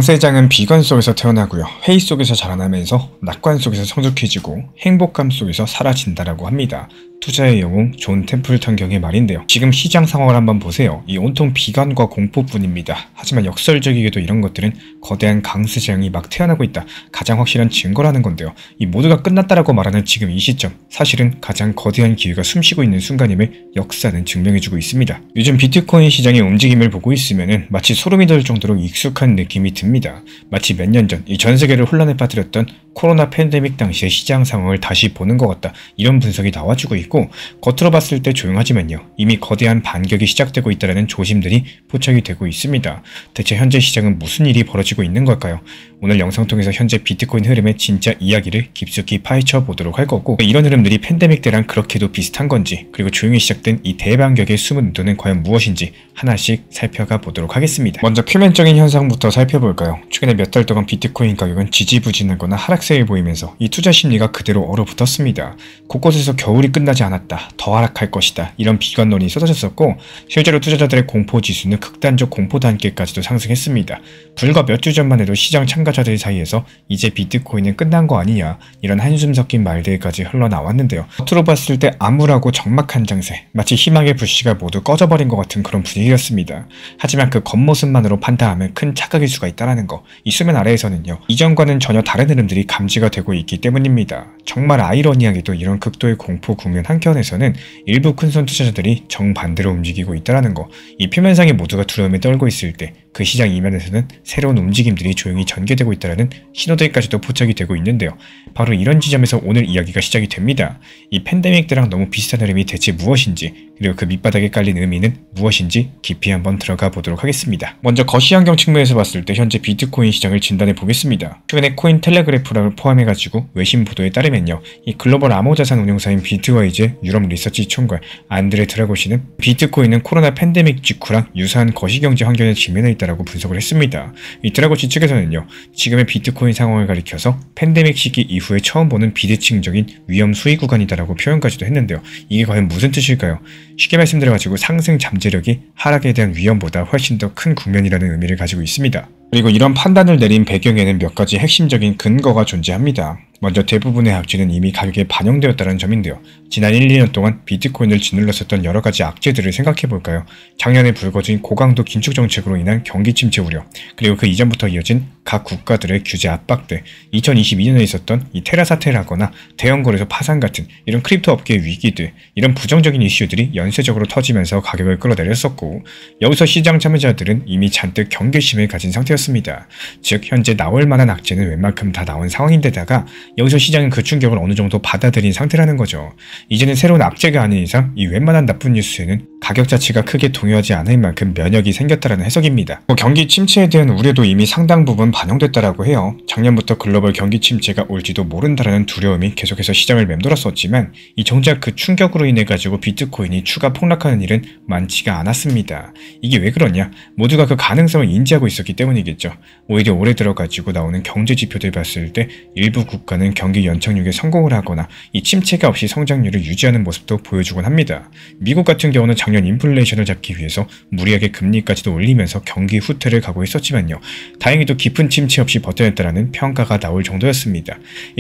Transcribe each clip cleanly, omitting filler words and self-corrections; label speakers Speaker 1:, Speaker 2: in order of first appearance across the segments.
Speaker 1: 강세장은 비관 속에서 태어나고요. 회의 속에서 자라나면서 낙관 속에서 성숙해지고 행복감 속에서 사라진다라고 합니다. 투자의 영웅 존 템플턴 경의 말인데요. 지금 시장 상황을 한번 보세요. 이 온통 비관과 공포뿐입니다. 하지만 역설적이게도 이런 것들은 거대한 강세장이 막 태어나고 있다. 가장 확실한 증거라는 건데요. 이 모두가 끝났다라고 말하는 지금 이 시점, 사실은 가장 거대한 기회가 숨쉬고 있는 순간임을 역사는 증명해주고 있습니다. 요즘 비트코인 시장의 움직임을 보고 있으면은 마치 소름이 돋을 정도로 익숙한 느낌이 듭니다. 마치 몇 년 전 이 전 세계를 혼란에 빠뜨렸던 코로나 팬데믹 당시의 시장 상황을 다시 보는 것 같다. 이런 분석이 나와주고 있고, 겉으로 봤을 때 조용하지만요, 이미 거대한 반격이 시작되고 있다는 조짐들이 포착이 되고 있습니다. 대체 현재 시장은 무슨 일이 벌어지고 있는 걸까요? 오늘 영상 통해서 현재 비트코인 흐름의 진짜 이야기를 깊숙이 파헤쳐 보도록 할 거고, 이런 흐름들이 팬데믹 때랑 그렇게도 비슷한 건지, 그리고 조용히 시작된 이 대반격의 숨은 의도는 과연 무엇인지 하나씩 살펴가 보도록 하겠습니다. 먼저 표면적인 현상부터 살펴볼까요? 최근에 몇 달 동안 비트코인 가격은 지지부진하거나 하락세를 보이면서 이 투자 심리가 그대로 얼어붙었습니다. 곳곳에서 겨울이 끝나지 않았다, 더 하락할 것이다, 이런 비관론이 쏟아졌었고, 실제로 투자자들의 공포지수는 극단적 공포 단계까지도 상승했습니다. 불과 몇 주 전만 해도 시장 참가자들 사이에서 이제 비트코인은 끝난 거 아니냐, 이런 한숨 섞인 말들까지 흘러나왔는데요. 겉으로 봤을 때 암울하고 적막한 장세, 마치 희망의 불씨가 모두 꺼져버린 것 같은 그런 분위기였습니다. 하지만 그 겉모습만으로 판단하면 큰 착각일 수가 있다는 거, 이 수면 아래에서는요, 이전과는 전혀 다른 흐름들이 감지가 되고 있기 때문입니다. 정말 아이러니하게도 이런 극도의 공포 국면 한켠에서는 일부 큰손 투자자들이 정반대로 움직이고 있다는 거, 이 표면상의 모두가 두려움에 떨고 있을 때 그 시장 이면에서는 새로운 움직임들이 조용히 전개되고 있다는 신호들까지도 포착이 되고 있는데요. 바로 이런 지점에서 오늘 이야기가 시작이 됩니다. 이 팬데믹 때랑 너무 비슷한 흐름이 대체 무엇인지, 그리고 그 밑바닥에 깔린 의미는 무엇인지 깊이 한번 들어가 보도록 하겠습니다. 먼저 거시환경 측면에서 봤을 때 현재 비트코인 시장을 진단해 보겠습니다. 최근에 코인 텔레그래프를 포함해가지고 외신 보도에 따르면요, 이 글로벌 암호자산 운용사인 비트와이즈 유럽 리서치 총괄 안드레 드라고시는 비트코인은 코로나 팬데믹 직후랑 유사한 거시경제 환경에 직면해 있다라고 분석을 했습니다. 이 드라고시 측에서는요, 지금의 비트코인 상황을 가리켜서 팬데믹 시기 이후에 처음 보는 비대칭적인 위험 수위 구간이다라고 표현까지도 했는데요. 이게 과연 무슨 뜻일까요? 쉽게 말씀드려가지고 상승 잠재력이 하락에 대한 위험보다 훨씬 더 큰 국면이라는 의미를 가지고 있습니다. 그리고 이런 판단을 내린 배경에는 몇 가지 핵심적인 근거가 존재합니다. 먼저 대부분의 악재는 이미 가격에 반영되었다는 점인데요. 지난 1, 2년 동안 비트코인을 짓눌렀었던 여러가지 악재들을 생각해볼까요? 작년에 불거진 고강도 긴축 정책으로 인한 경기 침체 우려, 그리고 그 이전부터 이어진 각 국가들의 규제 압박들, 2022년에 있었던 이 테라 사태라거나 대형 거래소 파산 같은 이런 크립토 업계의 위기들, 이런 부정적인 이슈들이 연쇄적으로 터지면서 가격을 끌어내렸었고, 여기서 시장 참여자들은 이미 잔뜩 경계심을 가진 상태였습니다. 즉 현재 나올 만한 악재는 웬만큼 다 나온 상황인데다가 여기서 시장은 그 충격을 어느 정도 받아들인 상태라는 거죠. 이제는 새로운 악재가 아닌 이상 이 웬만한 나쁜 뉴스에는 가격 자체가 크게 동요하지 않을 만큼 면역이 생겼다는 해석입니다. 경기 침체에 대한 우려도 이미 상당 부분 반영됐다라고 해요. 작년부터 글로벌 경기 침체가 올지도 모른다라는 두려움이 계속해서 시장을 맴돌았었지만, 이 정작 그 충격으로 인해 가지고 비트코인이 추가 폭락하는 일은 많지가 않았습니다. 이게 왜 그러냐? 모두가 그 가능성을 인지하고 있었기 때문이겠죠. 오히려 올해 들어가지고 나오는 경제 지표들 봤을 때 일부 국가는 경기 연착륙에 성공을 하거나 이 침체가 없이 성장률을 유지하는 모습도 보여주곤 합니다. 미국 같은 경우는 작년 인플레이션을 잡기 위해서 무리하게 금리까지도 올리면서 경기 후퇴를 가고 있었지만요, 다행히도 깊은 침체 없이 버텨냈다라는 평가가 나올 정도였습니다.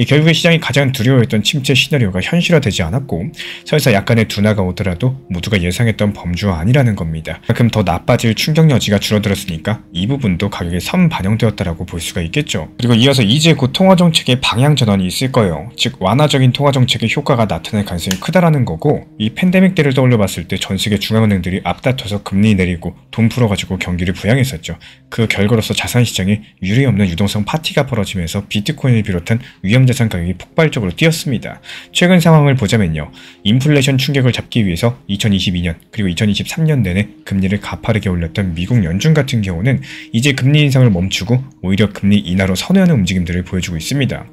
Speaker 1: 결국에 시장이 가장 두려워했던 침체 시나리오가 현실화되지 않았고, 설사 약간의 둔화가 오더라도 모두가 예상했던 범주가 아니라는 겁니다. 그만큼 더 나빠질 충격 여지가 줄어들었으니까 이 부분도 가격에 선반영되었다라고 볼 수가 있겠죠. 그리고 이어서 이제 곧 통화정책의 방향 전환이 있을 거예요. 즉 완화적인 통화정책의 효과가 나타날 가능성이 크다라는 거고, 이 팬데믹 때를 떠올려 봤을 때 전 세계 중앙은행들이 앞다퉈서 금리 내리고 돈 풀어가지고 경기를 부양했었죠. 그 결과로서 자산시장에 유례없는 유동성 파티가 벌어지면서 비트코인을 비롯한 위험자산 가격이 폭발적으로 뛰었습니다. 최근 상황을 보자면요, 인플레이션 충격을 잡기 위해서 2022년 그리고 2023년 내내 금리를 가파르게 올렸던 미국 연준 같은 경우는 이제 금리 인상을 멈추고 오히려 금리 인하로 선회하는 움직임들을 보여주고 있습니다.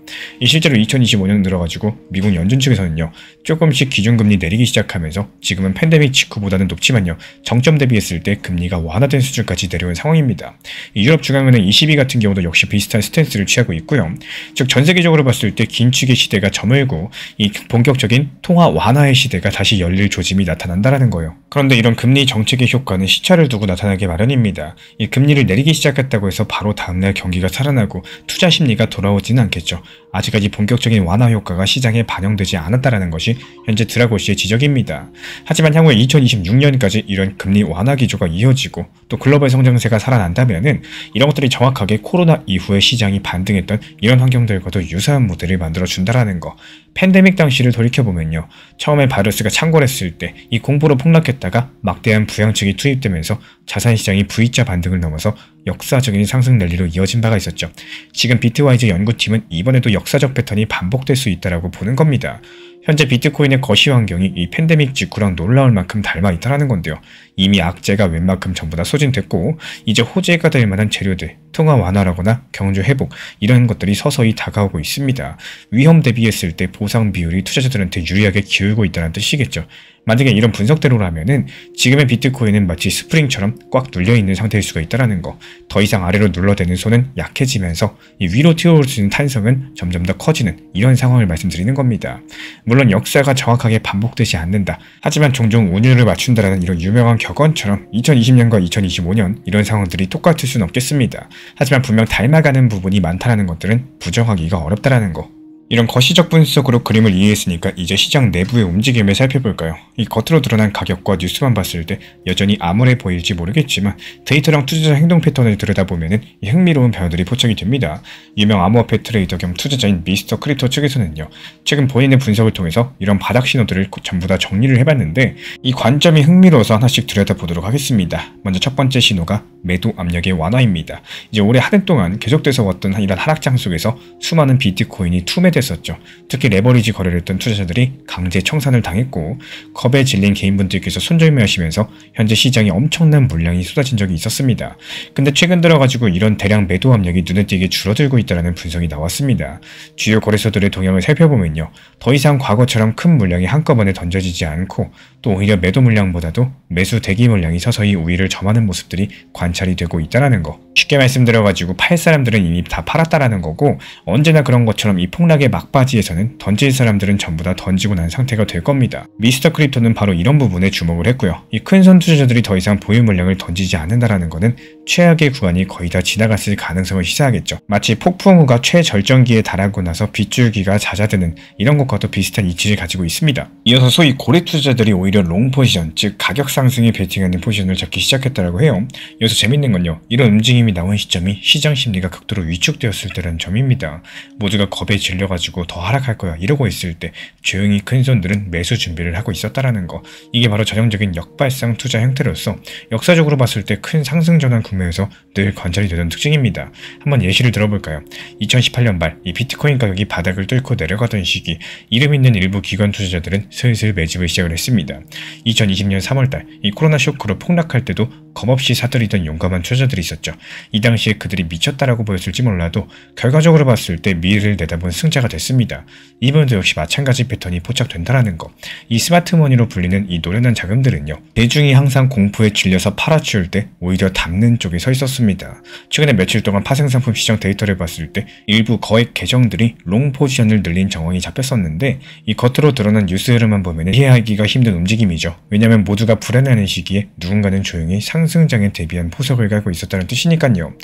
Speaker 1: 실제로 2025년 들어가지고 미국 연준 측에서는요, 조금씩 기준금리 내리기 시작하면서 지금은 팬데믹 직후보다는 높지만요, 정점 대비했을 때 금리가 완화된 수준까지 내려온 상황입니다. 유럽 중앙은행 ECB 같은 경우도 역시 비슷한 스탠스를 취하고 있고요. 즉 전 세계적으로 봤을 때 긴축의 시대가 저물고 이 본격적인 통화 완화의 시대가 다시 열릴 조짐이 나타난다는 거예요. 그런데 이런 금리 정책의 효과는 시차를 두고 나타나기 마련입니다. 이 금리를 내리기 시작했다고 해서 바로 다음날 경기가 살아나고 투자 심리가 돌아오지는 않겠죠. 아직까지 본격적인 완화 효과가 시장에 반영되지 않았다는 것이 현재 드라고시의 지적입니다. 하지만 향후에 2026년까지 이런 금리 완화 기조가 이어지고 또 글로벌 성장세가 살아난다면은 이런 것들이 정확하게 코로나 이후에 시장이 반등했던 이런 환경들과도 유사한 모델을 만들어준다라는 거. 팬데믹 당시를 돌이켜보면요. 처음에 바이러스가 창궐했을 때 이 공포로 폭락했다가 막대한 부양책이 투입되면서 자산시장이 V자 반등을 넘어서 역사적인 상승 랠리로 이어진 바가 있었죠. 지금 비트와이즈 연구팀은 이번에도 역사적 패턴이 반복될 수 있다고 보는 겁니다. 현재 비트코인의 거시 환경이 이 팬데믹 직후랑 놀라울 만큼 닮아 있다는 건데요. 이미 악재가 웬만큼 전부 다 소진됐고 이제 호재가 될 만한 재료들, 통화 완화라거나 경주 회복 이런 것들이 서서히 다가오고 있습니다. 위험 대비했을 때 보상 비율이 투자자들한테 유리하게 기울고 있다는 뜻이겠죠. 만약에 이런 분석대로라면은 지금의 비트코인은 마치 스프링처럼 꽉 눌려있는 상태일 수가 있다는 거. 더 이상 아래로 눌러대는 손은 약해지면서 이 위로 튀어올 수 있는 탄성은 점점 더 커지는 이런 상황을 말씀드리는 겁니다. 물론 역사가 정확하게 반복되지 않는다. 하지만 종종 운율을 맞춘다라는 이런 유명한 격언처럼 2020년과 2025년 이런 상황들이 똑같을 수는 없겠습니다. 하지만 분명 닮아가는 부분이 많다는 것들은 부정하기가 어렵다는 거. 이런 거시적 분석으로 그림을 이해했으니까 이제 시장 내부의 움직임을 살펴볼까요? 이 겉으로 드러난 가격과 뉴스만 봤을 때 여전히 암울해 보일지 모르겠지만 데이터랑 투자자 행동 패턴을 들여다보면 흥미로운 변화들이 포착이 됩니다. 유명 암호화폐 트레이더 겸 투자자인 미스터 크립토 측에서는요. 최근 본인의 분석을 통해서 이런 바닥 신호들을 전부 다 정리를 해봤는데 이 관점이 흥미로워서 하나씩 들여다보도록 하겠습니다. 먼저 첫 번째 신호가 매도 압력의 완화입니다. 이제 올해 한 해 동안 계속돼서 왔던 이런 하락장 속에서 수많은 비트코인이 투매됐었죠. 특히 레버리지 거래를 했던 투자자들이 강제 청산을 당했고 겁에 질린 개인분들께서 손절매하시면서 현재 시장에 엄청난 물량이 쏟아진 적이 있었습니다. 근데 최근 들어가지고 이런 대량 매도 압력이 눈에 띄게 줄어들고 있다는 분석이 나왔습니다. 주요 거래소들의 동향을 살펴보면요. 더 이상 과거처럼 큰 물량이 한꺼번에 던져지지 않고 또 오히려 매도 물량보다도 매수 대기 물량이 서서히 우위를 점하는 모습들이 관찰이 되고 있다는 거. 쉽게 말씀드려가지고 팔 사람들은 이미 다 팔았다라는 거고 언제나 그런 것처럼 이 폭락의 막바지에서는 던질 사람들은 전부 다 던지고 난 상태가 될 겁니다. 미스터 크립토는 바로 이런 부분에 주목을 했고요. 이 큰손 투자자들이 더 이상 보유 물량을 던지지 않는다라는 것은 최악의 구간이 거의 다 지나갔을 가능성을 시사하겠죠. 마치 폭풍 우가 최절정기에 달하고 나서 빗줄기가 잦아드는 이런 것과도 비슷한 이치를 가지고 있습니다. 이어서 소위 고래 투자자들이 오히려 롱 포지션, 즉 가격 상승에 베팅하는 포지션을 잡기 시작했다고 해요. 여기서 재밌는 건요. 이런 움직임이 나온 시점이 시장 심리가 극도로 위축되었을 때라는 점입니다. 모두가 겁에 질려가지고 더 하락할 거야 이러고 있을 때 조용히 큰 손들은 매수 준비를 하고 있었다라는 거. 이게 바로 전형적인 역발상 투자 형태로서 역사적으로 봤을 때 큰 상승 전환 국면에서 늘 관찰이 되던 특징입니다. 한번 예시를 들어볼까요? 2018년 말 이 비트코인 가격이 바닥을 뚫고 내려가던 시기 이름 있는 일부 기관 투자자들은 슬슬 매집을 시작을 했습니다. 2020년 3월달 이 코로나 쇼크로 폭락할 때도 겁없이 사들이던 용감한 투자자들이 있었죠. 이 당시에 그들이 미쳤다라고 보였을지 몰라도 결과적으로 봤을 때 미래를 내다본 승자가 됐습니다. 이번에도 역시 마찬가지 패턴이 포착된다라는 거. 이 스마트머니로 불리는 이 노련한 자금들은요. 대중이 항상 공포에 질려서 팔아치울 때 오히려 담는 쪽에 서 있었습니다. 최근에 며칠 동안 파생상품 시장 데이터를 봤을 때 일부 거액 계정들이 롱 포지션을 늘린 정황이 잡혔었는데 이 겉으로 드러난 뉴스 흐름만 보면 이해하기가 힘든 움직임이죠. 왜냐하면 모두가 불안해하는 시기에 누군가는 조용히 상승장에 대비한 포석을 깔고 있었다는 뜻이니까요.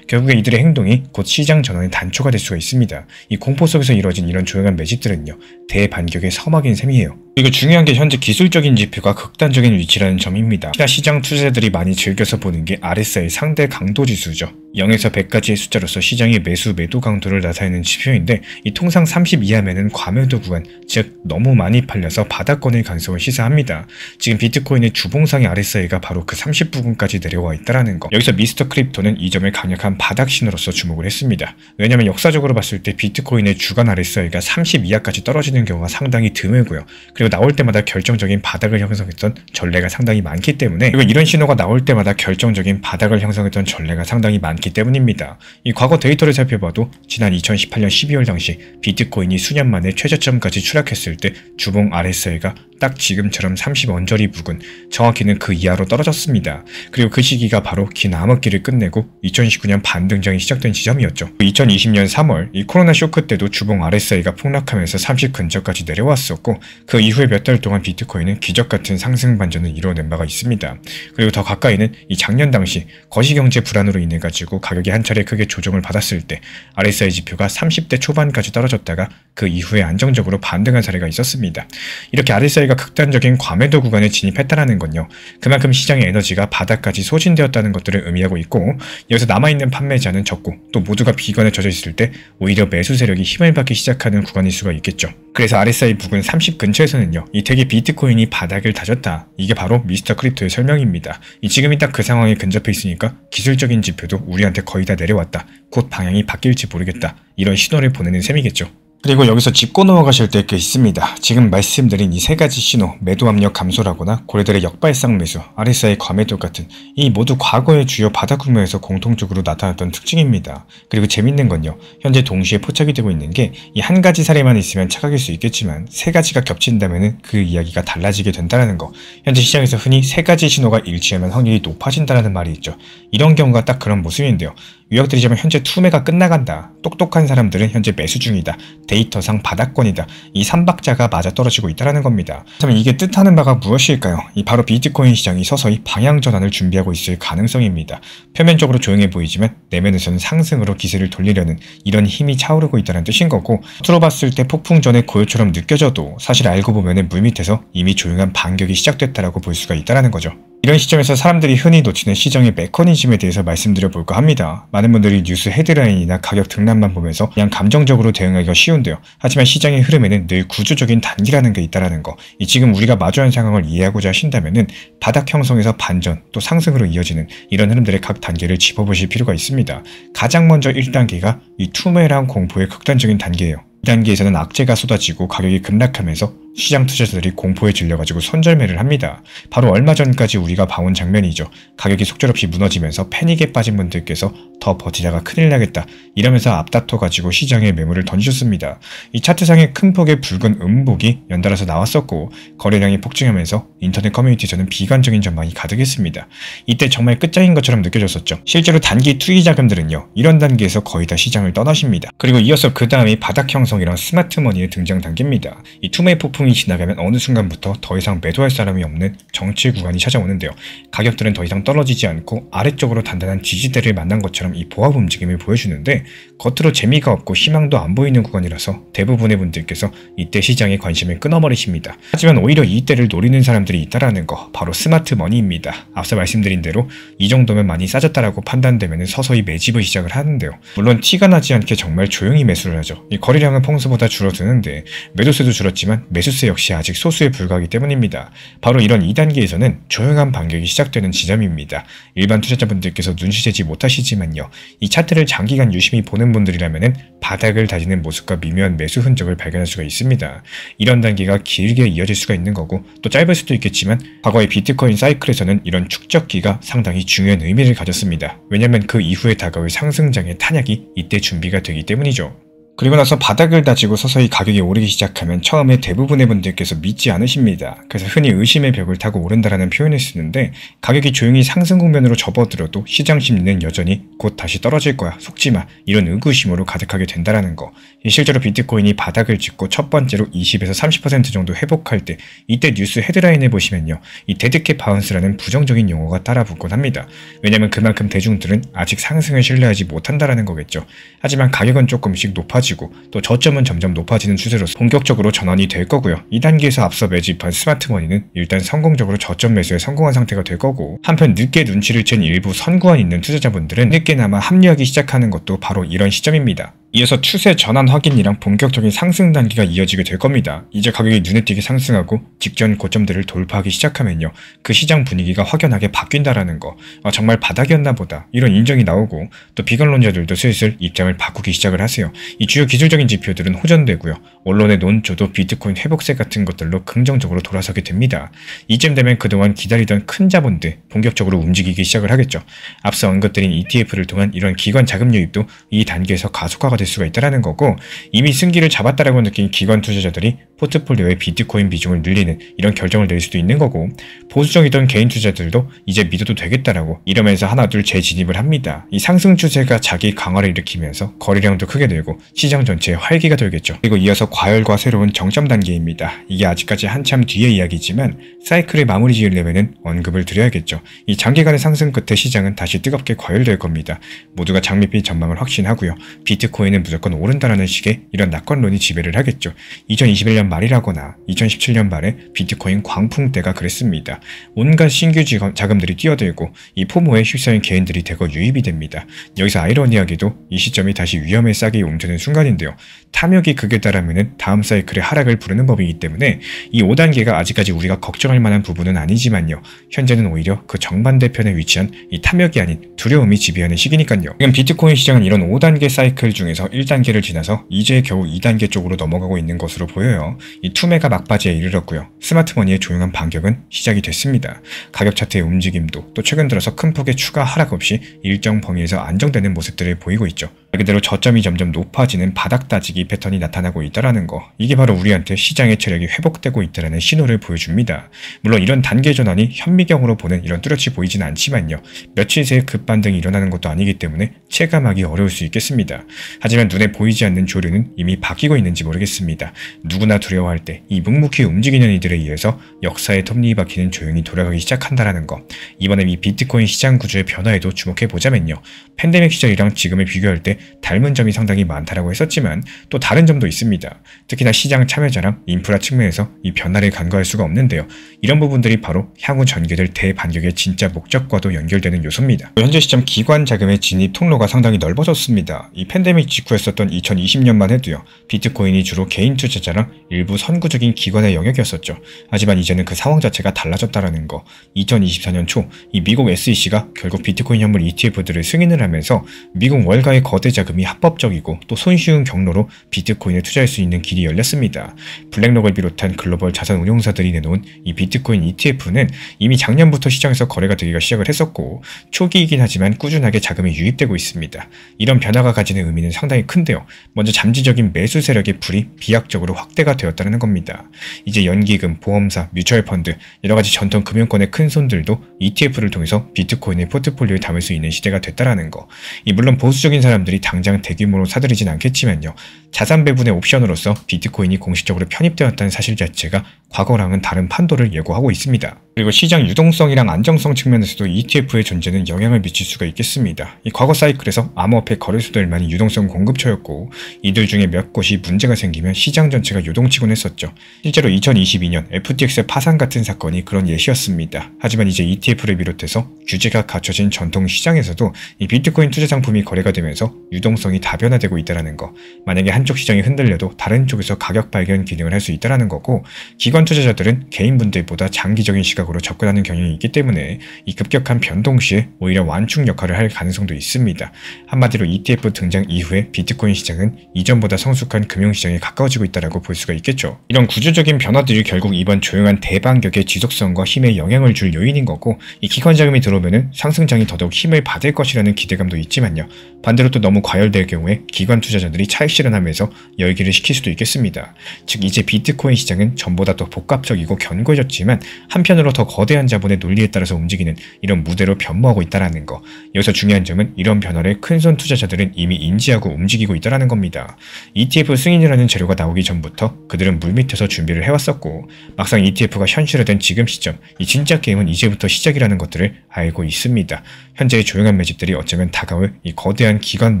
Speaker 1: 결국에 이들의 행동이 곧 시장 전환의 단초가 될 수가 있습니다. 이 공포 속에서 이루어진 이런 조용한 매집들은요. 대반격의 서막인 셈이에요. 그리고 중요한 게 현재 기술적인 지표가 극단적인 위치라는 점입니다. 시장 투자자들이 많이 즐겨서 보는 게 RSI 상대 강도 지수죠. 0에서 100까지의 숫자로서 시장의 매수 매도 강도를 나타내는 지표인데 이 통상 30 이하면은 과매도 구간, 즉 너무 많이 팔려서 바닥권일 가능성을 시사합니다. 지금 비트코인의 주봉상의 RSI가 바로 그 30 부근까지 내려와 있다는 거. 여기서 미스터 크립토는 이 점을 강력한 바닥 신호로서 주목을 했습니다. 왜냐하면 역사적으로 봤을 때 비트코인의 주간 RSI가 30 이하까지 떨어지는 경우가 상당히 드물고요. 그리고 그리고 나올 때마다 결정적인 바닥을 형성했던 전례가 상당히 많기 때문에, 그리고 이런 신호가 나올 때마다 결정적인 바닥을 형성했던 전례가 상당히 많기 때문입니다. 이 과거 데이터를 살펴봐도 지난 2018년 12월 당시 비트코인이 수년 만에 최저점까지 추락했을 때 주봉 RSI가 딱 지금처럼 30언저리 부근, 정확히는 그 이하로 떨어졌습니다. 그리고 그 시기가 바로 긴 암흑기를 끝내고 2019년 반등장이 시작된 지점이었죠. 2020년 3월 이 코로나 쇼크 때도 주봉 RSI가 폭락하면서 30 근처까지 내려왔었고, 그 이후에 몇 달 동안 비트코인은 기적같은 상승 반전을 이뤄낸 바가 있습니다. 그리고 더 가까이는 이 작년 당시 거시경제 불안으로 인해 가지고 가격이 한 차례 크게 조정을 받았을 때 RSI 지표가 30대 초반까지 떨어졌다가 그 이후에 안정적으로 반등한 사례가 있었습니다. 이렇게 RSI가 극단적인 과매도 구간에 진입했다는 건요, 그만큼 시장의 에너지가 바닥까지 소진되었다는 것들을 의미하고 있고, 여기서 남아있는 판매자는 적고 또 모두가 비관에 젖어 있을 때 오히려 매수 세력이 힘을 받기 시작하는 구간일 수가 있겠죠. 그래서 RSI 부근 30 근처에서는요, 이 대기 비트코인이 바닥을 다졌다, 이게 바로 미스터 크립토의 설명입니다. 지금이 딱 그 상황에 근접해 있으니까 기술적인 지표도 우리한테 거의 다 내려왔다, 곧 방향이 바뀔지 모르겠다, 이런 신호를 보내는 셈이겠죠. 그리고 여기서 짚고 넘어가실 게 있습니다. 지금 말씀드린 이 세 가지 신호, 매도 압력 감소라거나 고래들의 역발상 매수, RSI 과매도 같은 이 모두 과거의 주요 바닥 국면에서 공통적으로 나타났던 특징입니다. 그리고 재밌는 건요, 현재 동시에 포착이 되고 있는 게 이 한 가지 사례만 있으면 착각일 수 있겠지만 세 가지가 겹친다면 그 이야기가 달라지게 된다는 거. 현재 시장에서 흔히 세 가지 신호가 일치하면 확률이 높아진다는 말이 있죠. 이런 경우가 딱 그런 모습인데요. 요약드리자면 현재 투매가 끝나간다, 똑똑한 사람들은 현재 매수 중이다, 데이터상 바닥권이다, 이 3박자가 맞아떨어지고 있다는 겁니다. 그렇다면 이게 뜻하는 바가 무엇일까요? 이 바로 비트코인 시장이 서서히 방향 전환을 준비하고 있을 가능성입니다. 표면적으로 조용해 보이지만 내면에서는 상승으로 기세를 돌리려는 이런 힘이 차오르고 있다는 뜻인 거고, 겉으로 봤을 때 폭풍 전의 고요처럼 느껴져도 사실 알고 보면 물밑에서 이미 조용한 반격이 시작됐다라고 볼 수가 있다는 거죠. 이런 시점에서 사람들이 흔히 놓치는 시장의 메커니즘에 대해서 말씀드려 볼까 합니다. 많은 분들이 뉴스 헤드라인이나 가격 등락만 보면서 그냥 감정적으로 대응하기가 쉬운데요. 하지만 시장의 흐름에는 늘 구조적인 단계라는 게 있다는 거. 지금 우리가 마주한 상황을 이해하고자 하신다면 바닥 형성에서 반전, 또 상승으로 이어지는 이런 흐름들의 각 단계를 짚어보실 필요가 있습니다. 가장 먼저 1단계가 이 투매랑 공포의 극단적인 단계예요. 2단계에서는 악재가 쏟아지고 가격이 급락하면서 시장 투자자들이 공포에 질려가지고 손절매를 합니다. 바로 얼마 전까지 우리가 봐온 장면이죠. 가격이 속절없이 무너지면서 패닉에 빠진 분들께서 더 버티다가 큰일 나겠다, 이러면서 앞다퉈가지고 시장에 매물을 던지셨습니다. 이 차트상의 큰 폭의 붉은 음복이 연달아서 나왔었고, 거래량이 폭증하면서 인터넷 커뮤니티에서는 비관적인 전망이 가득했습니다. 이때 정말 끝장인 것처럼 느껴졌었죠. 실제로 단기 투기 자금들은요, 이런 단계에서 거의 다 시장을 떠나십니다. 그리고 이어서 그 다음이 바닥 형성이랑 스마트머니의 등장 단계입니다. 이 투매 폭풍이 지나가면 어느 순간부터 더 이상 매도할 사람이 없는 정치 구간이 찾아오는데요. 가격들은 더 이상 떨어지지 않고 아래쪽으로 단단한 지지대를 만난 것처럼 이 보합 움직임을 보여주는데, 겉으로 재미가 없고 희망도 안 보이는 구간이라서 대부분의 분들께서 이때 시장에 관심을 끊어버리십니다. 하지만 오히려 이때를 노리는 사람들이 있다라는 거, 바로 스마트머니입니다. 앞서 말씀드린 대로 이 정도면 많이 싸졌다라고 판단되면 서서히 매집을 시작을 하는데요. 물론 티가 나지 않게 정말 조용히 매수를 하죠. 이 거래량은 평소보다 줄어드는데 매도세도 줄었지만 매수세 역시 아직 소수에 불과하기 때문입니다. 바로 이런 2단계에서는 조용한 반격이 시작되는 지점입니다. 일반 투자자분들께서 눈치채지 못하시지만요, 이 차트를 장기간 유심히 보는 분들이라면 바닥을 다지는 모습과 미묘한 매수 흔적을 발견할 수가 있습니다. 이런 단계가 길게 이어질 수가 있는 거고, 또 짧을 수도 있겠지만 과거의 비트코인 사이클에서는 이런 축적기가 상당히 중요한 의미를 가졌습니다. 왜냐면 그 이후에 다가올 상승장의 탄약이 이때 준비가 되기 때문이죠. 그리고 나서 바닥을 다지고 서서히 가격이 오르기 시작하면 처음에 대부분의 분들께서 믿지 않으십니다. 그래서 흔히 의심의 벽을 타고 오른다라는 표현을 쓰는데, 가격이 조용히 상승 국면으로 접어들어도 시장 심리는 여전히 곧 다시 떨어질 거야, 속지마, 이런 의구심으로 가득하게 된다라는 거. 실제로 비트코인이 바닥을 짚고 첫 번째로 20에서 30% 정도 회복할 때, 이때 뉴스 헤드라인을 보시면요, 이 데드캣 바운스라는 부정적인 용어가 따라붙곤 합니다. 왜냐면 그만큼 대중들은 아직 상승을 신뢰하지 못한다라는 거겠죠. 하지만 가격은 조금씩 높아지고 또 저점은 점점 높아지는 추세로서 본격적으로 전환이 될 거고요. 2단계에서 앞서 매집한 스마트머니는 일단 성공적으로 저점 매수에 성공한 상태가 될 거고, 한편 늦게 눈치를 챈 일부 선구안 있는 투자자분들은 늦게나마 합류하기 시작하는 것도 바로 이런 시점입니다. 이어서 추세 전환 확인이랑 본격적인 상승 단계가 이어지게 될 겁니다. 이제 가격이 눈에 띄게 상승하고 직전 고점들을 돌파하기 시작하면요, 그 시장 분위기가 확연하게 바뀐다라는 거, 정말 바닥이었나 보다, 이런 인정이 나오고, 또 비관론자들도 슬슬 입장을 바꾸기 시작을 하세요. 이 주요 기술적인 지표들은 호전되고요, 언론의 논조도 비트코인 회복세 같은 것들로 긍정적으로 돌아서게 됩니다. 이쯤 되면 그동안 기다리던 큰 자본들 본격적으로 움직이기 시작을 하겠죠. 앞서 언급드린 ETF를 통한 이런 기관 자금 유입도 이 단계에서 가속화가 될 수가 있다는 거고, 이미 승기를 잡았다라고 느낀 기관 투자자들이 포트폴리오의 비트코인 비중을 늘리는 이런 결정을 내릴 수도 있는 거고, 보수적이던 개인 투자자들도 이제 믿어도 되겠다라고 이러면서 하나둘 재진입을 합니다. 이 상승 추세가 자기 강화를 일으키면서 거래량도 크게 늘고 시장 전체에 활기가 돌겠죠. 그리고 이어서 과열과 새로운 정점 단계입니다. 이게 아직까지 한참 뒤의 이야기지만 사이클을 마무리 지으려면 언급을 드려야겠죠. 이 장기간의 상승 끝에 시장은 다시 뜨겁게 과열될 겁니다. 모두가 장밋빛 전망을 확신하고요, 비트코인은 무조건 오른다라는 식의 이런 낙관론이 지배를 하겠죠. 2021년 말이라거나 2017년 말에 비트코인 광풍 때가 그랬습니다. 온갖 신규 자금들이 뛰어들고 이 포모에 휩싸인 개인들이 대거 유입이 됩니다. 여기서 아이러니하게도 이 시점이 다시 위험의 싹이 옮겨는 순간인데요. 탐욕이 극에 달하면 다음 사이클의 하락을 부르는 법이기 때문에 이 5단계가 아직까지 우리가 걱정할 만한 부분은 아니지만요, 현재는 오히려 그 정반대편에 위치한 이 탐욕이 아닌 두려움이 지배하는 시기니까요. 지금 비트코인 시장은 이런 5단계 사이클 중에서 1단계를 지나서 이제 겨우 2단계 쪽으로 넘어가고 있는 것으로 보여요. 이 투매가 막바지에 이르렀고요, 스마트머니의 조용한 반격은 시작이 됐습니다. 가격 차트의 움직임도 또 최근 들어서 큰 폭의 추가 하락 없이 일정 범위에서 안정되는 모습들을 보이고 있죠. 말 그대로 저점이 점점 높아지는 바닥 따지기 패턴이 나타나고 있다는 거, 이게 바로 우리한테 시장의 체력이 회복되고 있다는 신호를 보여줍니다. 물론 이런 단계 전환이 현미경으로 보는 이런 뚜렷이 보이지는 않지만요, 며칠 새에 급반등이 일어나는 것도 아니기 때문에 체감하기 어려울 수 있겠습니다. 하지만 눈에 보이지 않는 조류는 이미 바뀌고 있는지 모르겠습니다. 누구나 두려워할 때 이 묵묵히 움직이는 이들에 의해서 역사의 톱니바퀴는 조용히 돌아가기 시작한다는 거, 이번에 이 비트코인 시장 구조의 변화에도 주목해보자면요, 팬데믹 시절이랑 지금을 비교할 때 닮은 점이 상당히 많다라고 했었지만 또 다른 점도 있습니다. 특히나 시장 참여자랑 인프라 측면에서 이 변화를 간과할 수가 없는데요. 이런 부분들이 바로 향후 전개될 대반격의 진짜 목적과도 연결되는 요소입니다. 현재 시점 기관 자금의 진입 통로가 상당히 넓어졌습니다. 이 팬데믹 직후였었던 2020년만 해도요, 비트코인이 주로 개인 투자자랑 일부 선구적인 기관의 영역이었었죠. 하지만 이제는 그 상황 자체가 달라졌다라는 거, 2024년 초 이 미국 SEC가 결국 비트코인 현물 ETF들을 승인을 하면서 미국 월가의 거대 자금이 합법적이고 또 손쉬운 경로로 비트코인에 투자할 수 있는 길이 열렸습니다. 블랙록을 비롯한 글로벌 자산 운용사들이 내놓은 이 비트코인 ETF는 이미 작년부터 시장에서 거래가 되기가 시작을 했었고, 초기이긴 하지만 꾸준하게 자금이 유입되고 있습니다. 이런 변화가 가지는 의미는 상당히 큰데요. 먼저 잠재적인 매수 세력의 불이 비약적으로 확대가 되었다는 겁니다. 이제 연기금, 보험사, 뮤추얼펀드, 여러가지 전통 금융권의 큰 손들도 ETF를 통해서 비트코인의 포트폴리오에 담을 수 있는 시대가 됐다는 거. 물론 보수적인 사람들이 당장 대규모로 사들이진 않겠지만요, 자산 배분의 옵션으로서 비트코인이 공식적으로 편입되었다는 사실 자체가 과거랑은 다른 판도를 예고하고 있습니다. 그리고 시장 유동성이랑 안정성 측면에서도 ETF의 존재는 영향을 미칠 수가 있겠습니다. 이 과거 사이클에서 암호화폐 거래소들만이 유동성 공급처였고, 이들 중에 몇 곳이 문제가 생기면 시장 전체가 요동치곤 했었죠. 실제로 2022년 FTX 파산 같은 사건이 그런 예시였습니다. 하지만 이제 ETF를 비롯해서 규제가 갖춰진 전통 시장에서도 이 비트코인 투자 상품이 거래가 되면서 유동성이 다변화되고 있다는 거, 만약에 한쪽 시장이 흔들려도 다른 쪽에서 가격 발견 기능을 할 수 있다는 거고, 기관 투자자들은 개인분들보다 장기적인 시각으로 접근하는 경향이 있기 때문에 이 급격한 변동 시에 오히려 완충 역할을 할 가능성도 있습니다. 한마디로 ETF 등장 이후에 비트코인 시장은 이전보다 성숙한 금융시장에 가까워지고 있다고 볼 수가 있겠죠. 이런 구조적인 변화들이 결국 이번 조용한 대반격의 지속성과 힘에 영향을 줄 요인인 거고, 이 기관 자금이 들어오면 상승장이 더더욱 힘을 받을 것이라는 기대감도 있지만요, 반대로 또 너무 과열될 경우에 기관 투자자들이 차익 실현하면서 열기를 식힐 수도 있겠습니다. 즉 이제 비트코인 시장은 전보다 더 복합적이고 견고해졌지만 한편으로 더 거대한 자본의 논리에 따라서 움직이는 이런 무대로 변모하고 있다는 거. 여기서 중요한 점은 이런 변화를 큰손 투자자들은 이미 인지하고 움직이고 있다는 겁니다. ETF 승인이라는 재료가 나오기 전부터 그들은 물밑에서 준비를 해왔었고, 막상 ETF가 현실화된 지금 시점, 이 진짜 게임은 이제부터 시작이라는 것들을 알고 있습니다. 현재의 조용한 매집들이 어쩌면 다가올 이 거대한 기관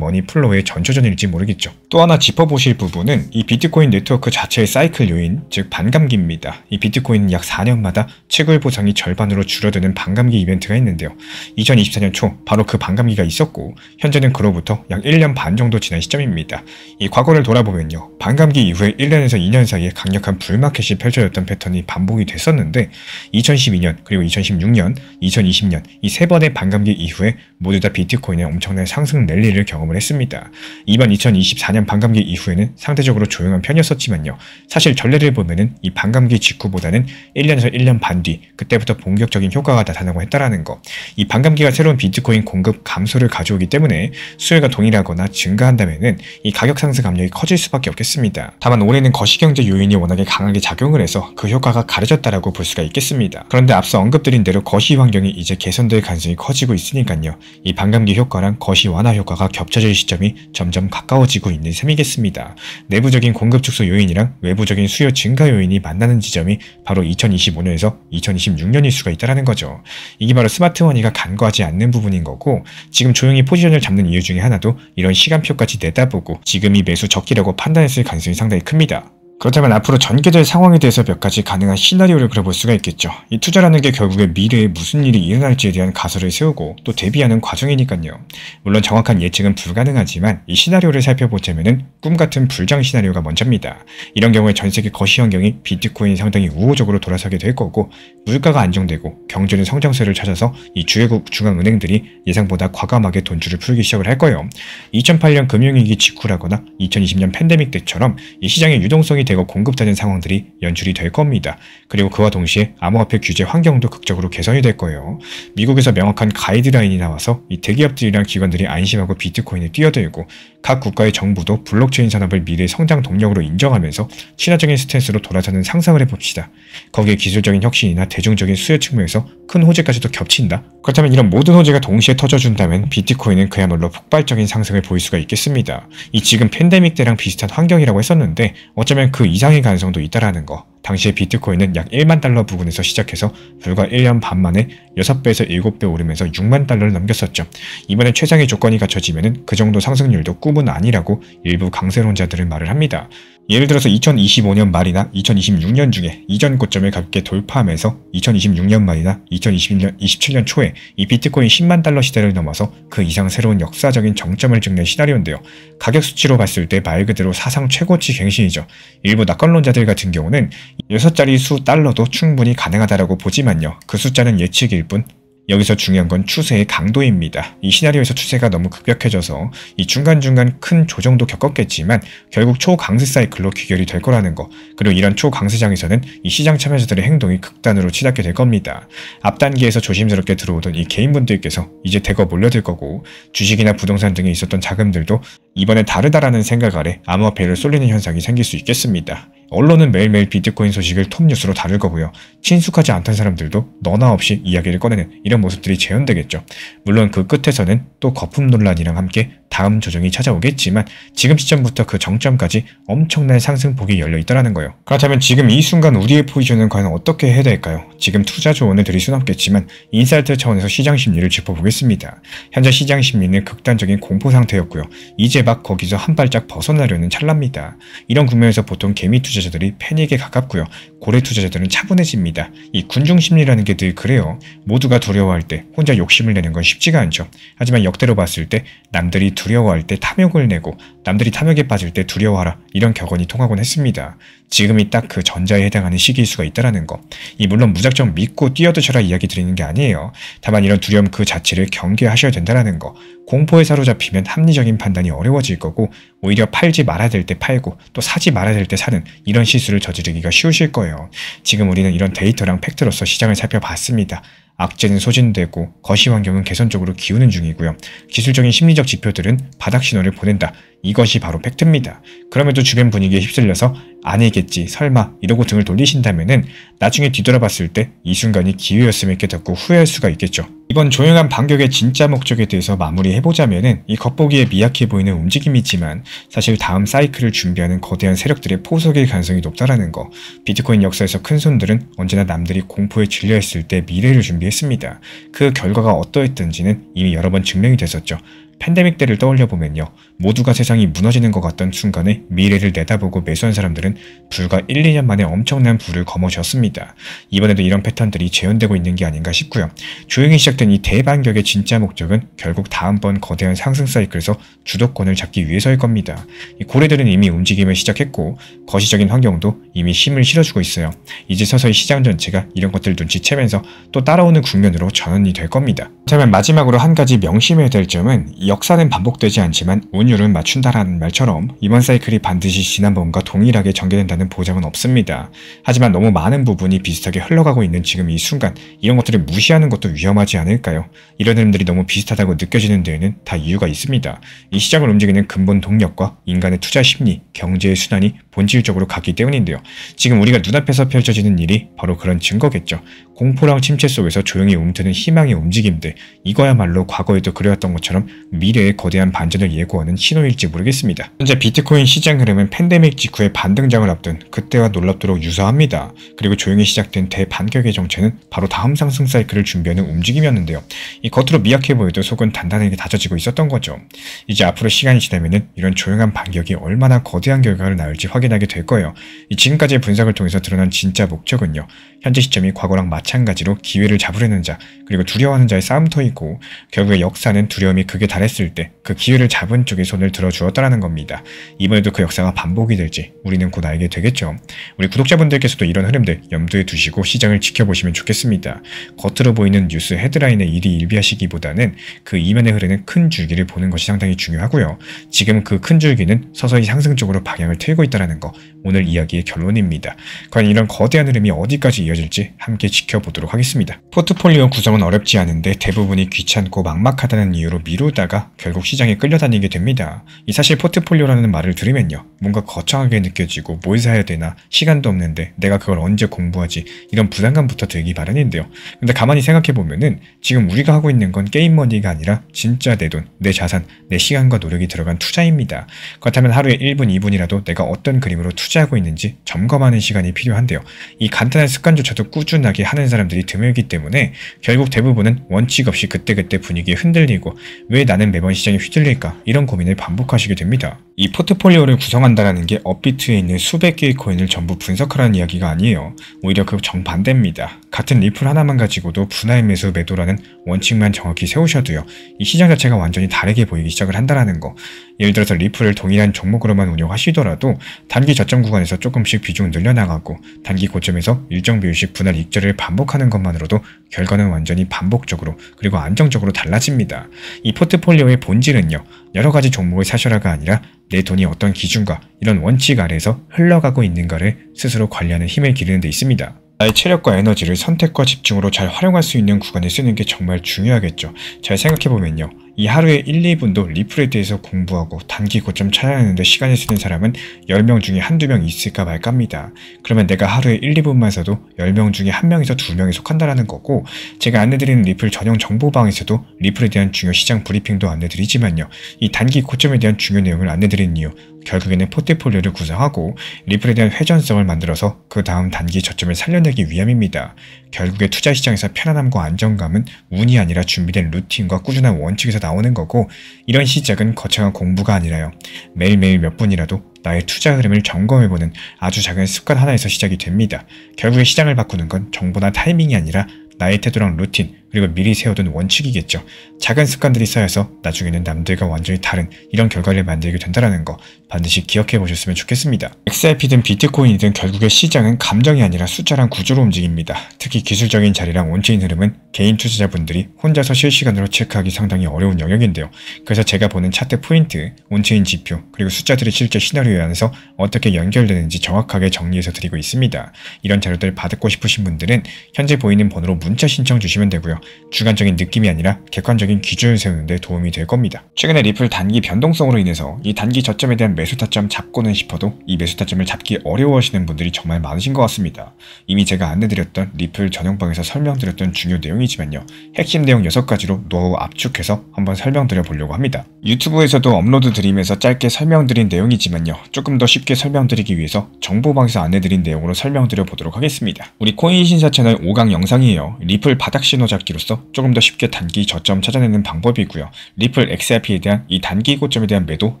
Speaker 1: 머니 플로우의 전초전일지 모르겠죠. 또 하나 짚어 짚어보실 부분은 이 비트코인 네트워크 자체의 사이클 요인, 즉 반감기입니다. 이 비트코인은 약 4년마다 채굴 보상이 절반으로 줄어드는 반감기 이벤트가 있는데요. 2024년 초 바로 그 반감기가 있었고 현재는 그로부터 약 1년 반 정도 지난 시점입니다. 이 과거를 돌아보면요. 반감기 이후에 1년에서 2년 사이에 강력한 불마켓이 펼쳐졌던 패턴이 반복이 됐었는데 2012년 그리고 2016년, 2020년 이 세 번의 반감기 이후에 모두 다 비트코인의 엄청난 상승 랠리를 경험을 했습니다. 이번 2024년 반감기 이후에는 상대적으로 조용한 편이었었지만요. 사실 전례를 보면은 이 반감기 직후보다는 1년에서 1년 반 뒤 그때부터 본격적인 효과가 나타나고 했다라는 거. 이 반감기가 새로운 비트코인 공급 감소를 가져오기 때문에 수요가 동일하거나 증가한다면은 이 가격 상승 압력이 커질 수밖에 없겠습니다. 다만 올해는 거시경제 요인이 워낙에 강하게 작용을 해서 그 효과가 가려졌다라고 볼 수가 있겠습니다. 그런데 앞서 언급드린 대로 거시 환경이 이제 개선될 가능성이 커지고 있으니까요. 이 반감기 효과랑 거시 완화 효과가 겹쳐질 시점이 점점 가까워지고 있는 셈이겠습니다. 내부적인 공급 축소 요인이랑 외부적인 수요 증가 요인이 만나는 지점이 바로 2025년에서 2026년일 수가 있다는 거죠. 이게 바로 스마트머니가 간과하지 않는 부분인 거고 지금 조용히 포지션을 잡는 이유 중에 하나도 이런 시간표까지 내다보고 지금이 매수 적기라고 판단했을 가능성이 상당히 큽니다. 그렇다면 앞으로 전개될 상황에 대해서 몇 가지 가능한 시나리오를 그려볼 수가 있겠죠. 이 투자라는 게 결국에 미래에 무슨 일이 일어날지에 대한 가설을 세우고 또 대비하는 과정이니까요. 물론 정확한 예측은 불가능하지만 이 시나리오를 살펴보자면은 꿈같은 불장 시나리오가 먼저입니다. 이런 경우에 전세계 거시 환경이 비트코인이 상당히 우호적으로 돌아서게 될 거고 물가가 안정되고 경제는 성장세를 찾아서 이 주요국 중앙은행들이 예상보다 과감하게 돈줄을 풀기 시작을 할 거예요. 2008년 금융위기 직후라거나 2020년 팬데믹 때처럼 이 시장의 유동성이 되고 공급되는 상황들이 연출이 될 겁니다. 그리고 그와 동시에 암호화폐 규제 환경도 극적으로 개선이 될 거예요. 미국에서 명확한 가이드라인이 나와서 이 대기업들이랑 기관들이 안심하고 비트코인에 뛰어들고 각 국가의 정부도 블록체인 산업을 미래의 성장 동력으로 인정하면서 친화적인 스탠스로 돌아서는 상상을 해봅시다. 거기에 기술적인 혁신이나 대중적인 수요 측면에서 큰 호재까지도 겹친다? 그렇다면 이런 모든 호재가 동시에 터져준다면 비트코인은 그야말로 폭발적인 상승을 보일 수가 있겠습니다. 이 지금 팬데믹 때랑 비슷한 환경이라고 했었는데 어쩌면 그 이상의 가능성도 있다라는 거. 당시에 비트코인은 약 1만 달러 부근에서 시작해서 불과 1년 반 만에 6배에서 7배 오르면서 6만 달러를 넘겼었죠. 이번에 최상의 조건이 갖춰지면 그 정도 상승률도 꿈은 아니라고 일부 강세론자들은 말을 합니다. 예를 들어서 2025년 말이나 2026년 중에 이전 고점을 가볍게 돌파하면서 2026년 말이나 2027년 초에 이 비트코인 10만 달러 시대를 넘어서 그 이상 새로운 역사적인 정점을 찍는 시나리오인데요. 가격 수치로 봤을 때 말 그대로 사상 최고치 갱신이죠. 일부 낙관론자들 같은 경우는 6자리 수 달러도 충분히 가능하다라고 보지만요. 그 숫자는 예측일 뿐 여기서 중요한 건 추세의 강도입니다. 이 시나리오에서 추세가 너무 급격해져서 이 중간중간 큰 조정도 겪었겠지만 결국 초강세 사이클로 귀결이 될 거라는 거. 그리고 이런 초강세장에서는 이 시장 참여자들의 행동이 극단으로 치닫게 될 겁니다. 앞 단계에서 조심스럽게 들어오던 이 개인분들께서 이제 대거 몰려들 거고 주식이나 부동산 등에 있었던 자금들도 이번에 다르다라는 생각 아래 암호화폐를 쏠리는 현상이 생길 수 있겠습니다. 언론은 매일매일 비트코인 소식을 톱뉴스로 다룰 거고요. 친숙하지 않던 사람들도 너나 없이 이야기를 꺼내는 이런 모습들이 재현되겠죠. 물론 그 끝에서는 또 거품 논란이랑 함께 다음 조정이 찾아오겠지만 지금 시점부터 그 정점까지 엄청난 상승폭이 열려있다는 거예요. 그렇다면 지금 이 순간 우리의 포지션은 과연 어떻게 해야 될까요? 지금 투자 조언을 드릴 수는 없겠지만 인사이트 차원에서 시장 심리를 짚어보겠습니다. 현재 시장 심리는 극단적인 공포 상태였고요. 이제 막 거기서 한 발짝 벗어나려는 찰나입니다. 이런 국면에서 보통 개미 투자자들이 패닉에 가깝고요. 고래 투자자들은 차분해집니다. 이 군중 심리라는 게 늘 그래요. 모두가 두려워할 때 혼자 욕심을 내는 건 쉽지가 않죠. 하지만 역대로 봤을 때 남들이 두려워할 때 탐욕을 내고 남들이 탐욕에 빠질 때 두려워하라 이런 격언이 통하곤 했습니다. 지금이 딱 그 전자에 해당하는 시기일 수가 있다는 거. 물론 무작정 믿고 뛰어드셔라 이야기 드리는 게 아니에요. 다만 이런 두려움 그 자체를 경계하셔야 된다는 거. 공포에 사로잡히면 합리적인 판단이 어려워질 거고 오히려 팔지 말아야 될 때 팔고 또 사지 말아야 될 때 사는 이런 실수를 저지르기가 쉬우실 거예요. 지금 우리는 이런 데이터랑 팩트로서 시장을 살펴봤습니다. 악재는 소진되고 거시 환경은 개선적으로 기우는 중이고요. 기술적인 심리적 지표들은 바닥 신호를 보낸다. 이것이 바로 팩트입니다. 그럼에도 주변 분위기에 휩쓸려서 아니겠지 설마 이러고 등을 돌리신다면은 나중에 뒤돌아봤을 때 이 순간이 기회였음을 깨닫고 후회할 수가 있겠죠. 이번 조용한 반격의 진짜 목적에 대해서 마무리해보자면은 이 겉보기에 미약해 보이는 움직임이지만 사실 다음 사이클을 준비하는 거대한 세력들의 포석일 가능성이 높다라는 거. 비트코인 역사에서 큰 손들은 언제나 남들이 공포에 질려했을 때 미래를 준비했습니다. 그 결과가 어떠했던지는 이미 여러 번 증명이 됐었죠. 팬데믹 때를 떠올려보면요. 모두가 세상이 무너지는 것 같던 순간에 미래를 내다보고 매수한 사람들은 불과 1, 2년 만에 엄청난 부를 거머쥐었습니다. 이번에도 이런 패턴들이 재현되고 있는 게 아닌가 싶고요. 조용히 시작된 이 대반격의 진짜 목적은 결국 다음번 거대한 상승 사이클에서 주도권을 잡기 위해서일 겁니다. 이 고래들은 이미 움직임을 시작했고 거시적인 환경도 이미 힘을 실어주고 있어요. 이제 서서히 시장 전체가 이런 것들 눈치채면서 또 따라오는 국면으로 전환이 될 겁니다. 하지만 마지막으로 한 가지 명심해야 될 점은 역사는 반복되지 않지만 운율은 맞춘다라는 말처럼 이번 사이클이 반드시 지난번과 동일하게 전개된다는 보장은 없습니다. 하지만 너무 많은 부분이 비슷하게 흘러가고 있는 지금 이 순간 이런 것들을 무시하는 것도 위험하지 않을까요? 이런 흐름들이 너무 비슷하다고 느껴지는 데에는 다 이유가 있습니다. 이 시장을 움직이는 근본 동력과 인간의 투자 심리, 경제의 순환이 본질적으로 같기 때문인데요. 지금 우리가 눈앞에서 펼쳐지는 일이 바로 그런 증거겠죠. 공포랑 침체 속에서 조용히 움트는 희망의 움직임들, 이거야말로 과거에도 그려왔던 것처럼 미래의 거대한 반전을 예고하는 신호일지 모르겠습니다. 현재 비트코인 시장 흐름은 팬데믹 직후의 반등장을 앞둔 그때와 놀랍도록 유사합니다. 그리고 조용히 시작된 대반격의 정체는 바로 다음 상승 사이클을 준비하는 움직임이었는데요. 이 겉으로 미약해 보여도 속은 단단하게 다져지고 있었던 거죠. 이제 앞으로 시간이 지나면은 이런 조용한 반격이 얼마나 거대한 결과를 낳을지 확인하게 될 거예요. 이 지금까지의 분석을 통해서 드러난 진짜 목적은요. 현재 시점이 과거랑 마찬가지로 기회를 잡으려는 자, 그리고 두려워하는 자의 싸움터이고 결국에 역사는 두려움이 극에 달했을 때 그 기회를 잡은 쪽에 손을 들어주었다라는 겁니다. 이번에도 그 역사가 반복이 될지 우리는 곧 알게 되겠죠. 우리 구독자분들께서도 이런 흐름들 염두에 두시고 시장을 지켜보시면 좋겠습니다. 겉으로 보이는 뉴스 헤드라인에 일이 일비하시기보다는 그 이면에 흐르는 큰 줄기를 보는 것이 상당히 중요하고요. 지금 그 큰 줄기는 서서히 상승 쪽으로 방향을 틀고 있다는 거, 오늘 이야기의 결론입니다. 과연 이런 거대한 흐름이 어디까지 이어질지 함께 지켜보도록 하겠습니다. 포트폴리오 구성은 어렵지 않은데 대부분이 귀찮고 막막하다는 이유로 미루다가 결국 시장에 끌려다니게 됩니다. 이 사실 포트폴리오라는 말을 들으면요. 뭔가 거창하게 느껴지고 뭘 사야 되나, 시간도 없는데 내가 그걸 언제 공부하지, 이런 부담감부터 들기 마련인데요. 근데 가만히 생각해보면은 지금 우리가 하고 있는 건 게임머니가 아니라 진짜 내 돈, 내 자산, 내 시간과 노력이 들어간 투자입니다. 그렇다면 하루에 1분, 2분이라도 내가 어떤 그림으로 투자하고 있는지 점검하는 시간이 필요한데요. 이 간단한 습관조차도 꾸준하게 하는 사람들이 드물기 때문에 결국 대부분은 원칙 없이 그때그때 분위기에 흔들리고 왜 나는 매번 시장에 휘둘릴까, 이런 고민을 반복하시게 됩니다. 이 포트폴리오를 구성한다는 게 업비트에 있는 수백 개의 코인을 전부 분석하라는 이야기가 아니에요. 오히려 그 정반대입니다. 같은 리플 하나만 가지고도 분할 매수 매도라는 원칙만 정확히 세우셔도요. 이 시장 자체가 완전히 다르게 보이기 시작을 한다는 거. 예를 들어서 리플을 동일한 종목으로만 운영하시더라도 단기 저점 구간에서 조금씩 비중 늘려나가고 단기 고점에서 일정 비율씩 분할 익절을 반복하는 것만으로도 결과는 완전히 반복적으로 그리고 안정적으로 달라집니다. 이 포트폴리오의 본질은요. 여러 가지 종목을 사셔라가 아니라 내 돈이 어떤 기준과 이런 원칙 아래에서 흘러가고 있는가를 스스로 관리하는 힘을 기르는 데 있습니다. 나의 체력과 에너지를 선택과 집중으로 잘 활용할 수 있는 구간에 쓰는 게 정말 중요하겠죠. 잘 생각해보면요. 이 하루에 1, 2분도 리플에 대해서 공부하고 단기 고점 찾아내는 데 시간을 쓰는 사람은 10명 중에 한두 명 있을까 말까입니다. 그러면 내가 하루에 1, 2분만 써도 10명 중에 1명에서 2명에 속한다라는 거고, 제가 안내드리는 리플 전용 정보방에서도 리플에 대한 중요 시장 브리핑도 안내드리지만요. 이 단기 고점에 대한 중요 내용을 안내드리는 이유, 결국에는 포트폴리오를 구성하고 리플에 대한 회전성을 만들어서 그 다음 단기 저점을 살려내기 위함입니다. 결국에 투자 시장에서 편안함과 안정감은 운이 아니라 준비된 루틴과 꾸준한 원칙에서 나오는 거고, 이런 시작은 거창한 공부가 아니라요. 매일매일 몇 분이라도 나의 투자 흐름을 점검해보는 아주 작은 습관 하나에서 시작이 됩니다. 결국에 시장을 바꾸는 건 정보나 타이밍이 아니라 나의 태도랑 루틴, 그리고 미리 세워둔 원칙이겠죠. 작은 습관들이 쌓여서 나중에는 남들과 완전히 다른 이런 결과를 만들게 된다는 거 반드시 기억해 보셨으면 좋겠습니다. XRP든 비트코인이든 결국에 시장은 감정이 아니라 숫자랑 구조로 움직입니다. 특히 기술적인 자리랑 온체인 흐름은 개인 투자자분들이 혼자서 실시간으로 체크하기 상당히 어려운 영역인데요. 그래서 제가 보는 차트 포인트, 온체인 지표, 그리고 숫자들이 실제 시나리오에 안에서 어떻게 연결되는지 정확하게 정리해서 드리고 있습니다. 이런 자료들 받고 싶으신 분들은 현재 보이는 번호로 문자 신청 주시면 되고요. 주관적인 느낌이 아니라 객관적인 기준을 세우는 데 도움이 될 겁니다. 최근에 리플 단기 변동성으로 인해서 이 단기 저점에 대한 매수 타점 잡고는 싶어도 이 매수 타점을 잡기 어려워하시는 분들이 정말 많으신 것 같습니다. 이미 제가 안내드렸던 리플 전용방에서 설명드렸던 중요 내용이지만요. 핵심 내용 6가지로 노하우 압축해서 한번 설명드려 보려고 합니다. 유튜브에서도 업로드 드리면서 짧게 설명드린 내용이지만요. 조금 더 쉽게 설명드리기 위해서 정보방에서 안내드린 내용으로 설명드려 보도록 하겠습니다. 우리 코인 신사 채널 5강 영상이에요. 리플 바닥 신호 잡기 이용함으로써 조금 더 쉽게 단기 저점 찾아내는 방법이고요. 리플 XRP에 대한 이 단기 고점에 대한 매도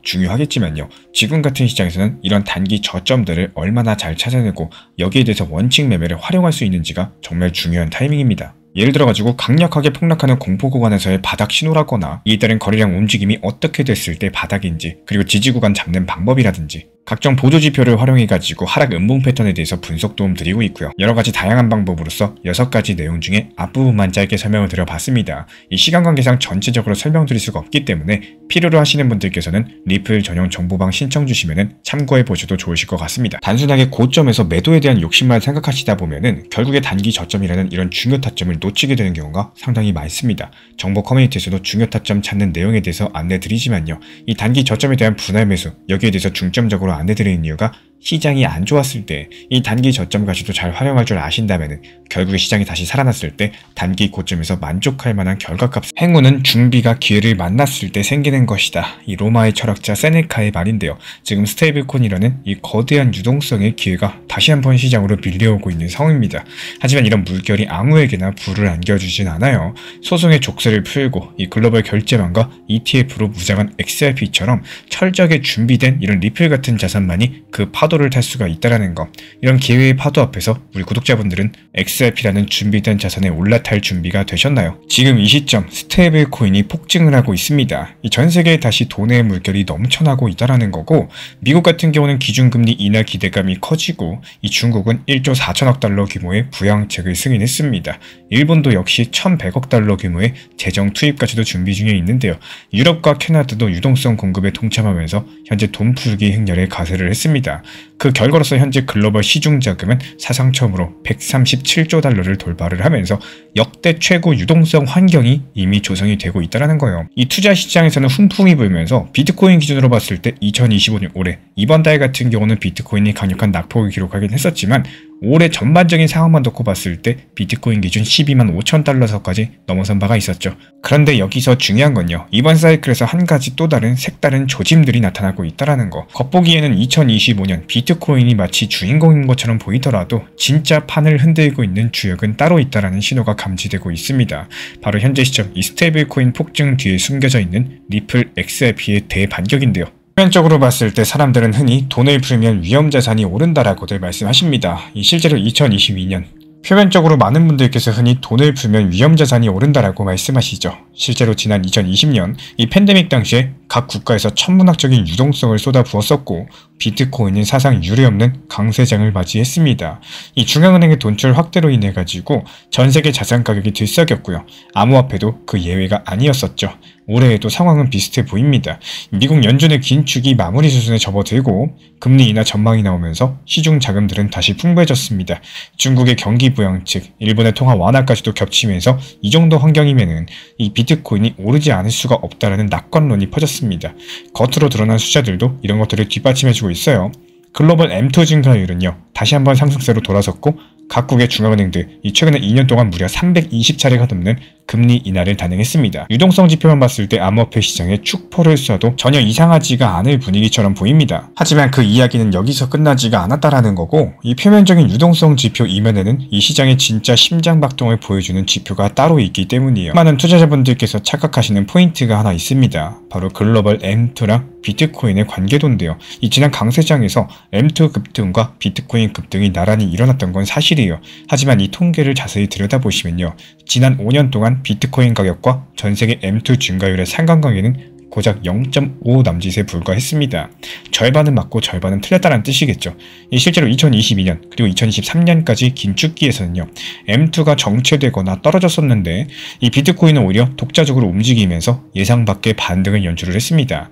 Speaker 1: 중요하겠지만요. 지금 같은 시장에서는 이런 단기 저점들을 얼마나 잘 찾아내고 여기에 대해서 원칙 매매를 활용할 수 있는지가 정말 중요한 타이밍입니다. 예를 들어가지고 강력하게 폭락하는 공포 구간에서의 바닥 신호라거나 이에 따른 거래량 움직임이 어떻게 됐을 때 바닥인지, 그리고 지지 구간 잡는 방법이라든지 각종 보조 지표를 활용해가지고 하락 음봉 패턴에 대해서 분석 도움 드리고 있고요. 여러가지 다양한 방법으로서 6가지 내용 중에 앞부분만 짧게 설명을 드려봤습니다. 이 시간 관계상 전체적으로 설명드릴 수가 없기 때문에 필요로 하시는 분들께서는 리플 전용 정보방 신청 주시면 참고해 보셔도 좋으실 것 같습니다. 단순하게 고점에서 매도에 대한 욕심만 생각하시다 보면은 결국에 단기 저점이라는 이런 중요 타점을 놓치게 되는 경우가 상당히 많습니다. 정보 커뮤니티에서도 중요 타점 찾는 내용에 대해서 안내 드리지만요. 이 단기 저점에 대한 분할 매수, 여기에 대해서 중점적으로 안내드리는 이유가 시장이 안 좋았을 때 이 단기 저점 가치도 잘 활용할 줄 아신다면 결국에 시장이 다시 살아났을 때 단기 고점에서 만족할 만한 결과값, 행운은 준비가 기회를 만났을 때 생기는 것이다. 이 로마의 철학자 세네카의 말인데요. 지금 스테이블코인이라는 이 거대한 유동성의 기회가 다시 한번 시장으로 밀려오고 있는 상황입니다. 하지만 이런 물결이 아무에게나 불을 안겨주진 않아요. 소송의 족쇄를 풀고 이 글로벌 결제망과 ETF로 무장한 XRP처럼 철저하게 준비된 이런 리플 같은 자산만이 그 파도를 탈 수가 있다는 것. 이런 기회의 파도 앞에서 우리 구독자분들은 XRP라는 준비된 자산에 올라탈 준비가 되셨나요? 지금 이 시점 스테이블 코인이 폭증을 하고 있습니다. 이 전 세계에 다시 돈의 물결이 넘쳐나고 있다는 거고, 미국 같은 경우는 기준금리 인하 기대감이 커지고 이 중국은 1조 4천억 달러 규모의 부양책을 승인했습니다. 일본도 역시 1,100억 달러 규모의 재정 투입까지도 준비 중에 있는데요. 유럽과 캐나다도 유동성 공급에 동참하면서 현재 돈 풀기 행렬에 가세를 했습니다. 그 결과로서 현재 글로벌 시중 자금은 사상 처음으로 137조 달러를 돌파를 하면서 역대 최고 유동성 환경이 이미 조성이 되고 있다는 거예요. 이 투자 시장에서는 훈풍이 불면서 비트코인 기준으로 봤을 때 2025년 올해 이번 달 같은 경우는 비트코인이 강력한 낙폭을 기록하긴 했었지만 올해 전반적인 상황만 놓고 봤을 때 비트코인 기준 12만 5천 달러서까지 넘어선 바가 있었죠. 그런데 여기서 중요한 건요. 이번 사이클에서 한 가지 또 다른 색다른 조짐들이 나타나고 있다는 거. 겉보기에는 2025년 비트코인이 마치 주인공인 것처럼 보이더라도 진짜 판을 흔들고 있는 주역은 따로 있다는 신호가 감지되고 있습니다. 바로 현재 시점 이 스테이블 코인 폭증 뒤에 숨겨져 있는 리플 XRP의 대반격인데요. 표면적으로 봤을 때 사람들은 흔히 돈을 풀면 위험자산이 오른다라고들 말씀하십니다. 실제로 2022년 표면적으로 많은 분들께서 흔히 돈을 풀면 위험자산이 오른다라고 말씀하시죠. 실제로 지난 2020년 이 팬데믹 당시에 각 국가에서 천문학적인 유동성을 쏟아부었었고 비트코인은 사상 유례없는 강세장을 맞이했습니다. 이 중앙은행의 돈출 확대로 인해 가지고 전세계 자산 가격이 들썩였고요. 암호화폐도 그 예외가 아니었었죠. 올해에도 상황은 비슷해 보입니다. 미국 연준의 긴축이 마무리 수순에 접어들고 금리 인하 전망이 나오면서 시중 자금들은 다시 풍부해졌습니다. 중국의 경기 부양책, 일본의 통화 완화까지도 겹치면서 이 정도 환경이면은 이 비트코인이 오르지 않을 수가 없다라는 낙관론이 퍼졌습니다. 겉으로 드러난 숫자들도 이런 것들을 뒷받침해주고 있어요. 글로벌 M2 증가율은요 다시 한번 상승세로 돌아섰고 각국의 중앙은행들 이 최근에 2년 동안 무려 320차례가 넘는 금리 인하를 단행했습니다. 유동성 지표만 봤을 때 암호화폐 시장에 축포를 쏴도 전혀 이상하지가 않을 분위기처럼 보입니다. 하지만 그 이야기는 여기서 끝나지가 않았다라는 거고, 이 표면적인 유동성 지표 이면에는 이 시장의 진짜 심장박동을 보여주는 지표가 따로 있기 때문이에요. 많은 투자자분들께서 착각하시는 포인트가 하나 있습니다. 바로 글로벌 M2랑 비트코인의 관계도인데요. 이 지난 강세장에서 M2 급등과 비트코인 급등이 나란히 일어났던 건 사실이에요. 하지만 이 통계를 자세히 들여다보시면요. 지난 5년 동안 비트코인 가격과 전세계 M2 증가율의 상관관계는 고작 0.5 남짓에 불과했습니다. 절반은 맞고 절반은 틀렸다는 뜻이겠죠. 실제로 2022년 그리고 2023년까지 긴축기에서는요. M2가 정체되거나 떨어졌었는데 이 비트코인은 오히려 독자적으로 움직이면서 예상 밖의 반등을 연출을 했습니다.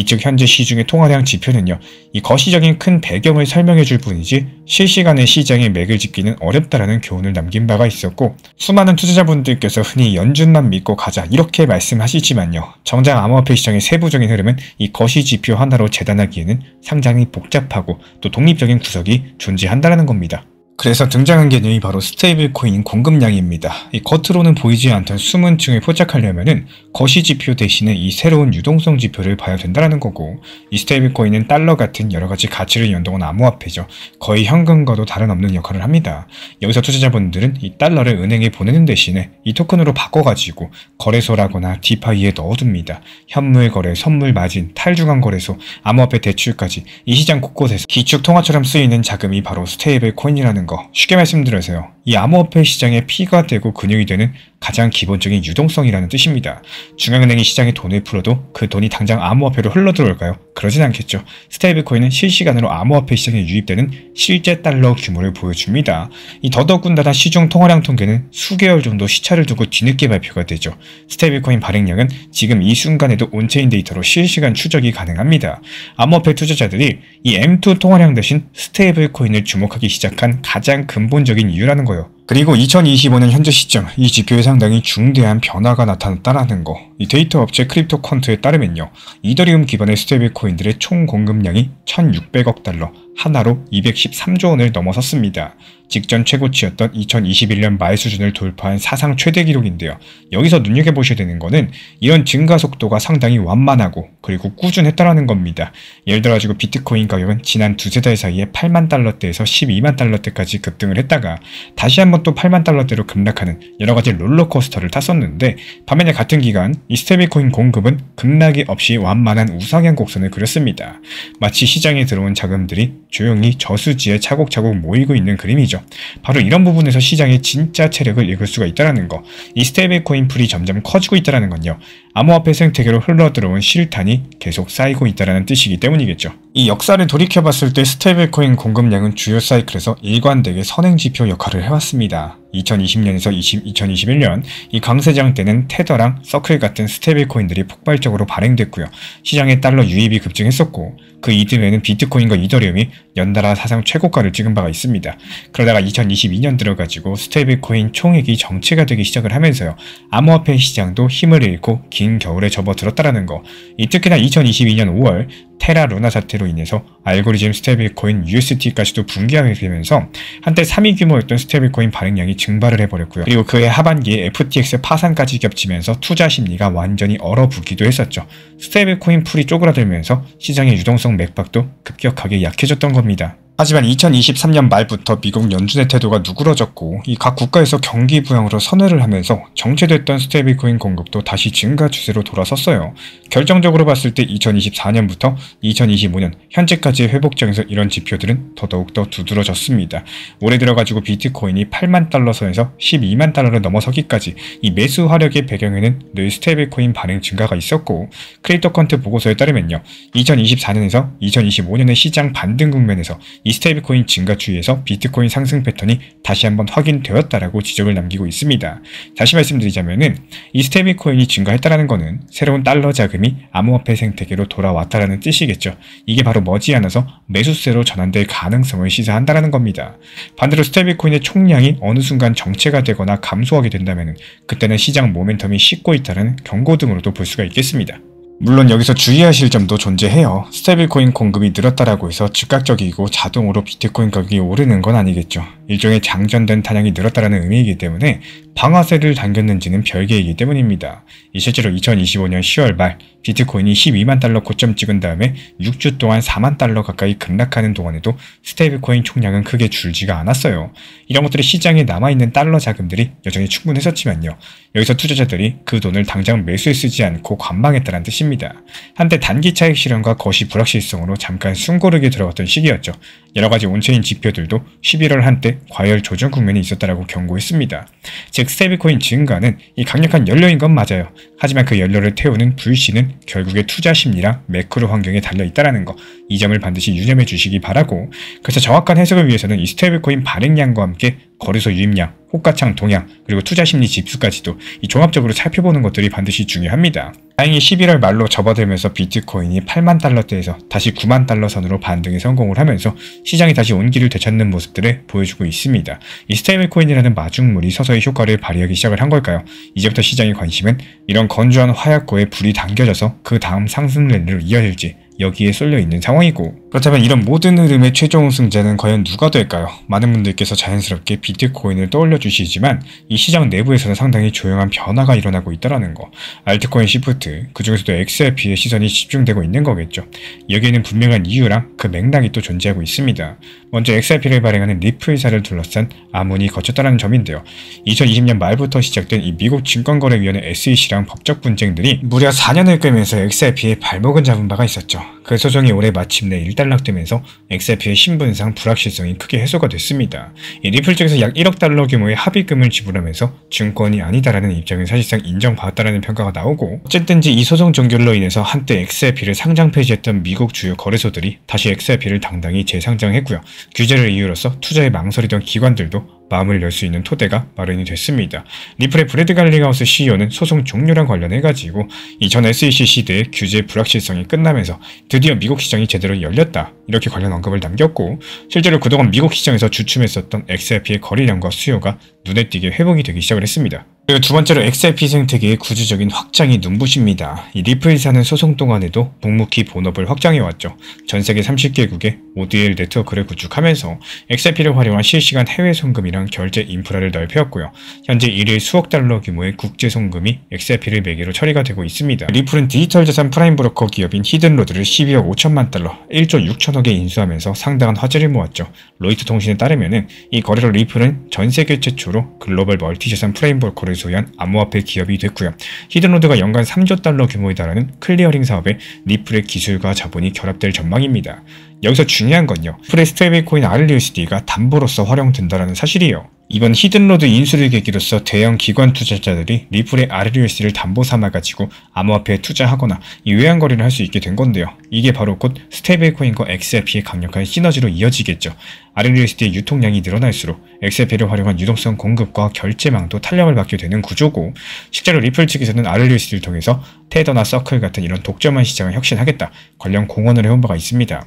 Speaker 1: 즉 현재 시중의 통화량 지표는요. 이 거시적인 큰 배경을 설명해 줄 뿐이지 실시간의 시장의 맥을 짚기는 어렵다라는 교훈을 남긴 바가 있었고, 수많은 투자자분들께서 흔히 연준만 믿고 가자 이렇게 말씀하시지만요. 정작 암호화폐 시장의 세부적인 흐름은 이 거시 지표 하나로 재단하기에는 상당히 복잡하고 또 독립적인 구석이 존재한다는 겁니다. 그래서 등장한 개념이 바로 스테이블 코인 공급량입니다. 이 겉으로는 보이지 않던 숨은 층을 포착하려면은 거시지표 대신에 이 새로운 유동성 지표를 봐야 된다는 거고, 이 스테이블 코인은 달러 같은 여러가지 가치를 연동한 암호화폐죠. 거의 현금과도 다름없는 역할을 합니다. 여기서 투자자분들은 이 달러를 은행에 보내는 대신에 이 토큰으로 바꿔가지고 거래소라거나 디파이에 넣어둡니다. 현물 거래, 선물 마진, 탈중앙 거래소, 암호화폐 대출까지 이 시장 곳곳에서 기축 통화처럼 쓰이는 자금이 바로 스테이블 코인이라는 거. 쉽게 말씀드려서요, 이 암호화폐 시장의 피가 되고 근육이 되는 가장 기본적인 유동성이라는 뜻입니다. 중앙은행이 시장에 돈을 풀어도 그 돈이 당장 암호화폐로 흘러들어올까요? 그러진 않겠죠. 스테이블 코인은 실시간으로 암호화폐 시장에 유입되는 실제 달러 규모를 보여줍니다. 이 더더군다나 시중 통화량 통계는 수개월 정도 시차를 두고 뒤늦게 발표가 되죠. 스테이블 코인 발행량은 지금 이 순간에도 온체인 데이터로 실시간 추적이 가능합니다. 암호화폐 투자자들이 이 M2 통화량 대신 스테이블 코인을 주목하기 시작한 가장 근본적인 이유라는 거예요. 그리고 2025년 현재 시점, 이 지표에 상당히 중대한 변화가 나타났다는 거. 이 데이터 업체 크립토컨트에 따르면요, 이더리움 기반의 스테이블 코인들의 총 공급량이 1,600억 달러, 하나로 213조 원을 넘어섰습니다. 직전 최고치였던 2021년 말 수준을 돌파한 사상 최대 기록인데요. 여기서 눈여겨보셔야 되는 거는 이런 증가 속도가 상당히 완만하고 그리고 꾸준했다라는 겁니다. 예를 들어가지고 비트코인 가격은 지난 두세 달 사이에 8만 달러대에서 12만 달러대까지 급등을 했다가 다시 한번 또 8만 달러대로 급락하는 여러가지 롤러코스터를 탔었는데, 반면에 같은 기간 이 스테이블코인 공급은 급락이 없이 완만한 우상향 곡선을 그렸습니다. 마치 시장에 들어온 자금들이 조용히 저수지에 차곡차곡 모이고 있는 그림이죠. 바로 이런 부분에서 시장의 진짜 체력을 읽을 수가 있다는 거. 이 스테이블 코인 풀이 점점 커지고 있다는 건요, 암호화폐 생태계로 흘러들어온 실탄이 계속 쌓이고 있다는 뜻이기 때문이겠죠. 이 역사를 돌이켜봤을 때 스테이블 코인 공급량은 주요 사이클에서 일관되게 선행지표 역할을 해왔습니다. 2020년에서 2021년 이 강세장 때는 테더랑 서클 같은 스테이블 코인들이 폭발적으로 발행됐고요. 시장에 달러 유입이 급증했었고, 그 이듬해는 비트코인과 이더리움이 연달아 사상 최고가를 찍은 바가 있습니다. 그러다가 2022년 들어가지고 스테이블 코인 총액이 정체가 되기 시작을 하면서요, 암호화폐 시장도 힘을 잃고 긴 겨울에 접어들었다는 거. 특히나 2022년 5월 테라 루나 사태로 인해서 알고리즘 스테이블코인 USD까지도 붕괴하게 되면서 한때 3위 규모였던 스테이블코인 발행량이 증발을 해버렸고요. 그리고 그해 하반기에 FTX 파산까지 겹치면서 투자 심리가 완전히 얼어붙기도 했었죠. 스테이블코인 풀이 쪼그라들면서 시장의 유동성 맥박도 급격하게 약해졌던 겁니다. 하지만 2023년 말부터 미국 연준의 태도가 누그러졌고, 이 각 국가에서 경기 부양으로 선회를 하면서 정체됐던 스테이블코인 공급도 다시 증가 추세로 돌아섰어요. 결정적으로 봤을 때 2024년부터 2025년 현재까지의 회복장에서 이런 지표들은 더더욱더 두드러졌습니다. 올해 들어가지고 비트코인이 8만 달러 선에서 12만 달러를 넘어서기까지 이 매수 화력의 배경에는 늘 스테이블코인 발행 증가가 있었고, 크립토컨트 보고서에 따르면요, 2024년에서 2025년의 시장 반등 국면에서 이 스테이블코인 증가 추이에서 비트코인 상승 패턴이 다시 한번 확인되었다라고 지적을 남기고 있습니다. 다시 말씀드리자면은 이 스테이블코인이 증가했다라는 거는 새로운 달러 자금이 암호화폐 생태계로 돌아왔다라는 뜻이겠죠. 이게 바로 머지않아서 매수세로 전환될 가능성을 시사한다라는 겁니다. 반대로 스테이블코인의 총량이 어느 순간 정체가 되거나 감소하게 된다면은 그때는 시장 모멘텀이 식고 있다는 경고 등으로도 볼 수가 있겠습니다. 물론 여기서 주의하실 점도 존재해요. 스테이블코인 공급이 늘었다라고 해서 즉각적이고 자동으로 비트코인 가격이 오르는 건 아니겠죠. 일종의 장전된 탄약이 늘었다라는 의미이기 때문에 방아쇠를 당겼는지는 별개이기 때문입니다. 실제로 2025년 10월 말 비트코인이 12만 달러 고점 찍은 다음에 6주 동안 4만 달러 가까이 급락하는 동안에도 스테이블코인 총량은 크게 줄지가 않았어요. 이런 것들이 시장에 남아있는 달러 자금들이 여전히 충분했었지만요, 여기서 투자자들이 그 돈을 당장 매수에 쓰지 않고 관망했다는 뜻입니다. 한때 단기 차익 실현과 거시 불확실성으로 잠깐 숨고르게 들어갔던 시기였죠. 여러가지 온체인 지표들도 11월 한때 과열 조정 국면이 있었다라고 경고했습니다. 즉 스테이블코인 증가는 이 강력한 연료인 건 맞아요. 하지만 그 연료를 태우는 불씨는 결국에 투자 심리랑 매크로 환경에 달려있다는 거, 이 점을 반드시 유념해 주시기 바라고, 그래서 정확한 해석을 위해서는 이 스테이블코인 발행량과 함께 거래소 유입량, 호가창 동향, 그리고 투자 심리 지수까지도 이 종합적으로 살펴보는 것들이 반드시 중요합니다. 다행히 11월 말로 접어들면서 비트코인이 8만 달러대에서 다시 9만 달러 선으로 반등에 성공을 하면서 시장이 다시 온기를 되찾는 모습들을 보여주고 있습니다. 이 스테이블코인이라는 마중물이 서서히 효과를 발휘하기 시작을 한 걸까요? 이제부터 시장의 관심은 이런 건조한 화약고에 불이 당겨져서 그 다음 상승 랠리로 이어질지 여기에 쏠려 있는 상황이고, 그렇다면 이런 모든 흐름의 최종 우승자는 과연 누가 될까요? 많은 분들께서 자연스럽게 비트코인을 떠올려 주시지만 이 시장 내부에서는 상당히 조용한 변화가 일어나고 있다는 거. 알트코인 시프트, 그 중에서도 XRP의 시선이 집중되고 있는 거겠죠. 여기에는 분명한 이유랑 그 맥락이 또 존재하고 있습니다. 먼저 XRP를 발행하는 리플사를 둘러싼 암문이 거쳤다는 점인데요. 2020년 말부터 시작된 이 미국 증권거래위원회 SEC랑 법적 분쟁들이 무려 4년을 끌면서 XRP의 발목을 잡은 바가 있었죠. 그 소송이 올해 마침내 일단락되면서 XRP의 신분상 불확실성이 크게 해소가 됐습니다. 이 리플 측에서 약 1억 달러 규모의 합의금을 지불하면서 증권이 아니다라는 입장을 사실상 인정받았다는 평가가 나오고, 어쨌든지 이 소송 종결로 인해서 한때 XRP를 상장 폐지했던 미국 주요 거래소들이 다시 XRP를 당당히 재상장했고요. 규제를 이유로서 투자에 망설이던 기관들도 마음을 열 수 있는 토대가 마련이 됐습니다. 리플의 브래드 갈링하우스 CEO는 소송 종료랑 관련해가지고 이전 SEC 시대의 규제 불확실성이 끝나면서 드디어 미국 시장이 제대로 열렸다, 이렇게 관련 언급을 남겼고, 실제로 그동안 미국 시장에서 주춤했었던 XRP의 거래량과 수요가 눈에 띄게 회복이 되기 시작을 했습니다. 그리고 두 번째로 XRP 생태계의 구조적인 확장이 눈부십니다. 이 리플사는 소송 동안에도 묵묵히 본업을 확장해왔죠. 전세계 30개국의 ODL 네트워크를 구축하면서 XRP를 활용한 실시간 해외 송금이랑 결제 인프라를 넓혀왔고요. 현재 1일 수억 달러 규모의 국제 송금이 XRP를 매개로 처리가 되고 있습니다. 리플은 디지털 자산 프라임 브로커 기업인 히든로드를 12억 5천만 달러, 1조 6천억에 인수하면서 상당한 화제를 모았죠. 로이터 통신에 따르면은 이 거래로 리플은 전 세계 최초로 글로벌 멀티 자산 프라임 브로커를 소유한 암호화폐 기업이 됐고요. 히든로드가 연간 3조 달러 규모에 달하는 클리어링 사업에 리플의 기술과 자본이 결합될 전망입니다. 여기서 중요한 건요, 리플의 스테이블코인 RLUSD가 담보로서 활용된다는 사실이에요. 이번 히든로드 인수를 계기로서 대형 기관 투자자들이 리플의 RLUSD를 담보 삼아가지고 암호화폐에 투자하거나 외환거래를 할 수 있게 된 건데요. 이게 바로 곧 스테이블코인과 XRP의 강력한 시너지로 이어지겠죠. RLUSD의 유통량이 늘어날수록 XRP를 활용한 유동성 공급과 결제망도 탄력을 받게 되는 구조고, 실제로 리플 측에서는 RLUSD를 통해서 테더나 서클 같은 이런 독점한 시장을 혁신하겠다, 관련 공언을 해온 바가 있습니다.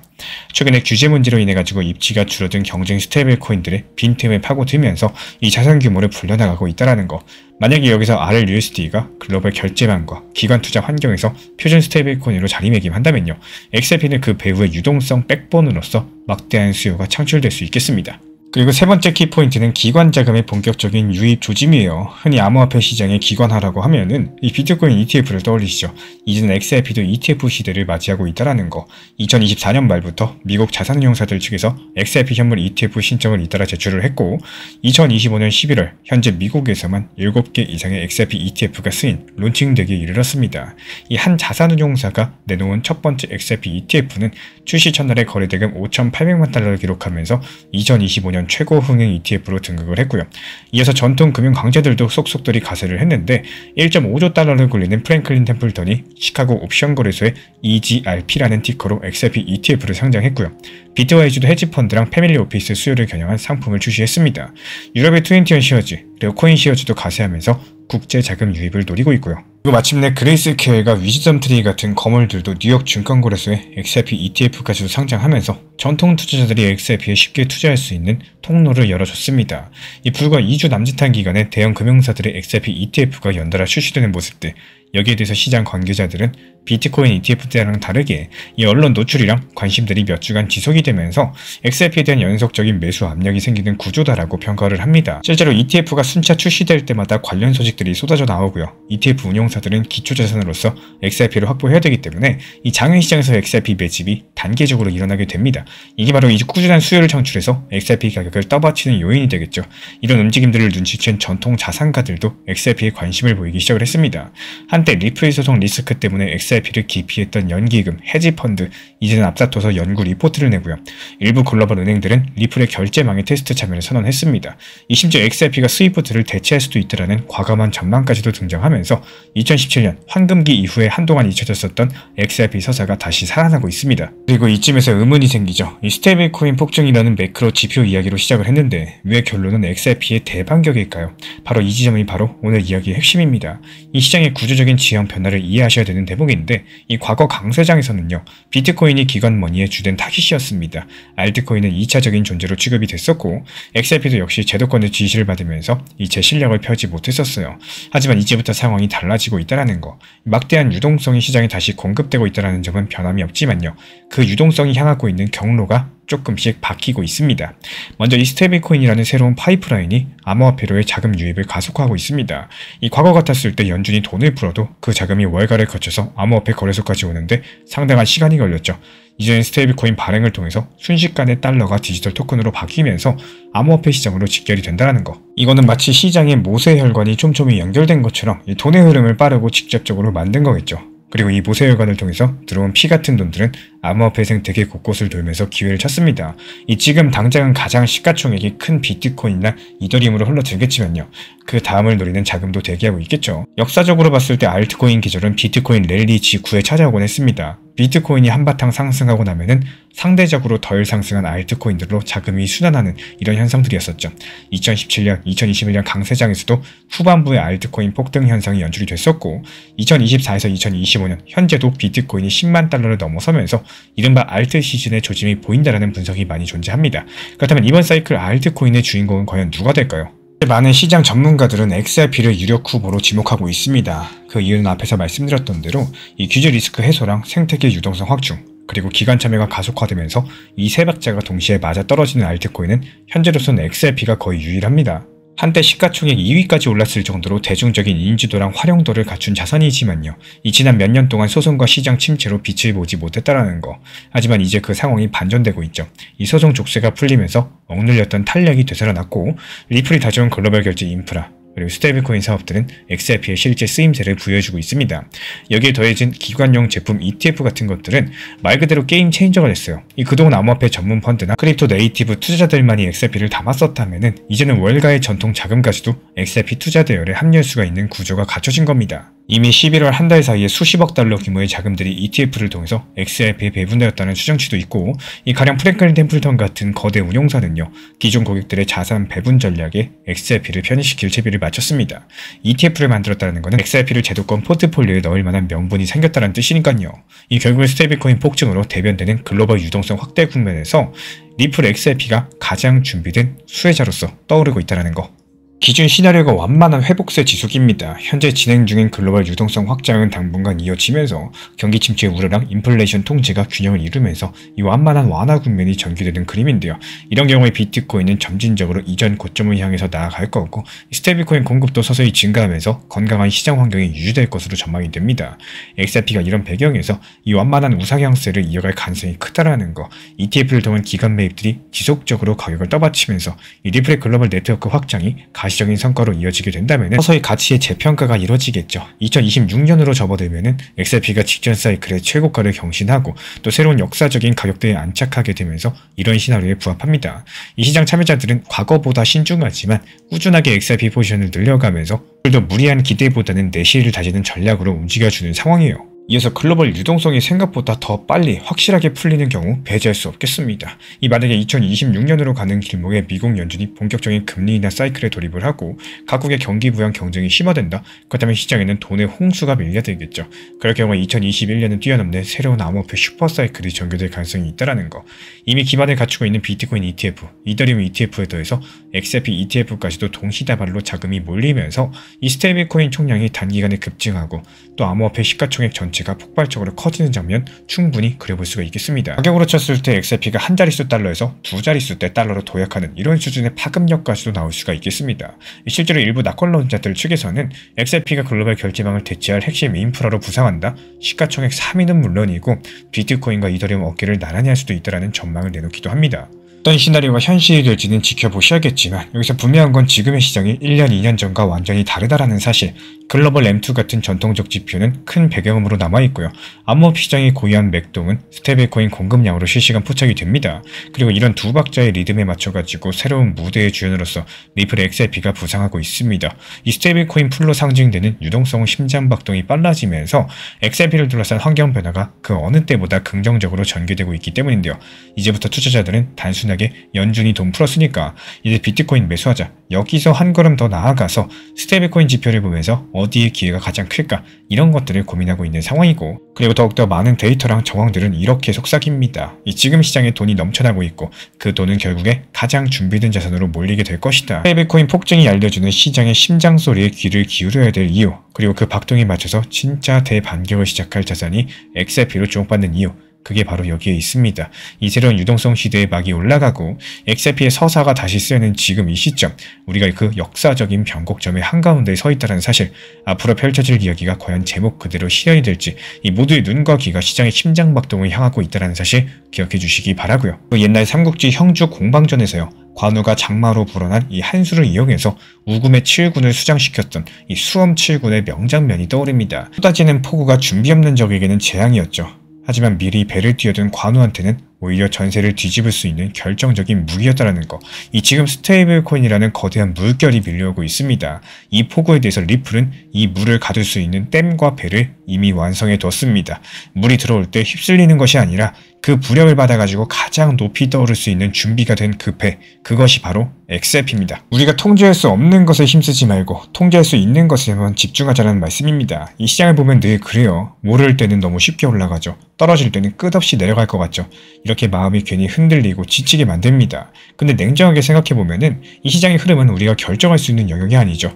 Speaker 1: 최근에 규제 문제로 인해 가지고 입지가 줄어든 경쟁 스테이블 코인들의 빈틈을 파고들면서 이 자산 규모를 불려나가고 있다는 거. 만약에 여기서 RLUSD가 글로벌 결제망과 기관 투자 환경에서 표준 스테이블 코인으로 자리매김한다면요, XRP는 그 배후의 유동성 백본으로서 막대한 수요가 창출될 수 있겠습니다. 그리고 세 번째 키포인트는 기관 자금의 본격적인 유입 조짐이에요. 흔히 암호화폐 시장의 기관화라고 하면은 이 비트코인 ETF를 떠올리시죠. 이제는 XRP도 ETF 시대를 맞이하고 있다는 거. 2024년 말부터 미국 자산운용사들 측에서 XRP 현물 ETF 신청을 잇따라 제출을 했고, 2025년 11월 현재 미국에서만 7개 이상의 XRP ETF가 쓰인 론칭되기에 이르렀습니다. 이 한 자산운용사가 내놓은 첫 번째 XRP ETF는 출시 첫날의 거래대금 5,800만 달러를 기록하면서 2025년 최고 흥행 ETF로 등극을 했고요. 이어서 전통 금융 강자들도 속속들이 가세를 했는데 1.5조 달러를 굴리는 프랭클린 템플턴이 시카고 옵션 거래소에 EGRP라는 티커로 XRP ETF를 상장했고요. 비트와이즈도 헤지펀드랑 패밀리 오피스 수요를 겨냥한 상품을 출시했습니다. 유럽의 21 시어즈, 그리고 코인 시어즈도 가세하면서 국제 자금 유입을 노리고 있고요. 그리고 마침내 그레이스케어가 위즈덤 트리 같은 거물들도 뉴욕 증권거래소에 XRP ETF까지도 상장하면서 전통 투자자들이 XRP에 쉽게 투자할 수 있는 통로를 열어줬습니다. 이 불과 2주 남짓한 기간에 대형 금융사들의 XRP ETF가 연달아 출시되는 모습들, 여기에 대해서 시장 관계자들은 비트코인 ETF 때랑 다르게 이 언론 노출이랑 관심들이 몇 주간 지속이 되면서 XRP에 대한 연속적인 매수 압력이 생기는 구조다라고 평가를 합니다. 실제로 ETF가 순차 출시될 때마다 관련 소식들이 쏟아져 나오고요. ETF 운용사들은 기초자산으로서 XRP를 확보해야 되기 때문에 이 장외시장에서 XRP 매집이 단계적으로 일어나게 됩니다. 이게 바로 이 꾸준한 수요를 창출해서 XRP 가격을 떠받치는 요인이 되겠죠. 이런 움직임들을 눈치챈 전통 자산가들도 XRP에 관심을 보이기 시작을 했습니다. 한때 리플 소송 리스크 때문에 XRP를 기피했던 연기금, 헤지펀드, 이제는 앞다퉈서 연구 리포트를 내고요. 일부 글로벌 은행들은 리플의 결제망의 테스트 참여를 선언했습니다. 심지어 XRP가 스위프트를 대체할 수도 있다라는 과감한 전망까지도 등장하면서 2017년 황금기 이후에 한동안 잊혀졌었던 XRP 서사가 다시 살아나고 있습니다. 그리고 이쯤에서 의문이 생기죠. 이 스테이블 코인 폭증이라는 매크로 지표 이야기로 시작을 했는데 왜 결론은 XRP의 대반격일까요? 바로 이 지점이 바로 오늘 이야기의 핵심입니다. 이 시장의 구조적인 지형 변화를 이해하셔야 되는 대목인데, 이 과거 강세장에서는요, 비트코인이 기관머니의 주된 타깃이었습니다. 알트코인은 2차적인 존재로 취급이 됐었고, XRP도 역시 제도권의 지시를 받으면서 이 제 실력을 펴지 못했었어요. 하지만 이제부터 상황이 달라지고 많아지고 있다는 거, 막대한 유동성이 시장에 다시 공급되고 있다는 점은 변함이 없지만요. 그 유동성이 향하고 있는 경로가 조금씩 바뀌고 있습니다. 먼저 이 스테이블코인이라는 새로운 파이프라인이 암호화폐로의 자금 유입을 가속화하고 있습니다. 이 과거 같았을 때 연준이 돈을 풀어도 그 자금이 월가를 거쳐서 암호화폐 거래소까지 오는데 상당한 시간이 걸렸죠. 이제는 스테이블코인 발행을 통해서 순식간에 달러가 디지털 토큰으로 바뀌면서 암호화폐 시장으로 직결이 된다는 거. 이거는 마치 시장의 모세혈관이 촘촘히 연결된 것처럼 이 돈의 흐름을 빠르고 직접적으로 만든 거겠죠. 그리고 이 모세혈관을 통해서 들어온 피 같은 돈들은 암호화폐 생태계 곳곳을 돌면서 기회를 찾습니다. 이 지금 당장은 가장 시가총액이 큰 비트코인이나 이더리움으로 흘러들겠지만요. 그 다음을 노리는 자금도 대기하고 있겠죠. 역사적으로 봤을 때 알트코인 기절은 비트코인 랠리 직후에 찾아오곤 했습니다. 비트코인이 한바탕 상승하고 나면은 상대적으로 덜 상승한 알트코인들로 자금이 순환하는 이런 현상들이었었죠. 2017년, 2021년 강세장에서도 후반부에 알트코인 폭등 현상이 연출이 됐었고 2024에서 2025년 현재도 비트코인이 10만 달러를 넘어서면서 이른바 알트 시즌의 조짐이 보인다는 분석이 많이 존재합니다. 그렇다면 이번 사이클 알트코인의 주인공은 과연 누가 될까요? 많은 시장 전문가들은 XRP를 유력 후보로 지목하고 있습니다. 그 이유는 앞에서 말씀드렸던 대로 이 규제 리스크 해소랑 생태계 유동성 확충, 그리고 기관 참여가 가속화되면서 이 세 박자가 동시에 맞아떨어지는 알트코인은 현재로서는 XRP가 거의 유일합니다. 한때 시가총액 2위까지 올랐을 정도로 대중적인 인지도랑 활용도를 갖춘 자산이지만요. 이 지난 몇 년 동안 소송과 시장 침체로 빛을 보지 못했다라는 거. 하지만 이제 그 상황이 반전되고 있죠. 이 소송 족쇄가 풀리면서 억눌렸던 탄력이 되살아났고 리플이 가져온 글로벌 결제 인프라, 그리고 스테이블코인 사업들은 XRP의 실제 쓰임새를 부여해주고 있습니다. 여기에 더해진 기관용 제품 ETF 같은 것들은 말 그대로 게임 체인저가 됐어요. 이 그동안 암호화폐 전문 펀드나 크립토 네이티브 투자자들만이 XRP를 담았었다면은 이제는 월가의 전통 자금까지도 XRP 투자 대열에 합류할 수가 있는 구조가 갖춰진 겁니다. 이미 11월 한 달 사이에 수십억 달러 규모의 자금들이 ETF를 통해서 XRP에 배분되었다는 추정치도 있고, 이 가령 프랭클린 템플턴 같은 거대 운용사는요, 기존 고객들의 자산 배분 전략에 XRP를 편입시킬 채비를 마쳤습니다. ETF를 만들었다는 것은 XRP를 제도권 포트폴리오에 넣을 만한 명분이 생겼다는 뜻이니까요. 이 결국은 스테이블코인 폭증으로 대변되는 글로벌 유동성 확대 국면에서 리플 XRP가 가장 준비된 수혜자로서 떠오르고 있다는 거. 기존 시나리오가 완만한 회복세 지속입니다. 현재 진행 중인 글로벌 유동성 확장은 당분간 이어지면서 경기 침체 우려랑 인플레이션 통제가 균형을 이루면서 이 완만한 완화 국면이 전개되는 그림인데요. 이런 경우에 비트코인은 점진적으로 이전 고점을 향해서 나아갈 거고 스테이블코인 공급도 서서히 증가하면서 건강한 시장 환경이 유지될 것으로 전망이 됩니다. XRP가 이런 배경에서 이 완만한 우상향세를 이어갈 가능성이 크다라는 거, ETF를 통한 기관 매입들이 지속적으로 가격을 떠받치면서 이 리플의 글로벌 네트워크 확장이 가시적인 성과로 이어지게 된다면 서서히 가치의 재평가가 이뤄지겠죠. 2026년으로 접어들면 XRP가 직전 사이클의 최고가를 경신하고 또 새로운 역사적인 가격대에 안착하게 되면서 이런 시나리오에 부합합니다. 이 시장 참여자들은 과거보다 신중하지만 꾸준하게 XRP 포지션을 늘려가면서 또 무리한 기대보다는 내실을 다지는 전략으로 움직여주는 상황이에요. 이어서 글로벌 유동성이 생각보다 더 빨리 확실하게 풀리는 경우 배제할 수 없겠습니다. 이 만약에 2026년으로 가는 길목에 미국 연준이 본격적인 금리 인하 사이클에 돌입을 하고 각국의 경기 부양 경쟁이 심화된다? 그렇다면 시장에는 돈의 홍수가 밀려들겠죠. 그럴 경우에 2021년을 뛰어넘는 새로운 암호화폐 슈퍼사이클이 전개될 가능성이 있다는 거. 이미 기반을 갖추고 있는 비트코인 ETF, 이더리움 ETF에 더해서 XRP ETF까지도 동시다발로 자금이 몰리면서 이 스테이블코인 총량이 단기간에 급증하고 또 암호화폐 시가총액 전체가 폭발적으로 커지는 장면 충분히 그려볼 수가 있겠습니다. 가격으로 쳤을 때 XRP가 한 자릿수 달러에서 두 자릿수 대 달러로 도약하는 이런 수준의 파급력까지도 나올 수가 있겠습니다. 실제로 일부 낙관론자들 측에서는 XRP가 글로벌 결제망을 대체할 핵심 인프라로 부상한다, 시가총액 3위는 물론이고 비트코인과 이더리움 어깨를 나란히 할 수도 있다는 전망을 내놓기도 합니다. 어떤 시나리오가 현실이 될지는 지켜보셔야겠지만 여기서 분명한 건 지금의 시장이 1년, 2년 전과 완전히 다르다라는 사실. 글로벌 M2 같은 전통적 지표는 큰 배경음으로 남아있고요. 암호화폐 시장이 고유한 맥동은 스테이블코인 공급량으로 실시간 포착이 됩니다. 그리고 이런 두 박자의 리듬에 맞춰가지고 새로운 무대의 주연으로서 리플 XRP가 부상하고 있습니다. 이 스테이블코인 풀로 상징되는 유동성 심장박동이 빨라지면서 XRP를 둘러싼 환경 변화가 그 어느 때보다 긍정적으로 전개되고 있기 때문인데요. 이제부터 투자자들은 단순하게 만약에 연준이 돈 풀었으니까 이제 비트코인 매수하자. 여기서 한 걸음 더 나아가서 스테이블코인 지표를 보면서 어디에 기회가 가장 클까 이런 것들을 고민하고 있는 상황이고, 그리고 더욱더 많은 데이터랑 정황들은 이렇게 속삭입니다. 이 지금 시장에 돈이 넘쳐나고 있고 그 돈은 결국에 가장 준비된 자산으로 몰리게 될 것이다. 스테이블코인 폭증이 알려주는 시장의 심장 소리에 귀를 기울여야 될 이유, 그리고 그 박동에 맞춰서 진짜 대반격을 시작할 자산이 XRP로 주목받는 이유, 그게 바로 여기에 있습니다. 이 새로운 유동성 시대에 막이 올라가고 XRP의 서사가 다시 쓰이는 지금 이 시점, 우리가 그 역사적인 변곡점의 한가운데에 서 있다는 사실, 앞으로 펼쳐질 이야기가 과연 제목 그대로 실현이 될지 이 모두의 눈과 귀가 시장의 심장박동을 향하고 있다는 사실 기억해 주시기 바라고요. 또 옛날 삼국지 형주 공방전에서요, 관우가 장마로 불어난 이 한수를 이용해서 우금의 7군을 수장시켰던 이 수엄 7군의 명장면이 떠오릅니다. 쏟아지는 폭우가 준비 없는 적에게는 재앙이었죠. 하지만 미리 배를 띄워둔 관우한테는 오히려 전세를 뒤집을 수 있는 결정적인 무기였다는 거. 이 지금 스테이블 코인이라는 거대한 물결이 밀려오고 있습니다. 이 폭우에 대해서 리플은 이 물을 가둘 수 있는 댐과 배를 이미 완성해 뒀습니다. 물이 들어올 때 휩쓸리는 것이 아니라 그 부력을 받아가지고 가장 높이 떠오를 수 있는 준비가 된 그 배, 그것이 바로 XRP입니다. 우리가 통제할 수 없는 것에 힘쓰지 말고 통제할 수 있는 것에만 집중하자는 말씀입니다. 이 시장을 보면 늘 그래요. 오를 때는 너무 쉽게 올라가죠. 떨어질 때는 끝없이 내려갈 것 같죠. 이렇게 마음이 괜히 흔들리고 지치게 만듭니다. 근데 냉정하게 생각해보면은 이 시장의 흐름은 우리가 결정할 수 있는 영역이 아니죠.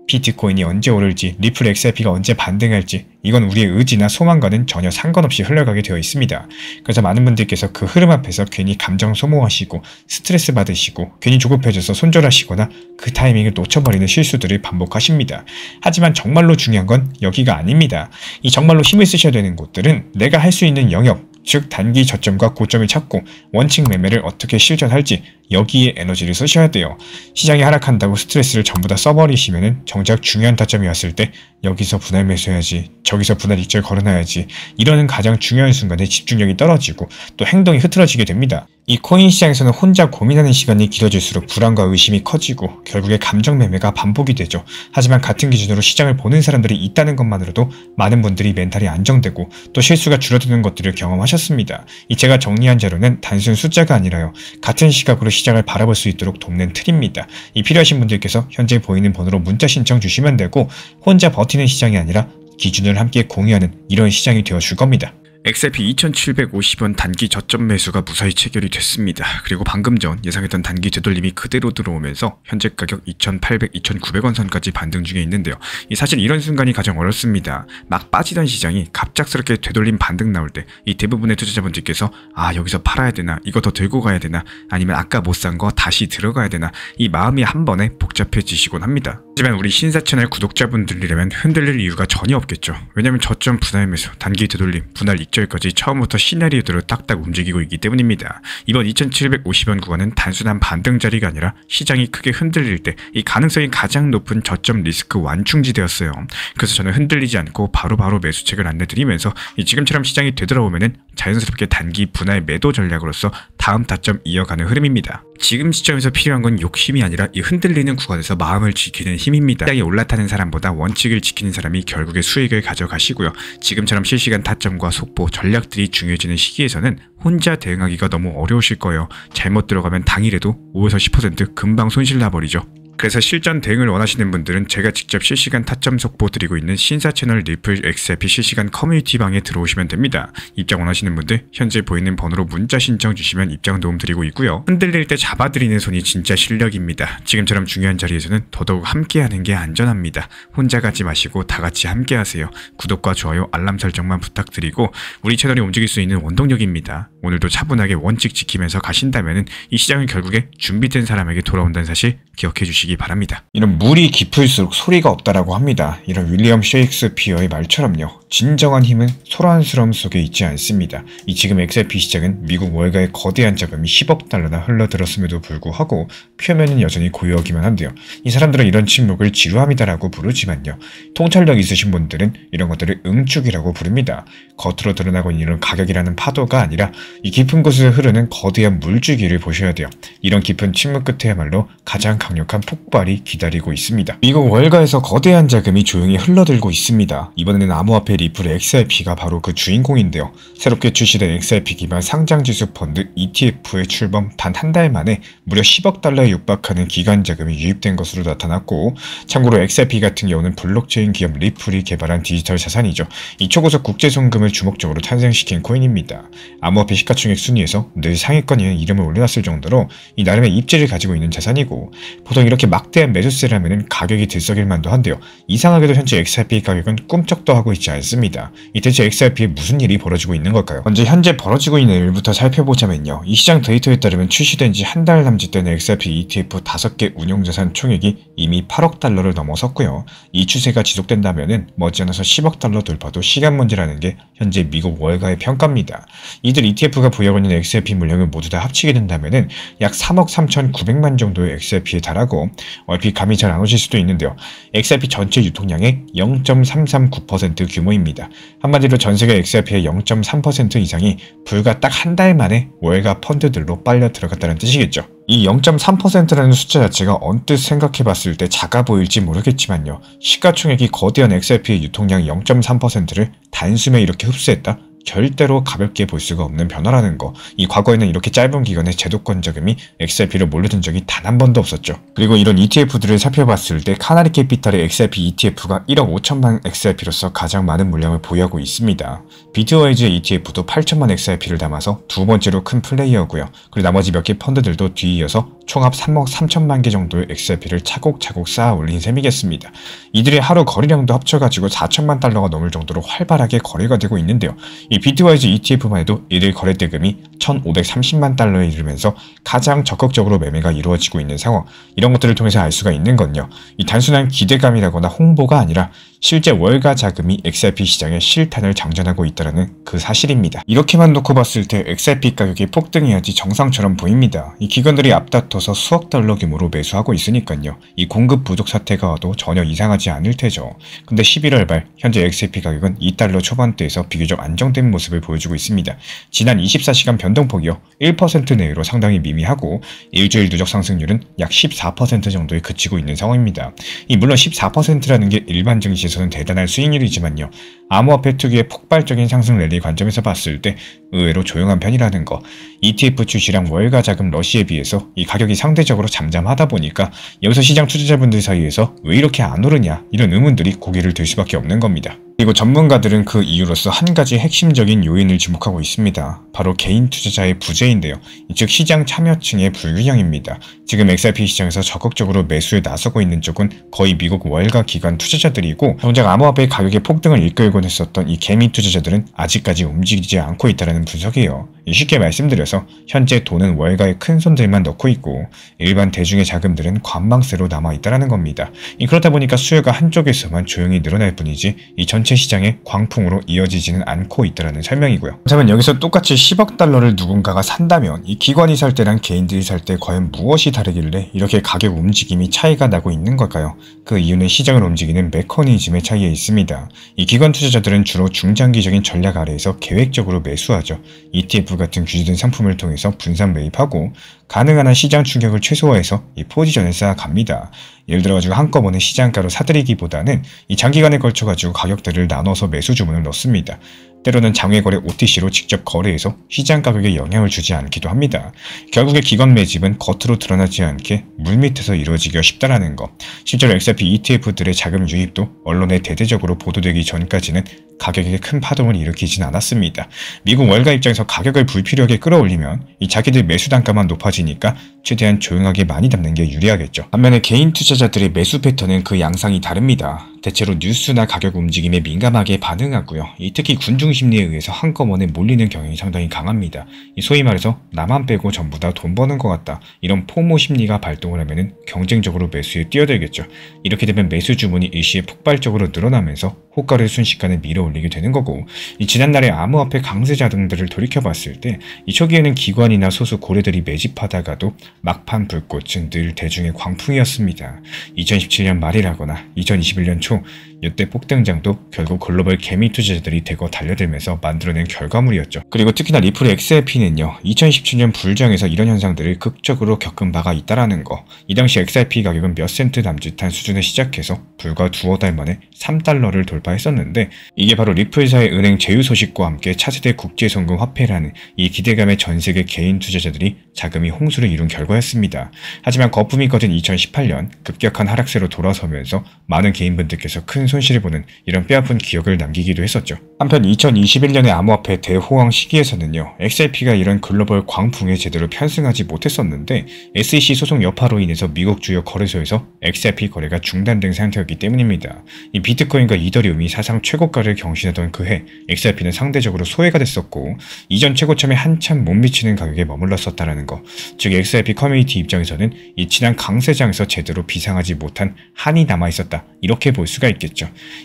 Speaker 1: 비트코인이 언제 오를지, 리플 XRP가 언제 반등할지, 이건 우리의 의지나 소망과는 전혀 상관없이 흘러가게 되어 있습니다. 그래서 많은 분들께서 그 흐름 앞에서 괜히 감정 소모하시고 스트레스 받으시고 괜히 조급해져서 손절하시거나 그 타이밍을 놓쳐버리는 실수들을 반복하십니다. 하지만 정말로 중요한 건 여기가 아닙니다. 이 정말로 힘을 쓰셔야 되는 곳들은 내가 할 수 있는 영역, 즉 단기 저점과 고점을 찾고 원칙 매매를 어떻게 실전할지, 여기에 에너지를 쓰셔야 돼요. 시장이 하락한다고 스트레스를 전부 다 써버리시면은 정작 중요한 타점이 왔을 때 여기서 분할 매수해야지, 저기서 분할 익절 걸어놔야지, 이러는 가장 중요한 순간에 집중력이 떨어지고 또 행동이 흐트러지게 됩니다. 이 코인 시장에서는 혼자 고민하는 시간이 길어질수록 불안과 의심이 커지고 결국에 감정 매매가 반복이 되죠. 하지만 같은 기준으로 시장을 보는 사람들이 있다는 것만으로도 많은 분들이 멘탈이 안정되고 또 실수가 줄어드는 것들을 경험하셨습니다. 이 제가 정리한 자료는 단순 숫자가 아니라요, 같은 시각으로 시장을 바라볼 수 있도록 돕는 틀입니다. 이 필요하신 분들께서 현재 보이는 번호로 문자 신청 주시면 되고, 혼자 버티는 시장이 아니라 기준을 함께 공유하는 이런 시장이 되어줄 겁니다. XRP 2,750원 단기 저점 매수가 무사히 체결이 됐습니다. 그리고 방금 전 예상했던 단기 되돌림이 그대로 들어오면서 현재 가격 2,800, 2,900원 선까지 반등 중에 있는데요. 사실 이런 순간이 가장 어렵습니다. 막 빠지던 시장이 갑작스럽게 되돌림 반등 나올 때 이 대부분의 투자자분들께서 여기서 팔아야 되나, 이거 더 들고 가야 되나, 아니면 아까 못 산 거 다시 들어가야 되나, 이 마음이 한 번에 복잡해지시곤 합니다. 하지만 우리 신사 채널 구독자분들이라면 흔들릴 이유가 전혀 없겠죠. 왜냐면 저점 분할 매수, 단기 되돌림, 분할 익절까지 처음부터 시나리오대로 딱딱 움직이고 있기 때문입니다. 이번 2,750원 구간은 단순한 반등 자리가 아니라 시장이 크게 흔들릴 때 이 가능성이 가장 높은 저점 리스크 완충지대였어요. 그래서 저는 흔들리지 않고 바로바로 매수책을 안내드리면서 지금처럼 시장이 되돌아오면은 자연스럽게 단기 분할 매도 전략으로서 다음 타점 이어가는 흐름입니다. 지금 시점에서 필요한 건 욕심이 아니라 이 흔들리는 구간에서 마음을 지키는 힘입니다. 시장이 올라타는 사람보다 원칙을 지키는 사람이 결국에 수익을 가져가시고요. 지금처럼 실시간 타점과 속보, 전략들이 중요해지는 시기에서는 혼자 대응하기가 너무 어려우실 거예요. 잘못 들어가면 당일에도 5에서 10% 금방 손실 나버리죠. 그래서 실전 대응을 원하시는 분들은 제가 직접 실시간 타점 속보 드리고 있는 신사 채널 리플 XRP 실시간 커뮤니티 방에 들어오시면 됩니다. 입장 원하시는 분들 현재 보이는 번호로 문자 신청 주시면 입장 도움 드리고 있고요. 흔들릴 때 잡아드리는 손이 진짜 실력입니다. 지금처럼 중요한 자리에서는 더더욱 함께하는 게 안전합니다. 혼자 가지 마시고 다 같이 함께하세요. 구독과 좋아요, 알람 설정만 부탁드리고 우리 채널이 움직일 수 있는 원동력입니다. 오늘도 차분하게 원칙 지키면서 가신다면 이 시장은 결국에 준비된 사람에게 돌아온다는 사실 기억해 주시기 바랍니다. 이런 물이 깊을수록 소리가 없다라고 합니다. 이런 윌리엄 셰익스피어의 말처럼요, 진정한 힘은 소란스러움 속에 있지 않습니다. 이 지금 XRP 시장은 미국 월가의 거대한 자금이 10억 달러나 흘러들었음에도 불구하고 표면은 여전히 고요하기만 한데요. 이 사람들은 이런 침묵을 지루함이다라고 부르지만요, 통찰력 있으신 분들은 이런 것들을 응축이라고 부릅니다. 겉으로 드러나고 있는 이런 가격이라는 파도가 아니라 이 깊은 곳을 흐르는 거대한 물줄기를 보셔야 돼요. 이런 깊은 침묵 끝에야말로 가장 강력한 폭발이 기다리고 있습니다. 미국 월가에서 거대한 자금이 조용히 흘러들고 있습니다. 이번에는 암호화폐 리플의 XRP가 바로 그 주인공인데요. 새롭게 출시된 XRP 기반 상장지수 펀드 ETF의 출범 단 한 달 만에 무려 10억 달러에 육박하는 기관 자금이 유입된 것으로 나타났고, 참고로 XRP 같은 경우는 블록체인 기업 리플이 개발한 디지털 자산이죠. 이 초고속 국제송금을 주목적으로 탄생시킨 코인입니다. 암호화폐 시가총액 순위에서 늘 상위권에 이름을 올려놨을 정도로 이 나름의 입지를 가지고 있는 자산이고, 보통 이렇게 막대한 매수세를 하면 가격이 들썩일 만도 한데요. 이상하게도 현재 XRP 가격은 꿈쩍도 하고 있지 않습니다. 이 대체 XRP에 무슨 일이 벌어지고 있는 걸까요? 먼저 현재 벌어지고 있는 일부터 살펴보자면요. 이 시장 데이터에 따르면 출시된 지 한 달 남짓 된 XRP ETF 5개 운용자산 총액이 이미 8억 달러를 넘어섰고요. 이 추세가 지속된다면 머지않아서 10억 달러 돌파도 시간 문제라는 게 현재 미국 월가의 평가입니다. 이들 ETF가 보유하고 있는 XRP 물량을 모두 다 합치게 된다면 약 3억 3,900만 정도의 XRP에 달하고, 얼핏 감이 잘 안 오실 수도 있는데요. XRP 전체 유통량의 0.339% 규모입니다. 한마디로 전세계 XRP의 0.3% 이상이 불과 딱 한 달 만에 월가 펀드들로 빨려 들어갔다는 뜻이겠죠. 이 0.3%라는 숫자 자체가 언뜻 생각해봤을 때 작아 보일지 모르겠지만요. 시가총액이 거대한 XRP의 유통량 0.3%를 단숨에 이렇게 흡수했다? 절대로 가볍게 볼 수가 없는 변화라는 거. 이 과거에는 이렇게 짧은 기간에 제도권 자금이 XRP로 몰려든 적이 단 한 번도 없었죠. 그리고 이런 ETF들을 살펴봤을 때 카나리 캐피탈의 XRP ETF가 1억 5천만 XRP로서 가장 많은 물량을 보유하고 있습니다. 비트워이즈의 ETF도 8천만 XRP를 담아서 두 번째로 큰 플레이어고요. 그리고 나머지 몇 개 펀드들도 뒤이어서 총합 3억 3천만 개 정도의 XRP를 차곡차곡 쌓아 올린 셈이겠습니다. 이들의 하루 거래량도 합쳐가지고 4천만 달러가 넘을 정도로 활발하게 거래가 되고 있는데요. 이 비트와이즈 ETF만 해도 이들 거래 대금이 1,530만 달러에 이르면서 가장 적극적으로 매매가 이루어지고 있는 상황. 이런 것들을 통해서 알 수가 있는 건요. 이 단순한 기대감이라거나 홍보가 아니라 실제 월가 자금이 XRP 시장에 실탄을 장전하고 있다는 그 사실입니다. 이렇게만 놓고 봤을 때 XRP 가격이 폭등해야지 정상처럼 보입니다. 이 기관들이 앞다퉈서 수억 달러 규모로 매수하고 있으니까요. 이 공급 부족 사태가 와도 전혀 이상하지 않을 테죠. 근데 11월 말 현재 XRP 가격은 2달러 초반대에서 비교적 안정된 모습을 보여주고 있습니다. 지난 24시간 변동폭이요 1% 내외로 상당히 미미하고 일주일 누적 상승률은 약 14% 정도에 그치고 있는 상황입니다. 물론 14%라는 게 일반 증시에서는 대단한 수익률이지만요. 암호화폐 특유의 폭발적인 상승 랠리 관점에서 봤을 때 의외로 조용한 편이라는 거. ETF 출시량 월가 자금 러시에 비해서 이 가격이 상대적으로 잠잠하다 보니까 여기서 시장 투자자분들 사이에서 왜 이렇게 안 오르냐 이런 의문들이 고개를 들 수밖에 없는 겁니다. 그리고 전문가들은 그 이유로서 한 가지 핵심적인 요인을 지목하고 있습니다. 바로 개인 투자자의 부재인데요. 즉 시장 참여층의 불균형입니다. 지금 XRP 시장에서 적극적으로 매수에 나서고 있는 쪽은 거의 미국 월가 기관 투자자들이고, 정작 암호화폐 가격의 폭등을 이끌곤 했었던 이 개미 투자자들은 아직까지 움직이지 않고 있다는 분석이에요. 쉽게 말씀드려서 현재 돈은 월가의 큰 손들만 넣고 있고 일반 대중의 자금들은 관망세로 남아있다는 겁니다. 그렇다 보니까 수요가 한쪽에서만 조용히 늘어날 뿐이지 이 전체 시장의 광풍으로 이어지지는 않고 있다는 설명이고요. 그렇다면 여기서 똑같이 10억 달러를 누군가가 산다면 이 기관이 살 때랑 개인들이 살 때 과연 무엇이 다르길래 이렇게 가격 움직임이 차이가 나고 있는 걸까요? 그 이유는 시장을 움직이는 메커니즘의 차이에 있습니다. 이 기관 투자자들은 주로 중장기적인 전략 아래에서 계획적으로 매수하죠. ETF 같은 규제된 상품을 통해서 분산 매입하고 가능한 한 시장 충격을 최소화해서 이 포지션을 쌓아갑니다. 예를 들어가지고 한꺼번에 시장가로 사들이기보다는 이 장기간에 걸쳐가지고 가격대를 나눠서 매수 주문을 넣습니다. 때로는 장외거래 OTC로 직접 거래해서 시장 가격에 영향을 주지 않기도 합니다. 결국에 기관 매집은 겉으로 드러나지 않게 물밑에서 이루어지기가 쉽다라는 거. 실제로 XRP ETF들의 자금 유입도 언론에 대대적으로 보도되기 전까지는 가격에 큰 파동을 일으키진 않았습니다. 미국 월가 입장에서 가격을 불필요하게 끌어올리면 이 자기들 매수 단가만 높아지니까 최대한 조용하게 많이 담는 게 유리하겠죠. 반면에 개인 투자자들의 매수 패턴은 그 양상이 다릅니다. 대체로 뉴스나 가격 움직임에 민감하게 반응하고요. 특히 군중 심리에 의해서 한꺼번에 몰리는 경향이 상당히 강합니다. 소위 말해서 나만 빼고 전부 다 돈 버는 것 같다. 이런 포모 심리가 발동을 하면 경쟁적으로 매수에 뛰어들겠죠. 이렇게 되면 매수 주문이 일시에 폭발적으로 늘어나면서 호가를 순식간에 밀어올리게 되는 거고, 지난날의 암호화폐 강세자 등들을 돌이켜봤을 때 초기에는 기관이나 소수 고래들이 매집하다가도 막판 불꽃은 늘 대중의 광풍이었습니다. 2017년 말이라거나 2021년 초 이때 폭등장도 결국 글로벌 개미 투자자들이 대거 달려들면서 만들어낸 결과물이었죠. 그리고 특히나 리플 XRP는요 2017년 불장에서 이런 현상들을 극적으로 겪은 바가 있다라는 거. 이 당시 XRP 가격은 몇 센트 남짓한 수준에 시작해서 불과 두어 달 만에 3달러를 돌파했었는데 이게 바로 리플사의 은행 제휴 소식과 함께 차세대 국제송금 화폐라는 이 기대감에 전 세계 개인 투자자들이 자금이 홍수를 이룬 결과였습니다. 하지만 거품이 꺼진 2018년 급격한 하락세로 돌아서면서 많은 개인분들께서 큰 손실을 보는 이런 뼈아픈 기억을 남기기도 했었죠. 한편 2021년의 암호화폐 대호황 시기에서는요 XRP가 이런 글로벌 광풍에 제대로 편승하지 못했었는데 SEC 소송 여파로 인해서 미국 주요 거래소에서 XRP 거래가 중단된 상태였기 때문입니다. 이 비트코인과 이더리움이 사상 최고가를 경신하던 그해 XRP는 상대적으로 소외가 됐었고 이전 최고점에 한참 못 미치는 가격에 머물렀었다라는 거. 즉 XRP 커뮤니티 입장에서는 이 지난 강세장에서 제대로 비상하지 못한 한이 남아있었다 이렇게 볼 수가 있겠죠.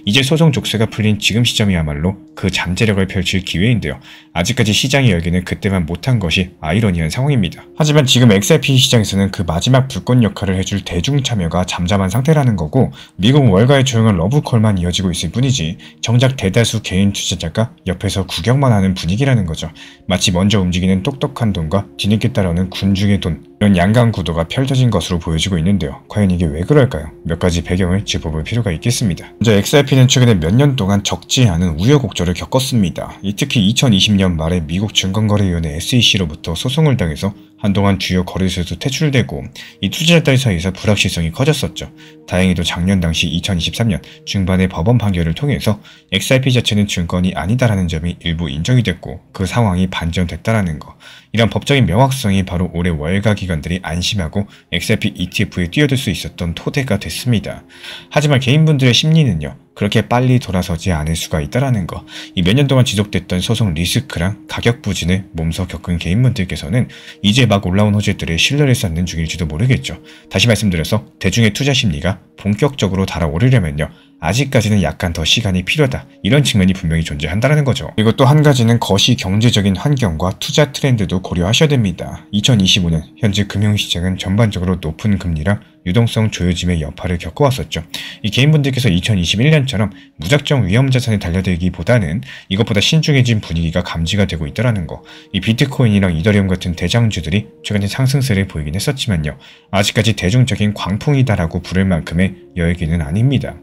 Speaker 1: 이제 소송 족쇄가 풀린 지금 시점이야말로 그 잠재력을 펼칠 기회인데요. 아직까지 시장이 열기는 그때만 못한 것이 아이러니한 상황입니다. 하지만 지금 XRP 시장에서는 그 마지막 불꽃 역할을 해줄 대중 참여가 잠잠한 상태라는 거고 미국 월가의 조용한 러브콜만 이어지고 있을 뿐이지 정작 대다수 개인 투자자가 옆에서 구경만 하는 분위기라는 거죠. 마치 먼저 움직이는 똑똑한 돈과 뒤늦게 따라오는 군중의 돈, 이런 양강 구도가 펼쳐진 것으로 보여지고 있는데요. 과연 이게 왜 그럴까요? 몇 가지 배경을 짚어볼 필요가 있겠습니다. 먼저 XRP는 최근에 몇 년 동안 적지 않은 우여곡절을 겪었습니다. 특히 2020년 말에 미국 증권거래위원회 SEC로부터 소송을 당해서 한동안 주요 거래소에서 퇴출되고 이 투자자들 사이에서 불확실성이 커졌었죠. 다행히도 작년 당시 2023년 중반의 법원 판결을 통해서 XRP 자체는 증권이 아니다라는 점이 일부 인정이 됐고 그 상황이 반전됐다라는 거. 이런 법적인 명확성이 바로 올해 월가 기관들이 안심하고 XRP ETF에 뛰어들 수 있었던 토대가 됐습니다. 하지만 개인분들의 심리는요. 그렇게 빨리 돌아서지 않을 수가 있다라는 거. 이 몇 년 동안 지속됐던 소송 리스크랑 가격 부진을 몸소 겪은 개인분들께서는 이제 막 올라온 호재들의 신뢰를 쌓는 중일지도 모르겠죠. 다시 말씀드려서 대중의 투자 심리가 본격적으로 달아오르려면요. 아직까지는 약간 더 시간이 필요하다. 이런 측면이 분명히 존재한다는 거죠. 그리고 또 한 가지는 거시 경제적인 환경과 투자 트렌드도 고려하셔야 됩니다. 2025년 현재 금융시장은 전반적으로 높은 금리랑 유동성 조여짐의 여파를 겪어왔었죠. 이 개인분들께서 2021년처럼 무작정 위험자산에 달려들기보다는 이것보다 신중해진 분위기가 감지가 되고 있다는 거. 이 비트코인이랑 이더리움 같은 대장주들이 최근에 상승세를 보이긴 했었지만요. 아직까지 대중적인 광풍이다라고 부를 만큼의 여기는 아닙니다.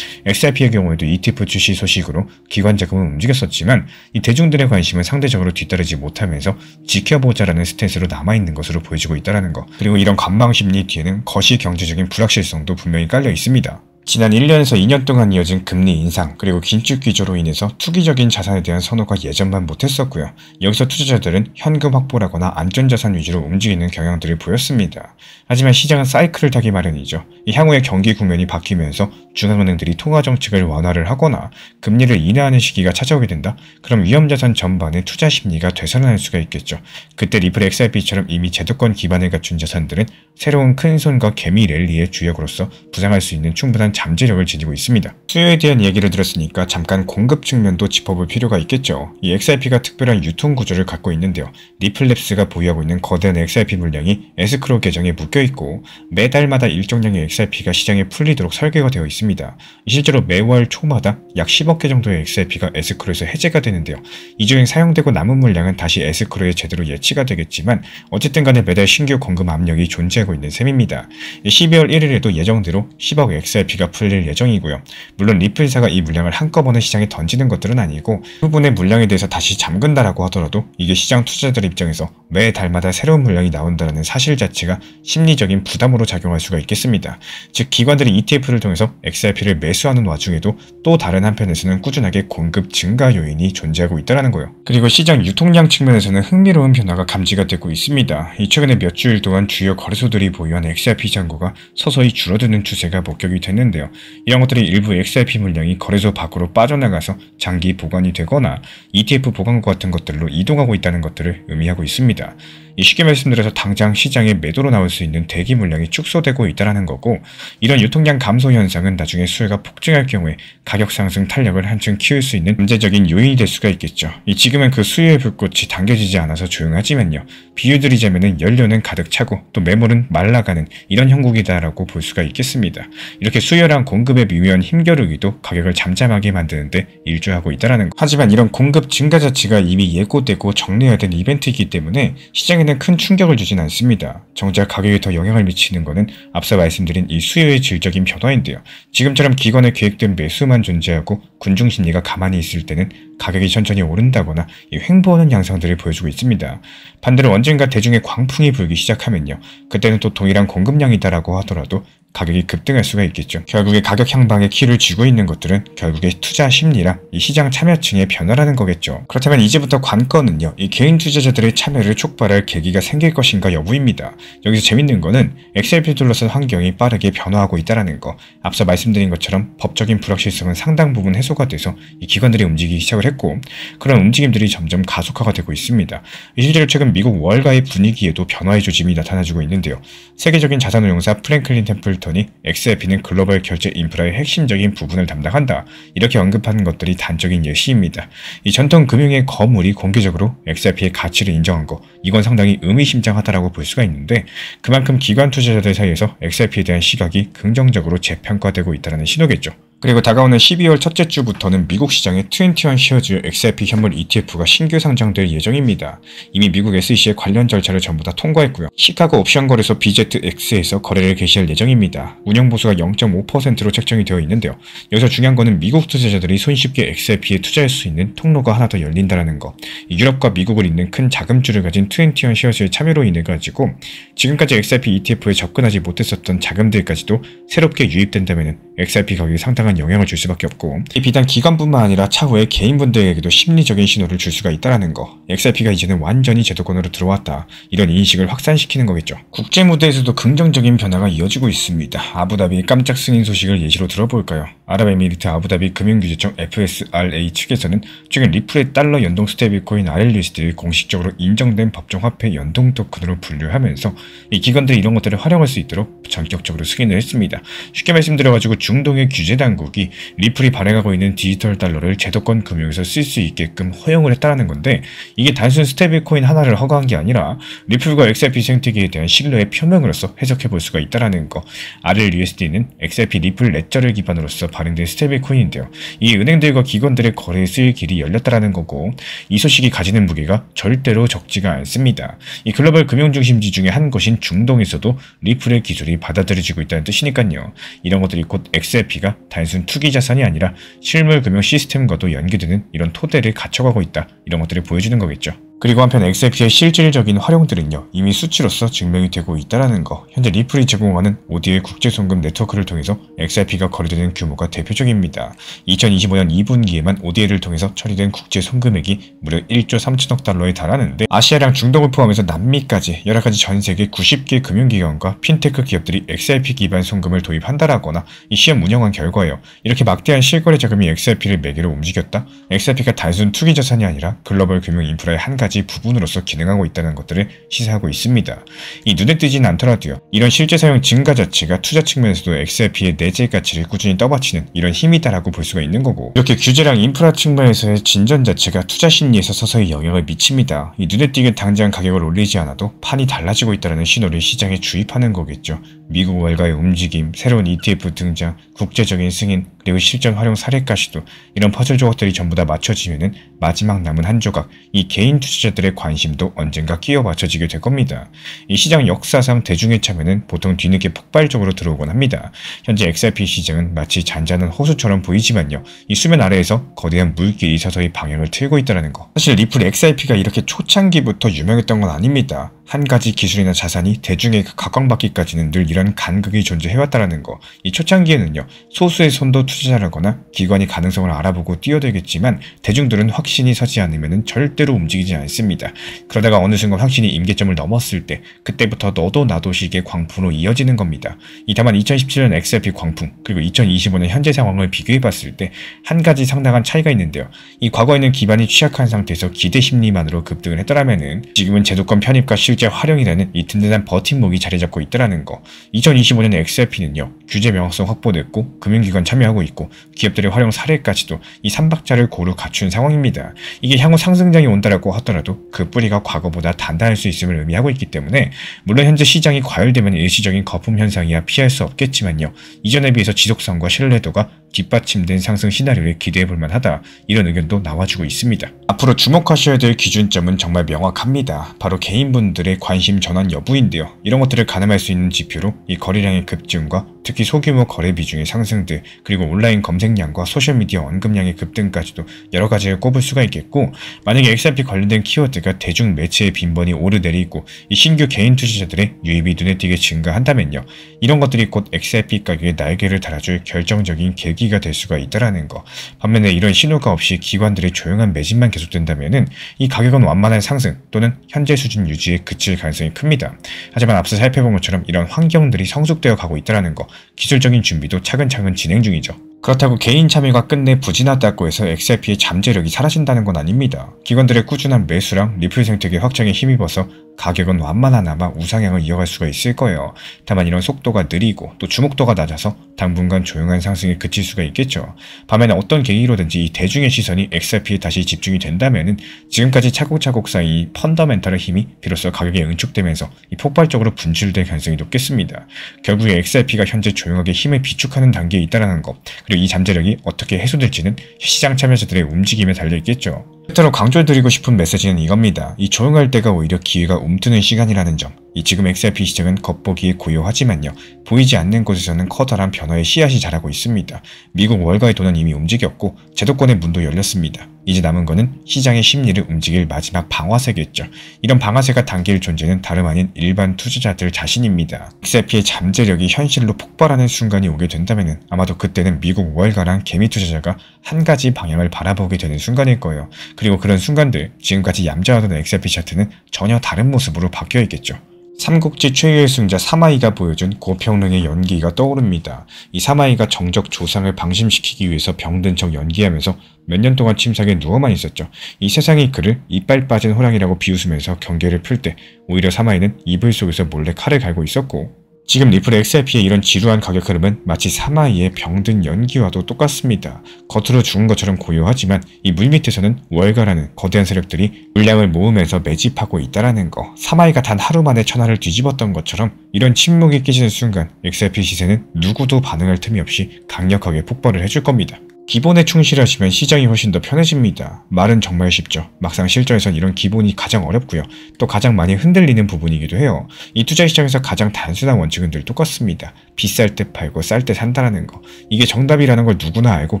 Speaker 1: XRP의 경우에도 ETF 출시 소식으로 기관 자금은 움직였었지만 이 대중들의 관심은 상대적으로 뒤따르지 못하면서 지켜보자라는 스탠스로 남아있는 것으로 보여지고 있다는 거. 그리고 이런 관망심리 뒤에는 거시 경제적인 불확실성도 분명히 깔려 있습니다. 지난 1년에서 2년 동안 이어진 금리 인상 그리고 긴축 기조로 인해서 투기적인 자산에 대한 선호가 예전만 못했었고요. 여기서 투자자들은 현금 확보라거나 안전자산 위주로 움직이는 경향들을 보였습니다. 하지만 시장은 사이클을 타기 마련이죠. 향후의 경기 국면이 바뀌면서 중앙은행들이 통화정책을 완화를 하거나 금리를 인하하는 시기가 찾아오게 된다? 그럼 위험자산 전반의 투자 심리가 되살아날 수가 있겠죠. 그때 리플 XRP처럼 이미 제도권 기반을 갖춘 자산들은 새로운 큰손과 개미 랠리의 주역으로서 부상할 수 있는 충분한 잠재력을 지니고 있습니다. 수요에 대한 얘기를 들었으니까 잠깐 공급 측면도 짚어볼 필요가 있겠죠. 이 XRP가 특별한 유통 구조를 갖고 있는데요. 리플랩스가 보유하고 있는 거대한 XRP 물량이 에스크로 계정에 묶여있고 매달마다 일정량의 XRP가 시장에 풀리도록 설계가 되어 있습니다. 실제로 매월 초마다 약 10억 개 정도의 XRP가 에스크로에서 해제가 되는데요. 이 중 사용되고 남은 물량은 다시 에스크로에 제대로 예치가 되겠지만 어쨌든 간에 매달 신규 공급 압력이 존재하고 있는 셈입니다. 12월 1일에도 예정대로 10억 XRP가 풀릴 예정이고요. 물론 리플사가 이 물량을 한꺼번에 시장에 던지는 것들은 아니고 부분의 물량에 대해서 다시 잠근다라고 하더라도 이게 시장 투자자들 입장에서 매 달마다 새로운 물량이 나온다는 사실 자체가 심리적인 부담으로 작용할 수가 있겠습니다. 즉 기관들이 ETF를 통해서 XRP를 매수하는 와중에도 또 다른 한편에서는 꾸준하게 공급 증가 요인이 존재하고 있다는 거예요. 그리고 시장 유통량 측면에서는 흥미로운 변화가 감지가 되고 있습니다. 최근에 몇 주일 동안 주요 거래소들이 보유한 XRP 잔고가 서서히 줄어드는 추세가 목격이 됐는데요. 이런 것들이 일부 XRP 물량이 거래소 밖으로 빠져나가서 장기 보관이 되거나 ETF 보관고 같은 것들로 이동하고 있다는 것들을 의미하고 있습니다. 쉽게 말씀드려서 당장 시장에 매도로 나올 수 있는 대기 물량이 축소되고 있다는 거고 이런 유통량 감소 현상은 나중에 수요가 폭증할 경우에 가격 상승 탄력을 한층 키울 수 있는 잠재적인 요인이 될 수가 있겠죠. 지금은 그 수요의 불꽃이 당겨지지 않아서 조용하지만요. 비유드리자면 연료는 가득 차고 또 매물은 말라가는 이런 형국이다라고 볼 수가 있겠습니다. 이렇게 수요 수요랑 공급의 미묘한 힘겨루기도 가격을 잠잠하게 만드는데 일조하고 있다는 것. 하지만 이런 공급 증가 자체가 이미 예고되고 정리해야 된 이벤트이기 때문에 시장에는 큰 충격을 주진 않습니다. 정작 가격에 더 영향을 미치는 것은 앞서 말씀드린 이 수요의 질적인 변화인데요. 지금처럼 기관의 계획된 매수만 존재하고 군중 심리가 가만히 있을 때는 가격이 천천히 오른다거나 횡보하는 양상들을 보여주고 있습니다. 반대로 언젠가 대중의 광풍이 불기 시작하면요. 그때는 또 동일한 공급량이다라고 하더라도 가격이 급등할 수가 있겠죠. 결국에 가격 향방에 키를 쥐고 있는 것들은 결국에 투자 심리랑 이 시장 참여층의 변화라는 거겠죠. 그렇다면 이제부터 관건은요. 이 개인 투자자들의 참여를 촉발할 계기가 생길 것인가 여부입니다. 여기서 재밌는 거는 XRP 둘러싼 환경이 빠르게 변화하고 있다는 거. 앞서 말씀드린 것처럼 법적인 불확실성은 상당 부분 해소가 돼서 이 기관들이 움직이기 시작을 했고 그런 움직임들이 점점 가속화가 되고 있습니다. 실제로 최근 미국 월가의 분위기에도 변화의 조짐이 나타나주고 있는데요. 세계적인 자산운용사 프랭클린 템플턴이 XRP는 글로벌 결제 인프라의 핵심적인 부분을 담당한다. 이렇게 언급하는 것들이 단적인 예시입니다. 이 전통 금융의 거물이 공개적으로 XRP의 가치를 인정한 거, 이건 상당히 의미심장하다라고 볼 수가 있는데 그만큼 기관 투자자들 사이에서 XRP에 대한 시각이 긍정적으로 재평가되고 있다는 신호겠죠. 그리고 다가오는 12월 첫째 주부터는 미국 시장에 21 쉐어즈 XRP 현물 ETF가 신규 상장될 예정입니다. 이미 미국 SEC의 관련 절차를 전부 다 통과했고요. 시카고 옵션 거래소 BZX에서 거래를 개시할 예정입니다. 운영 보수가 0.5%로 책정이 되어 있는데요. 여기서 중요한 거는 미국 투자자들이 손쉽게 XRP에 투자할 수 있는 통로가 하나 더 열린다는 거. 유럽과 미국을 잇는 큰 자금줄을 가진 21 쉐어즈의 참여로 인해 가지고 지금까지 XRP ETF에 접근하지 못했었던 자금들까지도 새롭게 유입된다면 XRP 가격이 상당한 영향을 줄 수밖에 없고 비단 기관뿐만 아니라 차후에 개인분들에게도 심리적인 신호를 줄 수가 있다는 거. XRP가 이제는 완전히 제도권으로 들어왔다. 이런 인식을 확산시키는 거겠죠. 국제 무대에서도 긍정적인 변화가 이어지고 있습니다. 아부다비 깜짝 승인 소식을 예시로 들어볼까요? 아랍에미리트 아부다비 금융규제청 FSRA 측에서는 최근 리플의 달러 연동 스테이블코인 RLUSD를 공식적으로 인정된 법정화폐 연동 토큰으로 분류하면서 이 기관들이 이런 것들을 활용할 수 있도록 전격적으로 승인을 했습니다. 쉽게 말씀드려가지고 중동의 규제 당국이 리플이 발행하고 있는 디지털 달러를 제도권 금융에서 쓸 수 있게끔 허용을 했다는 건데 이게 단순 스테이블코인 하나를 허가한 게 아니라 리플과 XRP 생태계에 대한 신뢰의 표명으로서 해석해 볼 수가 있다는 거. RLUSD는 XRP 리플 레저를 기반으로서 발행된 스테이블코인인데요. 이 은행들과 기관들의 거래에 쓰일 길이 열렸다는 거고 이 소식이 가지는 무게가 절대로 적지가 않습니다. 이 글로벌 금융중심지 중에 한 곳인 중동에서도 리플의 기술이 받아들여지고 있다는 뜻이니까요. 이런 것들이 곧 XRP가 단순 투기 자산이 아니라 실물 금융 시스템과도 연계되는 이런 토대를 갖춰가고 있다. 이런 것들을 보여주는 거겠죠. 그리고 한편 XRP의 실질적인 활용들은요. 이미 수치로서 증명이 되고 있다는 거. 현재 리플이 제공하는 ODA 국제송금 네트워크를 통해서 XRP가 거래되는 규모가 대표적입니다. 2025년 2분기에만 ODA를 통해서 처리된 국제송금액이 무려 1조 3천억 달러에 달하는데 아시아랑 중동을 포함해서 남미까지 여러가지 전세계 90개 금융기관과 핀테크 기업들이 XRP 기반 송금을 도입한다라거나 이 시험 운영한 결과예요. 이렇게 막대한 실거래 자금이 XRP를 매개로 움직였다. XRP가 단순 투기 자산이 아니라 글로벌 금융 인프라의 한 가지 부분으로서 기능하고 있다는 것들을 시사하고 있습니다. 이 눈에 띄진 않더라도요. 이런 실제 사용 증가 자체가 투자 측면에서도 XRP의 내재 가치를 꾸준히 떠받치는 이런 힘이다라고 볼 수가 있는 거고 이렇게 규제랑 인프라 측면에서의 진전 자체가 투자 심리에서 서서히 영향을 미칩니다. 이 눈에 띄게 당장 가격을 올리지 않아도 판이 달라지고 있다는 신호를 시장에 주입하는 거겠죠. 미국 월가의 움직임, 새로운 ETF 등장, 국제적인 승인, 그리고 실전 활용 사례까지도 이런 퍼즐 조각들이 전부 다 맞춰지면은 마지막 남은 한 조각, 이 개인 투자자들의 관심도 언젠가 끼워 맞춰지게 될 겁니다. 이 시장 역사상 대중의 참여는 보통 뒤늦게 폭발적으로 들어오곤 합니다. 현재 XRP 시장은 마치 잔잔한 호수처럼 보이지만요. 이 수면 아래에서 거대한 물길이 서서히 방향을 틀고 있다는 거. 사실 리플 XRP가 이렇게 초창기부터 유명했던 건 아닙니다. 한 가지 기술이나 자산이 대중에게 각광받기까지는 늘 이런 간극이 존재해왔다는 거. 이 초창기에는요. 소수의 선도 투자자라거나 기관이 가능성을 알아보고 뛰어들겠지만 대중들은 확신이 서지 않으면 절대로 움직이지 않습니다. 그러다가 어느 순간 확신이 임계점을 넘었을 때 그때부터 너도 나도 식의 광풍으로 이어지는 겁니다. 다만 2017년 XRP 광풍 그리고 2025년 현재 상황을 비교해봤을 때 한 가지 상당한 차이가 있는데요. 이 과거에는 기반이 취약한 상태에서 기대 심리만으로 급등을 했더라면은 지금은 제도권 편입과 실제 실제 활용이라는 이 든든한 버팀목이 자리 잡고 있더라는 거. 2025년 XRP는요, 규제 명확성 확보됐고 금융기관 참여하고 있고 기업들의 활용 사례까지도 이 3박자를 고루 갖춘 상황입니다. 이게 향후 상승장이 온다라고 하더라도 그 뿌리가 과거보다 단단할 수 있음을 의미하고 있기 때문에 물론 현재 시장이 과열되면 일시적인 거품 현상이야 피할 수 없겠지만요, 이전에 비해서 지속성과 신뢰도가 뒷받침된 상승 시나리오를 기대해볼 만하다, 이런 의견도 나와주고 있습니다. 앞으로 주목하셔야 될 기준점은 정말 명확합니다. 바로 개인분들의 관심 전환 여부인데요. 이런 것들을 가늠할 수 있는 지표로 이 거래량의 급증과 특히 소규모 거래 비중의 상승들, 그리고 온라인 검색량과 소셜미디어 언급량의 급등까지도 여러 가지를 꼽을 수가 있겠고, 만약에 XRP 관련된 키워드가 대중 매체의 빈번히 오르내리고 이 신규 개인 투자자들의 유입이 눈에 띄게 증가한다면요, 이런 것들이 곧 XRP 가격에 날개를 달아줄 결정적인 계기가 될 수가 있다라는 거. 반면에 이런 신호가 없이 기관들의 조용한 매집만 계속된다면은 이 가격은 완만한 상승 또는 현재 수준 유지에 그칠 가능성이 큽니다. 하지만 앞서 살펴본 것처럼 이런 환경들이 성숙되어 가고 있다라는 거, 기술적인 준비도 차근차근 진행 중이죠. 그렇다고 개인 참여가 끝내 부진하다고 해서 XRP의 잠재력이 사라진다는 건 아닙니다. 기관들의 꾸준한 매수랑 리플 생태계 확장에 힘입어서 가격은 완만하나마 우상향을 이어갈 수가 있을 거예요. 다만 이런 속도가 느리고 또 주목도가 낮아서 당분간 조용한 상승에 그칠 수가 있겠죠. 반면에 어떤 계기로든지 이 대중의 시선이 XRP에 다시 집중이 된다면은 지금까지 차곡차곡 쌓인 이 펀더멘털의 힘이 비로소 가격에 응축되면서 이 폭발적으로 분출될 가능성이 높겠습니다. 결국에 XRP가 현재 조용하게 힘을 비축하는 단계에 있다는 것, 그리고 이 잠재력이 어떻게 해소될지는 시장 참여자들의 움직임에 달려있겠죠. 끝으로 강조드리고 싶은 메시지는 이겁니다. 이 조용할 때가 오히려 기회가 움트는 시간이라는 점. 이 지금 XRP 시장은 겉보기에 고요하지만요, 보이지 않는 곳에서는 커다란 변화의 씨앗이 자라고 있습니다. 미국 월가의 돈은 이미 움직였고 제도권의 문도 열렸습니다. 이제 남은 거는 시장의 심리를 움직일 마지막 방아쇠겠죠. 이런 방아쇠가 당길 존재는 다름 아닌 일반 투자자들 자신입니다. XRP의 잠재력이 현실로 폭발하는 순간이 오게 된다면 아마도 그때는 미국 월가랑 개미 투자자가 한 가지 방향을 바라보게 되는 순간일 거예요. 그리고 그런 순간들, 지금까지 얌전하던 XRP 차트는 전혀 다른 모습으로 바뀌어 있겠죠. 삼국지 최후의 승자 사마이가 보여준 고평릉의 연기가 떠오릅니다. 이 사마이가 정적 조상을 방심시키기 위해서 병든 척 연기하면서 몇 년 동안 침상에 누워만 있었죠. 이 세상이 그를 이빨 빠진 호랑이라고 비웃으면서 경계를 풀 때 오히려 사마이는 이불 속에서 몰래 칼을 갈고 있었고, 지금 리플 XRP의 이런 지루한 가격 흐름은 마치 사마이의 병든 연기와도 똑같습니다. 겉으로 죽은 것처럼 고요하지만 이 물밑에서는 월가라는 거대한 세력들이 물량을 모으면서 매집하고 있다는 거. 사마이가 단 하루 만에 천하를 뒤집었던 것처럼 이런 침묵이 깨지는 순간 XRP 시세는 누구도 반응할 틈이 없이 강력하게 폭발을 해줄 겁니다. 기본에 충실하시면 시장이 훨씬 더 편해집니다. 말은 정말 쉽죠. 막상 실전에선 이런 기본이 가장 어렵고요. 또 가장 많이 흔들리는 부분이기도 해요. 이 투자 시장에서 가장 단순한 원칙은 늘 똑같습니다. 비쌀 때 팔고 쌀 때 산다라는 거. 이게 정답이라는 걸 누구나 알고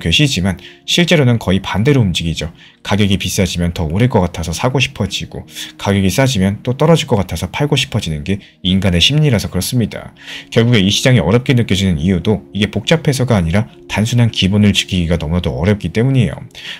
Speaker 1: 계시지만 실제로는 거의 반대로 움직이죠. 가격이 비싸지면 더 오를 것 같아서 사고 싶어지고, 가격이 싸지면 또 떨어질 것 같아서 팔고 싶어지는 게 인간의 심리라서 그렇습니다. 결국에 이 시장이 어렵게 느껴지는 이유도 이게 복잡해서가 아니라 단순한 기본을 지키기가 너무나도 어렵기 때문이에요.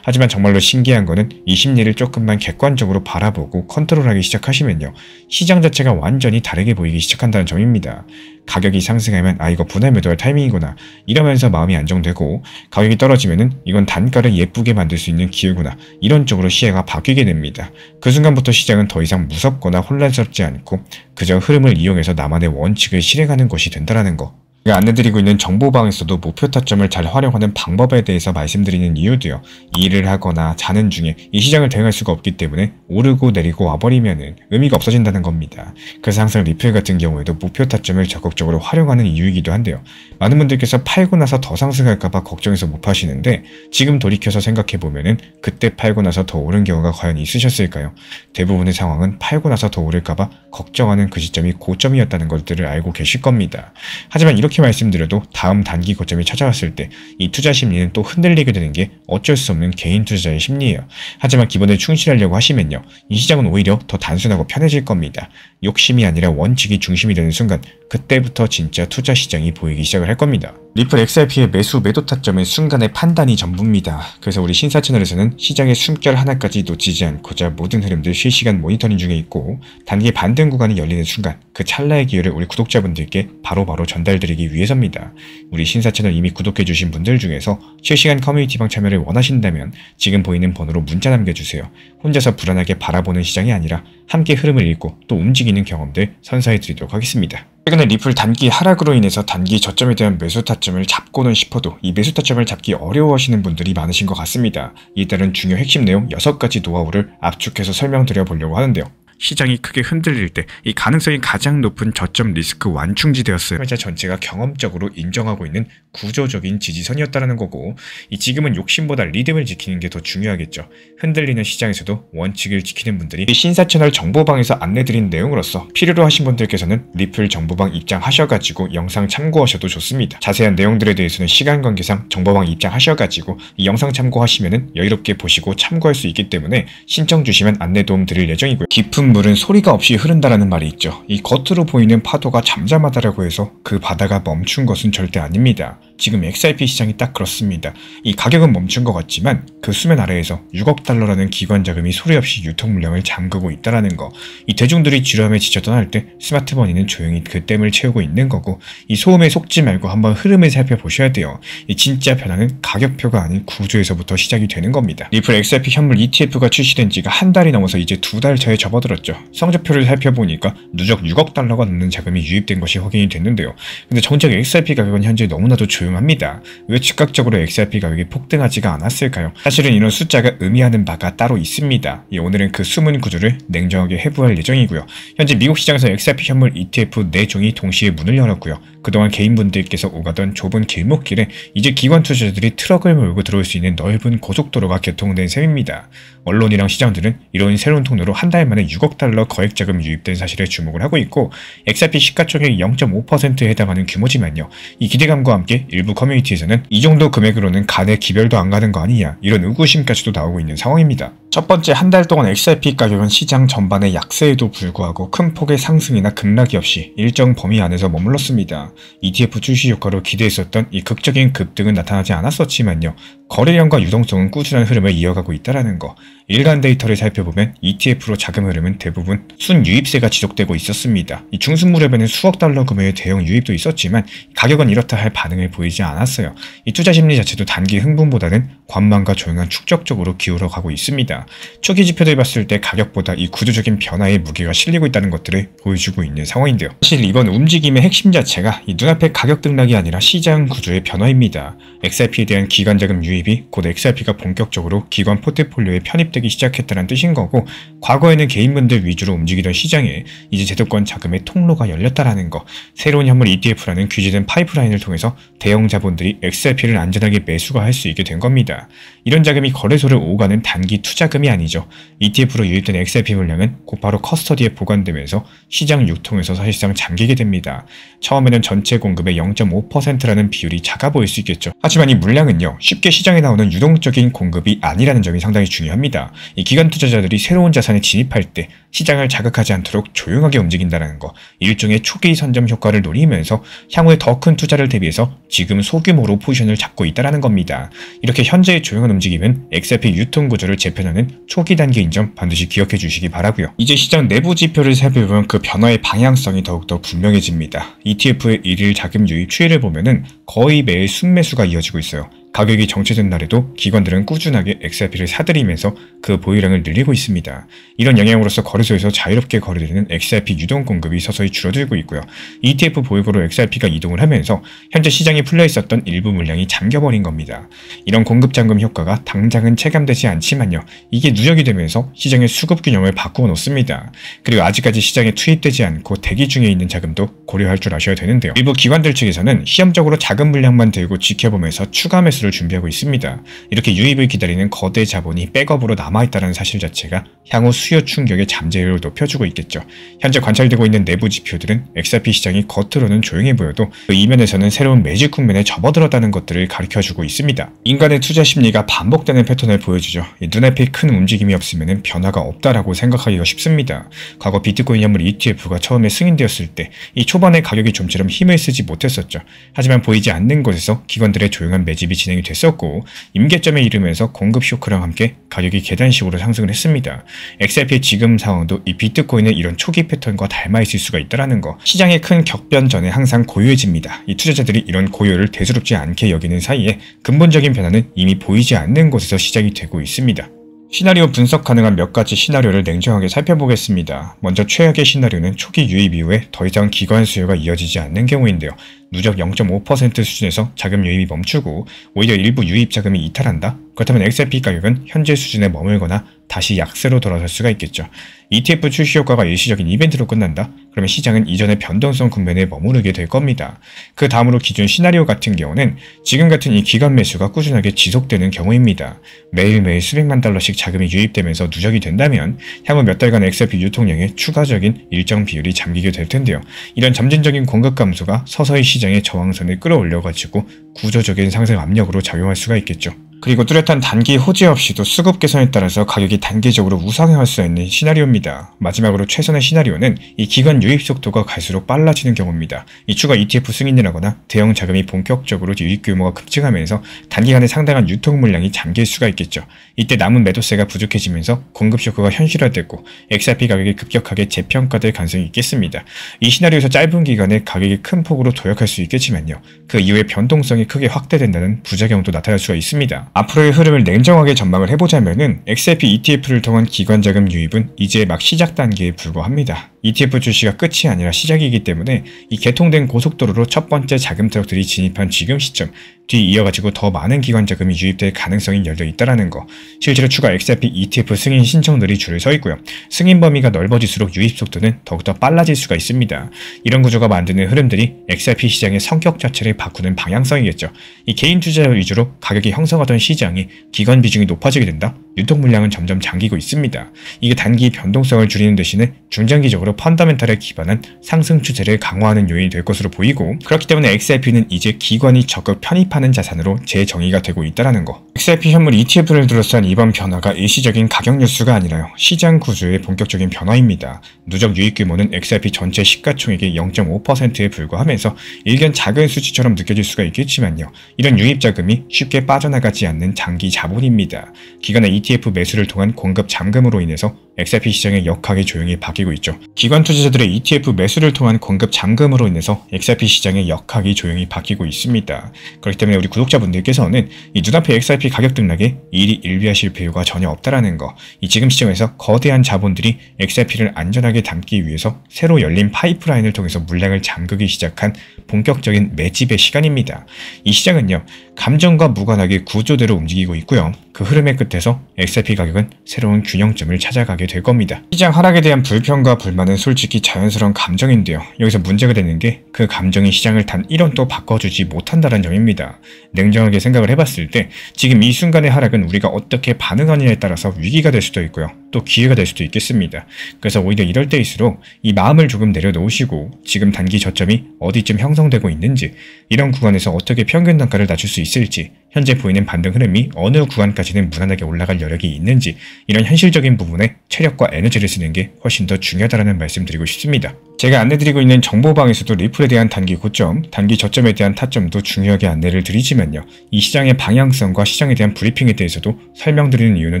Speaker 1: 하지만 정말로 신기한 거는 이 심리를 조금만 객관적으로 바라보고 컨트롤하기 시작하시면요, 시장 자체가 완전히 다르게 보이기 시작한다는 점입니다. 가격이 상승하면 아, 이거 분할 매도할 타이밍이구나 이러면서 마음이 안정되고, 가격이 떨어지면은 이건 단가를 예쁘게 만들 수 있는 기회구나, 이런 쪽으로 시야가 바뀌게 됩니다. 그 순간부터 시장은 더 이상 무섭거나 혼란스럽지 않고 그저 흐름을 이용해서 나만의 원칙을 실행하는 것이 된다는 거. 제가 안내드리고 있는 정보방에서도 목표 타점을 잘 활용하는 방법에 대해서 말씀드리는 이유도요, 일을 하거나 자는 중에 이 시장을 대응할 수가 없기 때문에 오르고 내리고 와버리면은 의미가 없어진다는 겁니다. 그래서 항상 리플 같은 경우에도 목표 타점을 적극적으로 활용하는 이유이기도 한데요, 많은 분들께서 팔고 나서 더 상승할까봐 걱정해서 못 파시는데 지금 돌이켜서 생각해보면은 그때 팔고 나서 더 오른 경우가 과연 있으셨을까요? 대부분의 상황은 팔고 나서 더 오를까봐 걱정하는 그 시점이 고점이었다는 것들을 알고 계실 겁니다. 하지만 이렇게 말씀드려도 다음 단기 고점이 찾아왔을 때 이 투자 심리는 또 흔들리게 되는 게 어쩔 수 없는 개인 투자자의 심리예요. 하지만 기본에 충실하려고 하시면요, 이 시장은 오히려 더 단순하고 편해질 겁니다. 욕심이 아니라 원칙이 중심이 되는 순간, 그때부터 진짜 투자 시장이 보이기 시작을 할 겁니다. 리플 XRP의 매수 매도 타점은 순간의 판단이 전부입니다. 그래서 우리 신사 채널에서는 시장의 숨결 하나까지 놓치지 않고자 모든 흐름들 실시간 모니터링 중에 있고, 단기 반등 구간이 열리는 순간 그 찰나의 기회를 우리 구독자분들께 바로바로 전달드리기 위해서입니다. 우리 신사 채널 이미 구독해주신 분들 중에서 실시간 커뮤니티방 참여를 원하신다면 지금 보이는 번호로 문자 남겨주세요. 혼자서 불안하게 바라보는 시장이 아니라 함께 흐름을 읽고 또 움직이는 경험들 선사해드리도록 하겠습니다. 최근에 리플 단기 하락으로 인해서 단기 저점에 대한 매수 타점을 잡고는 싶어도 이 매수 타점을 잡기 어려워하시는 분들이 많으신 것 같습니다. 이에 따른 중요 핵심 내용 6가지 노하우를 압축해서 설명드려 보려고 하는데요. 시장이 크게 흔들릴 때 이 가능성이 가장 높은 저점 리스크 완충지대였어요. 투자 전체가 경험적으로 인정하고 있는 구조적인 지지선이었다는 거고, 이 지금은 욕심보다 리듬을 지키는 게 더 중요하겠죠. 흔들리는 시장에서도 원칙을 지키는 분들이 이 신사 채널 정보방에서 안내드린 내용으로서 필요로 하신 분들께서는 리플 정보방 입장하셔가지고 영상 참고하셔도 좋습니다. 자세한 내용들에 대해서는 시간 관계상 정보방 입장하셔가지고 이 영상 참고하시면은 여유롭게 보시고 참고할 수 있기 때문에 신청 주시면 안내 도움 드릴 예정이고요. 깊은 물은 소리가 없이 흐른다라는 말이 있죠. 이 겉으로 보이는 파도가 잠잠하다라고 해서 그 바다가 멈춘 것은 절대 아닙니다. 지금 XRP 시장이 딱 그렇습니다. 이 가격은 멈춘 것 같지만 그 수면 아래에서 6억 달러라는 기관 자금이 소리 없이 유통 물량을 잠그고 있다라는 거. 이 대중들이 지루함에 지쳐 떠날 때 스마트머니는 조용히 그 댐을 채우고 있는 거고, 이 소음에 속지 말고 한번 흐름을 살펴보셔야 돼요. 이 진짜 변화는 가격표가 아닌 구조에서부터 시작이 되는 겁니다. 리플 XRP 현물 ETF가 출시된 지가 한 달이 넘어서 이제 2달 차에 접어들었죠. 성적표를 살펴보니까 누적 6억 달러가 넘는 자금이 유입된 것이 확인이 됐는데요. 근데 정작 XRP 가격은 현재 너무나도 조용합니다. 왜 즉각적으로 XRP 가격이 폭등하지가 않았을까요? 사실은 이런 숫자가 의미하는 바가 따로 있습니다. 오늘은 그 숨은 구조를 냉정하게 해부할 예정이고요. 현재 미국 시장에서 XRP 현물 ETF 4종이 동시에 문을 열었고요. 그동안 개인분들께서 오가던 좁은 길목길에 이제 기관 투자자들이 트럭을 몰고 들어올 수 있는 넓은 고속도로가 개통된 셈입니다. 언론이랑 시장들은 이런 새로운 통로로 한 달 만에 6억 달러 거액 자금 유입된 사실에 주목을 하고 있고, XRP 시가총액 0.5%에 해당하는 규모지만요. 이 기대감과 함께 일부 커뮤니티에서는 이 정도 금액으로는 간에 기별도 안 가는 거 아니냐, 이런 의구심까지도 나오고 있는 상황입니다. 첫 번째, 한 달 동안 XRP 가격은 시장 전반의 약세에도 불구하고 큰 폭의 상승이나 급락이 없이 일정 범위 안에서 머물렀습니다. ETF 출시 효과로 기대했었던 이 극적인 급등은 나타나지 않았었지만요. 거래량과 유동성은 꾸준한 흐름을 이어가고 있다는 거. 일간 데이터를 살펴보면 ETF로 자금 흐름은 대부분 순유입세가 지속되고 있었습니다. 이 중순무렵에는 수억 달러 금액의 대형 유입도 있었지만 가격은 이렇다 할 반응을 보이지 않았어요. 이 투자 심리 자체도 단기 흥분보다는 관망과 조용한 축적 쪽으로 기울어가고 있습니다. 초기 지표들 봤을 때 가격보다 이 구조적인 변화에 무게가 실리고 있다는 것들을 보여주고 있는 상황인데요. 사실 이번 움직임의 핵심 자체가 이 눈앞의 가격 등락이 아니라 시장 구조의 변화입니다. XRP에 대한 기관 자금 유입이 곧 XRP가 본격적으로 기관 포트폴리오에 편입되기 시작했다는 뜻인 거고, 과거에는 개인분들 위주로 움직이던 시장에 이제 제도권 자금의 통로가 열렸다라는 거. 새로운 현물 ETF라는 규제된 파이프라인을 통해서 대형 자본들이 XRP를 안전하게 매수가 할 수 있게 된 겁니다. 이런 자금이 거래소를 오가는 단기 투자금이 아니죠. ETF로 유입된 XRP 물량은 곧바로 커스터디에 보관되면서 시장 유통에서 사실상 잠기게 됩니다. 처음에는 전체 공급의 0.5%라는 비율이 작아 보일 수 있겠죠. 하지만 이 물량은요, 쉽게 시장에 나오는 유동적인 공급이 아니라는 점이 상당히 중요합니다. 이 기관 투자자들이 새로운 자산에 진입할 때 시장을 자극하지 않도록 조용하게 움직인다는 거, 일종의 초기 선점 효과를 노리면서 향후에 더 큰 투자를 대비해서 지금 소규모로 포지션을 잡고 있다는 겁니다. 이렇게 현재의 조용한 움직임은 XRP 유통 구조를 재편하는 초기 단계인 점 반드시 기억해 주시기 바라고요. 이제 시장 내부 지표를 살펴보면 그 변화의 방향성이 더욱더 분명해집니다. ETF의 일일 자금 유입 추이를 보면은 거의 매일 순매수가 이어지고 있어요. 가격이 정체된 날에도 기관들은 꾸준하게 XRP를 사들이면서 그 보유량을 늘리고 있습니다. 이런 영향으로서 거래소에서 자유롭게 거래되는 XRP 유동 공급이 서서히 줄어들고 있고요. ETF 보유고로 XRP가 이동을 하면서 현재 시장에 풀려 있었던 일부 물량이 잠겨버린 겁니다. 이런 공급 잠금 효과가 당장은 체감되지 않지만요. 이게 누적이 되면서 시장의 수급 균형을 바꾸어 놓습니다. 그리고 아직까지 시장에 투입되지 않고 대기 중에 있는 자금도 고려할 줄 아셔야 되는데요. 일부 기관들 측에서는 시험적으로 작은 물량만 들고 지켜보면서 추가 매수 매수를 준비하고 있습니다. 이렇게 유입을 기다리는 거대 자본이 백업으로 남아있다는 사실 자체가 향후 수요 충격의 잠재율을 높여주고 있겠죠. 현재 관찰되고 있는 내부 지표들은 XRP 시장이 겉으로는 조용해 보여도 그 이면에서는 새로운 매직 국면에 접어들었다는 것들을 가르쳐주고 있습니다. 인간의 투자 심리가 반복되는 패턴을 보여주죠. 눈앞에 큰 움직임이 없으면 변화가 없다라고 생각하기가 쉽습니다. 과거 비트코인 현물 ETF가 처음에 승인되었을 때 이 초반에 가격이 좀처럼 힘을 쓰지 못했었죠. 하지만 보이지 않는 곳에서 기관들의 조용한 매집이 진행이 됐었고 임계점에 이르면서 공급 쇼크랑 함께 가격이 계단식으로 상승을 했습니다. XRP의 지금 상황도 이 비트코인의 이런 초기 패턴과 닮아 있을 수가 있다는 거. 시장의 큰 격변 전에 항상 고요해집니다. 이 투자자들이 이런 고요를 대수롭지 않게 여기는 사이에 근본적인 변화는 이미 보이지 않는 곳에서 시작이 되고 있습니다. 시나리오 분석 가능한 몇 가지 시나리오를 냉정하게 살펴보겠습니다. 먼저 최악의 시나리오는 초기 유입 이후에 더 이상 기관 수요가 이어지지 않는 경우인데요. 누적 0.5% 수준에서 자금 유입이 멈추고 오히려 일부 유입 자금이 이탈한다? 그렇다면 XRP 가격은 현재 수준에 머물거나 다시 약세로 돌아설 수가 있겠죠. ETF 출시 효과가 일시적인 이벤트로 끝난다? 그러면 시장은 이전의 변동성 국면에 머무르게 될 겁니다. 그 다음으로 기존 시나리오 같은 경우는 지금 같은 이 기관 매수가 꾸준하게 지속되는 경우입니다. 매일매일 수백만 달러씩 자금이 유입되면서 누적이 된다면 향후 몇 달간 XRP 유통량의 추가적인 일정 비율이 잠기게 될 텐데요. 이런 점진적인 공급 감소가 서서히 시장의 저항선을 끌어올려가지고 구조적인 상승 압력으로 작용할 수가 있겠죠. 그리고 뚜렷한 단기 호재 없이도 수급 개선에 따라서 가격이 단기적으로 우상향할 수 있는 시나리오입니다. 마지막으로 최선의 시나리오는 이 기관 유입 속도가 갈수록 빨라지는 경우입니다. 이 추가 ETF 승인을 하거나 대형 자금이 본격적으로 유입 규모가 급증하면서 단기간에 상당한 유통 물량이 잠길 수가 있겠죠. 이때 남은 매도세가 부족해지면서 공급 쇼크가 현실화되고 XRP 가격이 급격하게 재평가될 가능성이 있겠습니다. 이 시나리오에서 짧은 기간에 가격이 큰 폭으로 도약할 수 있겠지만요. 그 이후에 변동성이 크게 확대된다는 부작용도 나타날 수가 있습니다. 앞으로의 흐름을 냉정하게 전망을 해보자면은 XRP ETF를 통한 기관 자금 유입은 이제 막 시작 단계에 불과합니다. ETF 출시가 끝이 아니라 시작이기 때문에 이 개통된 고속도로로 첫 번째 자금 트럭들이 진입한 지금 시점, 뒤 이어가지고 더 많은 기관 자금이 유입될 가능성이 열려 있다는 거. 실제로 추가 XRP ETF 승인 신청들이 줄을 서 있고요. 승인 범위가 넓어질수록 유입 속도는 더욱더 빨라질 수가 있습니다. 이런 구조가 만드는 흐름들이 XRP 시장의 성격 자체를 바꾸는 방향성이겠죠. 이 개인 투자 위주로 가격이 형성하던 시장이 기관 비중이 높아지게 된다? 유통 물량은 점점 잠기고 있습니다. 이게 단기 변동성을 줄이는 대신에 중장기적으로 펀더멘탈에 기반한 상승 추세를 강화하는 요인이 될 것으로 보이고, 그렇기 때문에 XRP는 이제 기관이 적극 편입하는 자산으로 재정의가 되고 있다는 거. XRP 현물 ETF를 둘러싼 이번 변화가 일시적인 가격 뉴스가 아니라요. 시장 구조의 본격적인 변화입니다. 누적 유입 규모는 XRP 전체 시가총액의 0.5%에 불과하면서 일견 작은 수치처럼 느껴질 수가 있겠지만요. 이런 유입 자금이 쉽게 빠져나가지 않는 장기 자본입니다. 기관의 ETF 매수를 통한 공급 잠금으로 인해서 XRP 시장의 역학이 조용히 바뀌고 있죠. 기관 투자자들의 ETF 매수를 통한 공급 잠금으로 인해서 XRP 시장의 역학이 조용히 바뀌고 있습니다. 그렇기 때문에 우리 구독자분들께서는 이 눈앞의 XRP 가격 등락에 일이 일비하실 필요가 전혀 없다라는 거. 이 지금 시점에서 거대한 자본들이 XRP를 안전하게 담기 위해서 새로 열린 파이프라인을 통해서 물량을 잠그기 시작한 본격적인 매집의 시간입니다. 이 시장은요, 감정과 무관하게 구조대로 움직이고 있고요. 그 흐름의 끝에서 XRP 가격은 새로운 균형점을 찾아가게 될 겁니다. 시장 하락에 대한 불평과 불만은 솔직히 자연스러운 감정인데요. 여기서 문제가 되는 게 그 감정이 시장을 단 1원도 바꿔주지 못한다는 점입니다. 냉정하게 생각을 해봤을 때 지금 이 순간의 하락은 우리가 어떻게 반응하느냐에 따라서 위기가 될 수도 있고요. 또 기회가 될 수도 있겠습니다. 그래서 오히려 이럴 때일수록 이 마음을 조금 내려놓으시고 지금 단기 저점이 어디쯤 형성되고 있는지, 이런 구간에서 어떻게 평균 단가를 낮출 수 있을지, 현재 보이는 반등 흐름이 어느 구간까지는 무난하게 올라갈 여력이 있는지, 이런 현실적인 부분에 체력과 에너지를 쓰는 게 훨씬 더 중요하다는 말씀 드리고 싶습니다. 제가 안내드리고 있는 정보방에서도 리플에 대한 단기 고점, 단기 저점에 대한 타점도 중요하게 안내를 드리지만요. 이 시장의 방향성과 시장에 대한 브리핑에 대해서도 설명드리는 이유는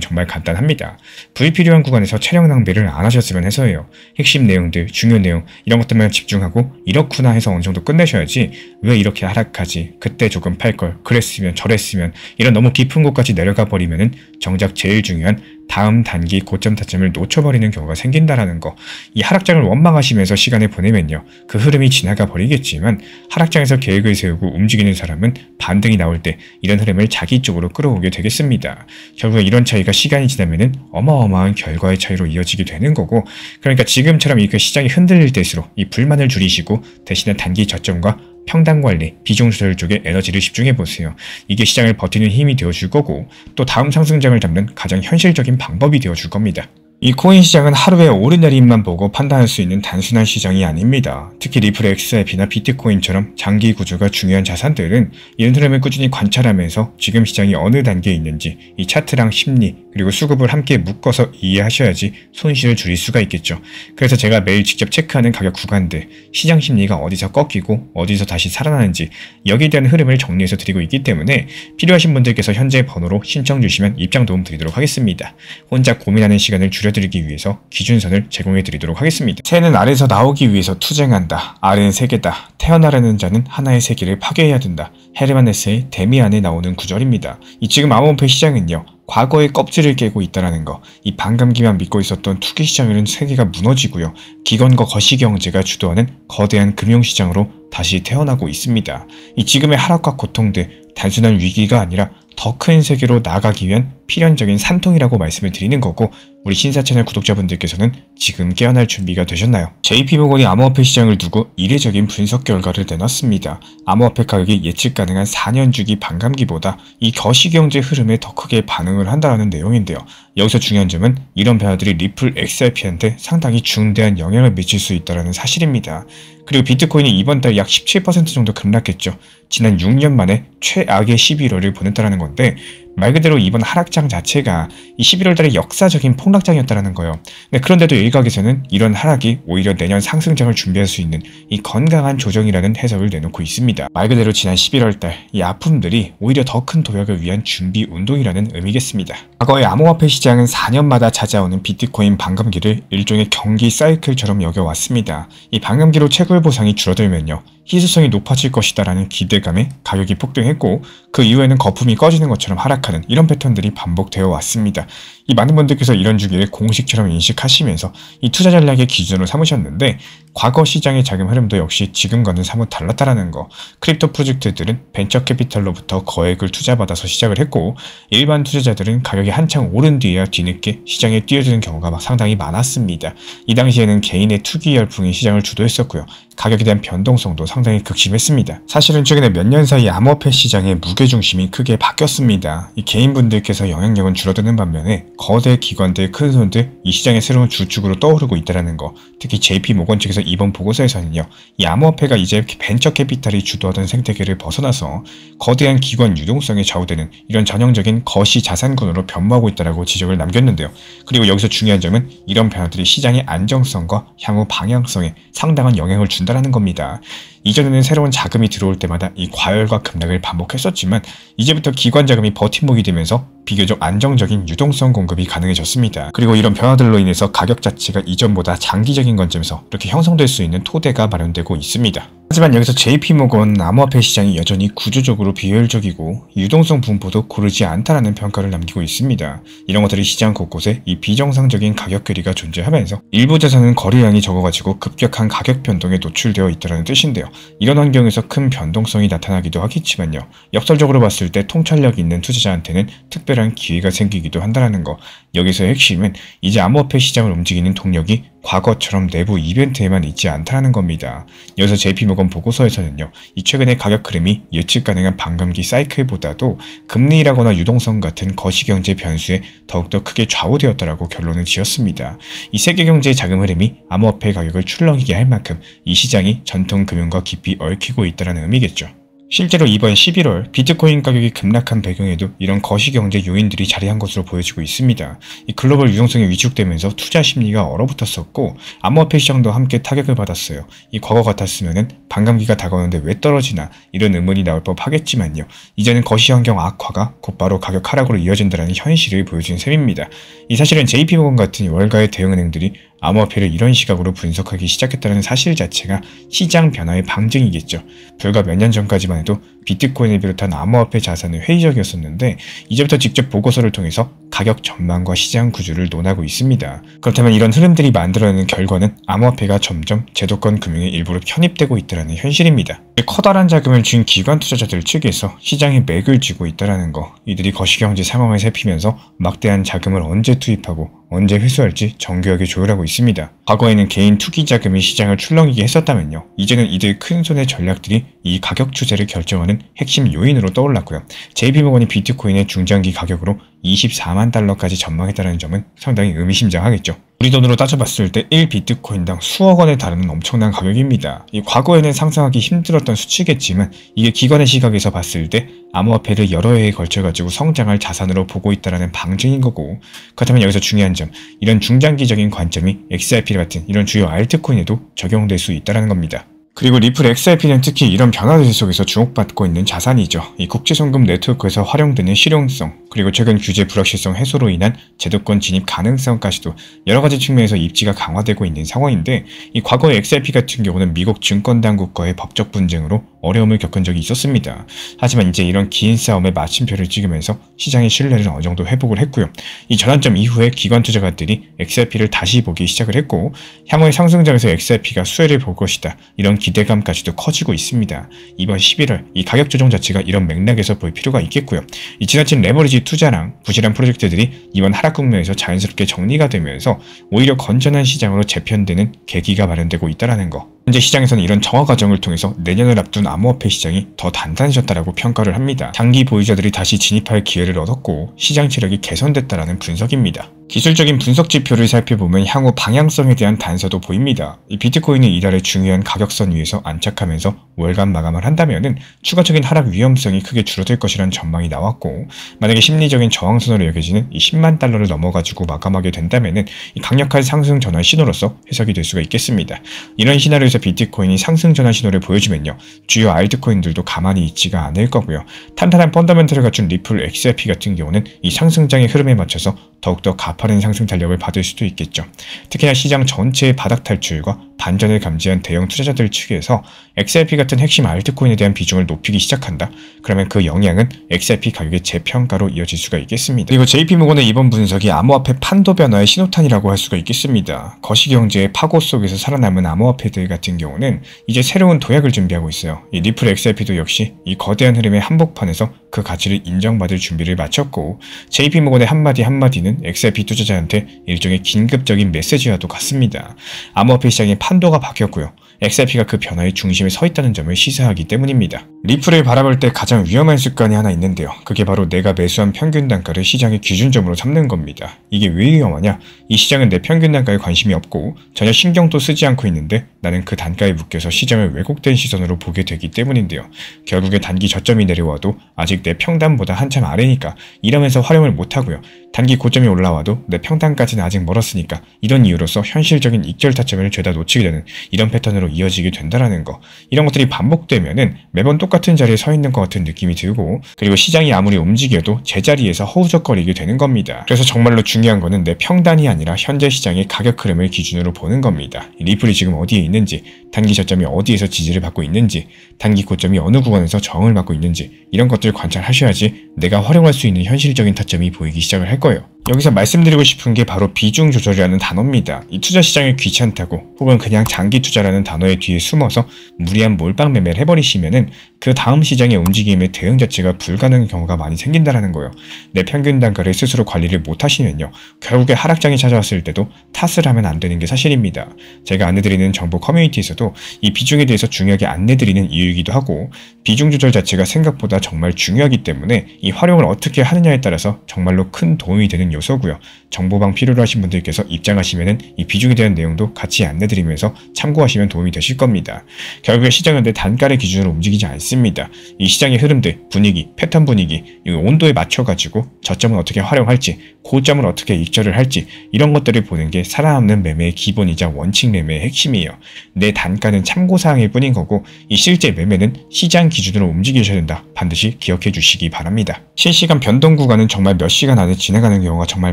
Speaker 1: 정말 간단합니다. 불필요한 구간에서 체력 낭비를 안 하셨으면 해서예요. 핵심 내용들, 중요 내용 이런 것들만 집중하고 이렇구나 해서 어느 정도 끝내셔야지 왜 이렇게 하락하지? 그때 조금 팔걸, 그랬으면 저랬으면 이런 너무 깊은 곳까지 내려가 버리면은 정작 제일 중요한 다음 단기 고점 타점을 놓쳐버리는 경우가 생긴다라는 거. 이 하락장을 원망하시면서 시간을 보내면요, 그 흐름이 지나가 버리겠지만 하락장에서 계획을 세우고 움직이는 사람은 반등이 나올 때 이런 흐름을 자기 쪽으로 끌어오게 되겠습니다. 결국에 이런 차이가 시간이 지나면은 어마어마한 결과의 차이로 이어지게 되는 거고, 그러니까 지금처럼 이렇게 시장이 흔들릴 때일수록 이 불만을 줄이시고 대신에 단기 저점과 평단 관리, 비중 조절 쪽에 에너지를 집중해보세요. 이게 시장을 버티는 힘이 되어줄 거고 또 다음 상승장을 잡는 가장 현실적인 방법이 되어줄 겁니다. 이 코인 시장은 하루에 오르내림만 보고 판단할 수 있는 단순한 시장이 아닙니다. 특히 리플 XRP나 비트코인처럼 장기 구조가 중요한 자산들은 이런 흐름을 꾸준히 관찰하면서 지금 시장이 어느 단계에 있는지 이 차트랑 심리 그리고 수급을 함께 묶어서 이해하셔야지 손실을 줄일 수가 있겠죠. 그래서 제가 매일 직접 체크하는 가격 구간들, 시장 심리가 어디서 꺾이고 어디서 다시 살아나는지 여기에 대한 흐름을 정리해서 드리고 있기 때문에 필요하신 분들께서 현재 번호로 신청 주시면 입장 도움 드리도록 하겠습니다. 혼자 고민하는 시간을 줄여드리기 위해서 기준선을 제공해 드리도록 하겠습니다. 새는 알에서 나오기 위해서 투쟁한다. 알은 세계다. 태어나려는 자는 하나의 세계를 파괴해야 된다. 헤르만 헤세의 데미안에 나오는 구절입니다. 이 지금 암호화폐 시장은요. 과거의 껍질을 깨고 있다는 거, 이 반감기만 믿고 있었던 투기 시장에는 세계가 무너지고요. 기관과 거시경제가 주도하는 거대한 금융시장으로 다시 태어나고 있습니다. 이 지금의 하락과 고통들, 단순한 위기가 아니라 더 큰 세계로 나아가기 위한 필연적인 산통이라고 말씀을 드리는 거고 우리 신사 채널 구독자분들께서는 지금 깨어날 준비가 되셨나요? JP모건이 암호화폐 시장을 두고 이례적인 분석 결과를 내놨습니다. 암호화폐 가격이 예측 가능한 4년 주기 반감기보다 이 거시경제 흐름에 더 크게 반응을 한다는 내용인데요. 여기서 중요한 점은 이런 변화들이 리플 XRP한테 상당히 중대한 영향을 미칠 수 있다는 사실입니다. 그리고 비트코인이 이번 달 약 17% 정도 급락했죠. 지난 6년 만에 최악의 11월을 보냈다는 건데 말 그대로 이번 하락장 자체가 이 11월 달의 역사적인 폭락장이었다는 거예요. 그런데도 일각에서는 이런 하락이 오히려 내년 상승장을 준비할 수 있는 이 건강한 조정이라는 해석을 내놓고 있습니다. 말 그대로 지난 11월 달 이 아픔들이 오히려 더 큰 도약을 위한 준비 운동이라는 의미겠습니다. 과거의 암호화폐 시장은 4년마다 찾아오는 비트코인 반감기를 일종의 경기 사이클처럼 여겨왔습니다. 이 반감기로 채굴 보상이 줄어들면요. 희소성이 높아질 것이다라는 기대감에 가격이 폭등했고 그 이후에는 거품이 꺼지는 것처럼 하락하는 이런 패턴들이 반복되어 왔습니다. 이 많은 분들께서 이런 주기를 공식처럼 인식하시면서 이 투자 전략의 기준으로 삼으셨는데 과거 시장의 자금 흐름도 역시 지금과는 사뭇 달랐다라는 거. 크립토 프로젝트들은 벤처 캐피털로부터 거액을 투자받아서 시작을 했고 일반 투자자들은 가격이 한창 오른 뒤에야 뒤늦게 시장에 뛰어드는 경우가 상당히 많았습니다. 이 당시에는 개인의 투기 열풍이 시장을 주도했었고요. 가격에 대한 변동성도 상당히 극심했습니다. 사실은 최근에 몇 년 사이 암호화폐 시장의 무게중심이 크게 바뀌었습니다. 이 개인분들께서 영향력은 줄어드는 반면에 거대 기관들, 큰 손들, 이 시장의 새로운 주축으로 떠오르고 있다는 거. 특히 JP모건 측에서 이번 보고서에서는요. 이 암호화폐가 이제 벤처 캐피탈이 주도하던 생태계를 벗어나서 거대한 기관 유동성에 좌우되는 이런 전형적인 거시 자산군으로 변모하고 있다고 지적을 남겼는데요. 그리고 여기서 중요한 점은 이런 변화들이 시장의 안정성과 향후 방향성에 상당한 영향을 준다는 겁니다. 이전에는 새로운 자금이 들어올 때마다 이 과열과 급락을 반복했었지만 이제부터 기관 자금이 버팀목이 되면서 비교적 안정적인 유동성 공급이 가능해졌습니다. 그리고 이런 변화들로 인해서 가격 자체가 이전보다 장기적인 관점에서 이렇게 형성될 수 있는 토대가 마련되고 있습니다. 하지만 여기서 JP모건 암호화폐 시장이 여전히 구조적으로 비효율적이고 유동성 분포도 고르지 않다라는 평가를 남기고 있습니다. 이런 것들이 시장 곳곳에 이 비정상적인 가격 괴리가 존재하면서 일부 자산은 거래량이 적어가지고 급격한 가격 변동에 노출되어 있다는 뜻인데요. 이런 환경에서 큰 변동성이 나타나기도 하겠지만요. 역설적으로 봤을 때 통찰력 있는 투자자한테는 특별한 기회가 생기기도 한다는 거. 여기서의 핵심은 이제 암호화폐 시장을 움직이는 동력이 과거처럼 내부 이벤트에만 있지 않다는 겁니다. 여기서 JP모건 보고서에서는요. 이 최근의 가격 흐름이 예측 가능한 반감기 사이클보다도 금리라거나 유동성 같은 거시경제 변수에 더욱더 크게 좌우되었다라고 결론을 지었습니다. 이 세계경제의 자금 흐름이 암호화폐 가격을 출렁이게 할 만큼 이 시장이 전통 금융과 깊이 얽히고 있다는 의미겠죠. 실제로 이번 11월 비트코인 가격이 급락한 배경에도 이런 거시경제 요인들이 자리한 것으로 보여지고 있습니다. 이 글로벌 유동성이 위축되면서 투자 심리가 얼어붙었었고 암호화폐 시장도 함께 타격을 받았어요. 이 과거 같았으면 반감기가 다가오는데 왜 떨어지나 이런 의문이 나올 법하겠지만요. 이제는 거시환경 악화가 곧바로 가격 하락으로 이어진다는 현실을 보여준 셈입니다. 이 사실은 JP모건 같은 월가의 대응은행들이 암호화폐를 이런 시각으로 분석하기 시작했다는 사실 자체가 시장 변화의 방증이겠죠. 불과 몇 년 전까지만 해도 비트코인을 비롯한 암호화폐 자산은 회의적이었었는데 이제부터 직접 보고서를 통해서 가격 전망과 시장 구조를 논하고 있습니다. 그렇다면 이런 흐름들이 만들어내는 결과는 암호화폐가 점점 제도권 금융의 일부로 편입되고 있다는 현실입니다. 커다란 자금을 쥔 기관 투자자들 측에서 시장에 맥을 쥐고 있다는 거. 이들이 거시경제 상황을 살피면서 막대한 자금을 언제 투입하고 언제 회수할지 정교하게 조율하고 있습니다. 과거에는 개인 투기 자금이 시장을 출렁이게 했었다면요. 이제는 이들 큰손의 전략들이 이 가격 추세를 결정하는 핵심 요인으로 떠올랐고요. JP모건이 비트코인의 중장기 가격으로 24만 달러까지 전망했다는 점은 상당히 의미심장하겠죠. 우리 돈으로 따져봤을 때 1비트코인당 수억 원에 달하는 엄청난 가격입니다. 과거에는 상상하기 힘들었던 수치겠지만 이게 기관의 시각에서 봤을 때 암호화폐를 여러 해에 걸쳐가지고 성장할 자산으로 보고 있다는 방증인 거고, 그렇다면 여기서 중요한 점, 이런 중장기적인 관점이 XRP 같은 이런 주요 알트코인에도 적용될 수 있다는 겁니다. 그리고 리플 XRP는 특히 이런 변화들 속에서 주목받고 있는 자산이죠. 이 국제송금 네트워크에서 활용되는 실용성, 그리고 최근 규제 불확실성 해소로 인한 제도권 진입 가능성까지도 여러가지 측면에서 입지가 강화되고 있는 상황인데, 이 과거의 XRP 같은 경우는 미국 증권당국과의 법적 분쟁으로 어려움을 겪은 적이 있었습니다. 하지만 이제 이런 긴 싸움에 마침표를 찍으면서 시장의 신뢰를 어느 정도 회복을 했고요. 이 전환점 이후에 기관 투자가들이 XRP를 다시 보기 시작을 했고, 향후의 상승장에서 XRP가 수혜를 볼 것이다, 이런 기대감까지도 커지고 있습니다. 이번 11월 이 가격 조정 자체가 이런 맥락에서 볼 필요가 있겠고요. 이 지나친 레버리지 투자랑 부실한 프로젝트들이 이번 하락 국면에서 자연스럽게 정리가 되면서 오히려 건전한 시장으로 재편되는 계기가 마련되고 있다는 거. 현재 시장에서는 이런 정화 과정을 통해서 내년을 앞둔 암호화폐 시장이 더 단단해졌다라고 평가를 합니다. 장기 보유자들이 다시 진입할 기회를 얻었고 시장 체력이 개선됐다라는 분석입니다. 기술적인 분석 지표를 살펴보면 향후 방향성에 대한 단서도 보입니다. 이 비트코인은 이달의 중요한 가격선 위에서 안착하면서 월간 마감을 한다면은 추가적인 하락 위험성이 크게 줄어들 것이라는 전망이 나왔고, 만약에 심리적인 저항선으로 여겨지는 이 10만 달러를 넘어가지고 마감하게 된다면은 이 강력한 상승 전환 신호로서 해석이 될 수가 있겠습니다. 이런 시나리오에서 비트코인이 상승 전환 신호를 보여주면요, 주요 알트코인들도 가만히 있지가 않을 거고요. 탄탄한 펀더멘털을 갖춘 리플 XRP 같은 경우는 이 상승장의 흐름에 맞춰서 더욱더 가파른 상승 탄력을 받을 수도 있겠죠. 특히나 시장 전체의 바닥 탈출과 반전을 감지한 대형 투자자들 측에서 XRP 같은 핵심 알트코인에 대한 비중을 높이기 시작한다. 그러면 그 영향은 XRP 가격의 재평가로 이어질 수가 있겠습니다. 그리고 JP모건의 이번 분석이 암호화폐 판도 변화의 신호탄이라고 할 수가 있겠습니다. 거시경제의 파고 속에서 살아남은 암호화폐들 같은 경우는 이제 새로운 도약을 준비하고 있어요. 이 리플 XRP도 역시 이 거대한 흐름의 한복판에서 그 가치를 인정받을 준비를 마쳤고, JP모건의 한마디는 XRP 투자자한테 일종의 긴급적인 메시지와도 같습니다. 암호화폐 시장의 판도가 바뀌었고요. XRP가 그 변화의 중심에 서 있다는 점을 시사하기 때문입니다. 리플을 바라볼 때 가장 위험한 습관이 하나 있는데요. 그게 바로 내가 매수한 평균 단가를 시장의 기준점으로 삼는 겁니다. 이게 왜 위험하냐? 이 시장은 내 평균 단가에 관심이 없고 전혀 신경도 쓰지 않고 있는데 나는 그 단가에 묶여서 시장을 왜곡된 시선으로 보게 되기 때문인데요. 결국에 단기 저점이 내려와도 아직 내 평단보다 한참 아래니까 이러면서 활용을 못하고요. 단기 고점이 올라와도 내 평단까지는 아직 멀었으니까 이런 이유로서 현실적인 익절 타점을 죄다 놓치게 되는 이런 패턴으로 이어지게 된다는 거. 이런 것들이 반복되면은 매번 똑같은 자리에 서 있는 것 같은 느낌이 들고, 그리고 시장이 아무리 움직여도 제자리에서 허우적거리게 되는 겁니다. 그래서 정말로 중요한 거는 내 평단이 아니라 현재 시장의 가격 흐름을 기준으로 보는 겁니다. 리플이 지금 어디에 있는지, 단기 저점이 어디에서 지지를 받고 있는지, 단기 고점이 어느 구간에서 저항을 받고 있는지, 이런 것들을 관찰하셔야지 내가 활용할 수 있는 현실적인 타점이 보이기 시작을 할 거예요. 여기서 말씀드리고 싶은 게 바로 비중 조절이라는 단어입니다. 이 투자 시장이 귀찮다고 혹은 그냥 장기 투자라는 단어의 뒤에 숨어서 무리한 몰빵 매매를 해버리시면은 그 다음 시장의 움직임의 대응 자체가 불가능한 경우가 많이 생긴다는 거예요. 내 평균 단가를 스스로 관리를 못하시면요, 결국에 하락장이 찾아왔을 때도 탓을 하면 안 되는 게 사실입니다. 제가 안내드리는 정보 커뮤니티에서도 이 비중에 대해서 중요하게 안내드리는 이유이기도 하고, 비중 조절 자체가 생각보다 정말 중요하기 때문에 이 활용을 어떻게 하느냐에 따라서 정말로 큰 도움이 되는 요소고요. 정보방 필요로 하신 분들께서 입장하시면은 이 비중에 대한 내용도 같이 안내드리면서 참고하시면 도움이 되실 겁니다. 결국에 시장은 내 단가를 기준으로 움직이지 않습니다. 이 시장의 흐름들, 분위기, 패턴 분위기, 이 온도에 맞춰가지고 저점을 어떻게 활용할지, 고점을 어떻게 익절을 할지, 이런 것들을 보는 게 살아남는 매매의 기본이자 원칙 매매의 핵심이에요. 내 단가는 참고사항일 뿐인 거고, 이 실제 매매는 시장 기준으로 움직이셔야 된다. 반드시 기억해 주시기 바랍니다. 실시간 변동 구간은 정말 몇 시간 안에 지나가는 경우가 정말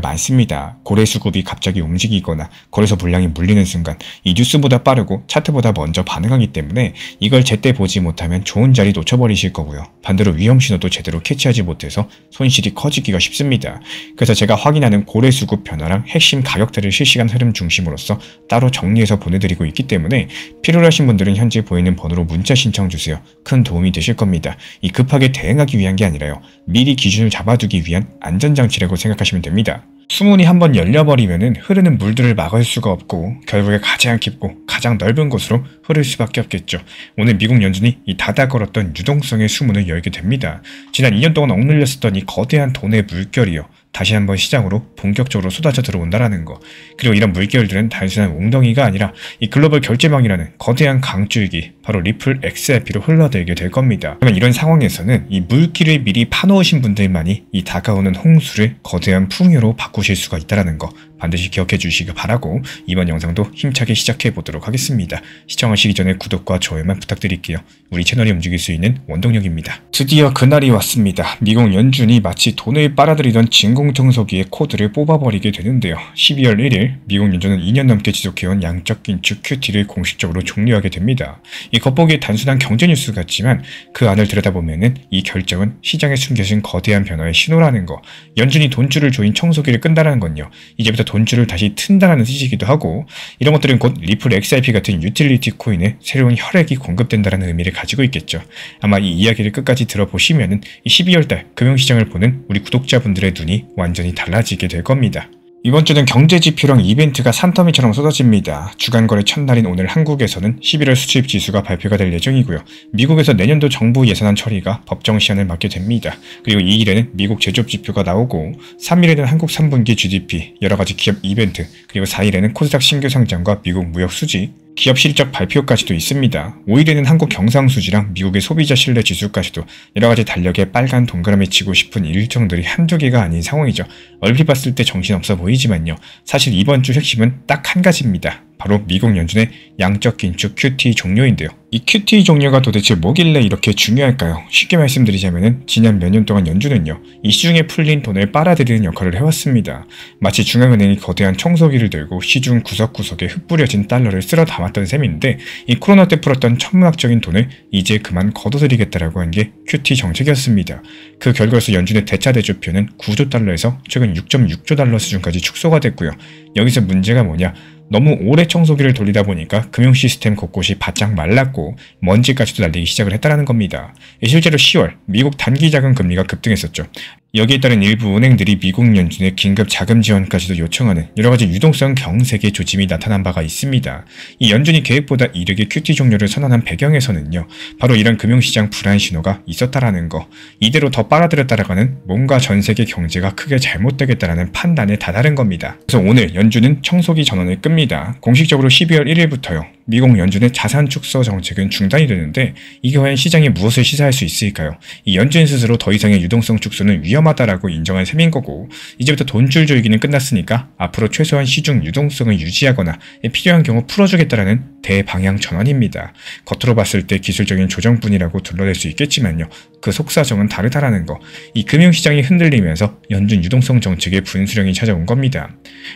Speaker 1: 많습니다. 고래 수급이 갑자기 움직이거나 거래소 물량이 물리는 순간 이 뉴스보다 빠르고 차트보다 먼저 반응하기 때문에 이걸 제때 보지 못하면 좋은 자리 놓쳐버리실 거고요. 반대로 위험 신호도 제대로 캐치하지 못해서 손실이 커지기가 쉽습니다. 그래서 제가 확인하는 고래 수급 변화랑 핵심 가격대를 실시간 흐름 중심으로서 따로 정리해서 보내드리고 있기 때문에 필요로 하신 분들은 현재 보이는 번호로 문자 신청 주세요. 큰 도움이 되실 겁니다. 이 급하게 대응하기 위한 게 아니라요, 미리 기준을 잡아두기 위한 안전장치라고 생각하시면 됩니다. 수문이 한번 열려버리면은 흐르는 물들을 막을 수가 없고 결국에 가장 깊고 가장 넓은 곳으로 흐를 수밖에 없겠죠. 오늘 미국 연준이 이 닫아걸었던 유동성의 수문을 열게 됩니다. 지난 2년 동안 억눌렸었던 이 거대한 돈의 물결이요. 다시 한번 시장으로 본격적으로 쏟아져 들어온다라는 거. 그리고 이런 물결들은 단순한 웅덩이가 아니라 이 글로벌 결제망이라는 거대한 강줄기, 바로 리플 XRP로 흘러들게 될 겁니다. 그러면 이런 상황에서는 이 물길을 미리 파놓으신 분들만이 이 다가오는 홍수를 거대한 풍요로 바꾸실 수가 있다는 거 반드시 기억해 주시기 바라고 이번 영상도 힘차게 시작해 보도록 하겠습니다. 시청하시기 전에 구독과 좋아요만 부탁드릴게요. 우리 채널이 움직일 수 있는 원동력입니다. 드디어 그날이 왔습니다. 미국 연준이 마치 돈을 빨아들이던 진공청소기의 코드를 뽑아버리게 되는데요. 12월 1일 미국 연준은 2년 넘게 지속해온 양적 긴축 QT를 공식적으로 종료하게 됩니다. 이 겉보기에 단순한 경제 뉴스 같지만 그 안을 들여다보면은 이 결정은 시장에 숨겨진 거대한 변화의 신호라는 거. 연준이 돈줄을 조인 청소기를 끈다라는 건요. 이제부터 돈줄을 다시 튼다라는 뜻이기도 하고, 이런 것들은 곧 리플 XRP 같은 유틸리티 코인에 새로운 혈액이 공급된다는 의미를 가지고 있겠죠. 아마 이 이야기를 끝까지 들어보시면은 이 12월달 금융시장을 보는 우리 구독자분들의 눈이 완전히 달라지게 될 겁니다. 이번 주는 경제지표랑 이벤트가 산더미처럼 쏟아집니다. 주간거래 첫날인 오늘 한국에서는 11월 수출입 지수가 발표가 될 예정이고요. 미국에서 내년도 정부 예산안 처리가 법정 시한을 맞게 됩니다. 그리고 2일에는 미국 제조업 지표가 나오고 3일에는 한국 3분기 GDP, 여러가지 기업 이벤트, 그리고 4일에는 코스닥 신규 상장과 미국 무역 수지, 기업 실적 발표까지도 있습니다. 5일에는 한국 경상수지랑 미국의 소비자 신뢰 지수까지도 여러가지 달력에 빨간 동그라미 치고 싶은 일정들이 한두 개가 아닌 상황이죠. 얼핏 봤을 때 정신없어 보이지만요. 사실 이번 주 핵심은 딱 한 가지입니다. 바로 미국 연준의 양적 긴축 QT 종료인데요. 이 QT 종료가 도대체 뭐길래 이렇게 중요할까요? 쉽게 말씀드리자면 지난 몇 년 동안 연준은요, 이 시중에 풀린 돈을 빨아들이는 역할을 해왔습니다. 마치 중앙은행이 거대한 청소기를 들고 시중 구석구석에 흩뿌려진 달러를 쓸어 담았던 셈인데, 이 코로나 때 풀었던 천문학적인 돈을 이제 그만 걷어들이겠다라고 한 게 QT 정책이었습니다. 그 결과로서 연준의 대차 대조표는 9조 달러에서 최근 6.6조 달러 수준까지 축소가 됐고요. 여기서 문제가 뭐냐? 너무 오래 청소기를 돌리다 보니까 금융 시스템 곳곳이 바짝 말랐고 먼지까지도 날리기 시작을 했다는 겁니다. 실제로 10월 미국 단기 자금 금리가 급등했었죠. 여기에 따른 일부 은행들이 미국 연준의 긴급 자금 지원까지도 요청하는 여러가지 유동성 경색의 조짐이 나타난 바가 있습니다. 이 연준이 계획보다 이르게 QT 종료를 선언한 배경에서는요, 바로 이런 금융시장 불안 신호가 있었다라는 거, 이대로 더 빨아들였다라가는 뭔가 전 세계 경제가 크게 잘못되겠다라는 판단에 다다른 겁니다. 그래서 오늘 연준은 청소기 전원을 끕니다. 공식적으로 12월 1일부터요. 미국 연준의 자산 축소 정책은 중단이 되는데, 이게 과연 시장에 무엇을 시사할 수 있을까요? 이 연준 스스로 더 이상의 유동성 축소는 위험하다라고 인정한 셈인 거고, 이제부터 돈줄 조이기는 끝났으니까 앞으로 최소한 시중 유동성을 유지하거나 필요한 경우 풀어주겠다라는 대방향 전환입니다. 겉으로 봤을 때 기술적인 조정뿐이라고 둘러댈 수 있겠지만요, 그 속사정은 다르다라는 거. 이 금융시장이 흔들리면서 연준 유동성 정책의 분수령이 찾아온 겁니다.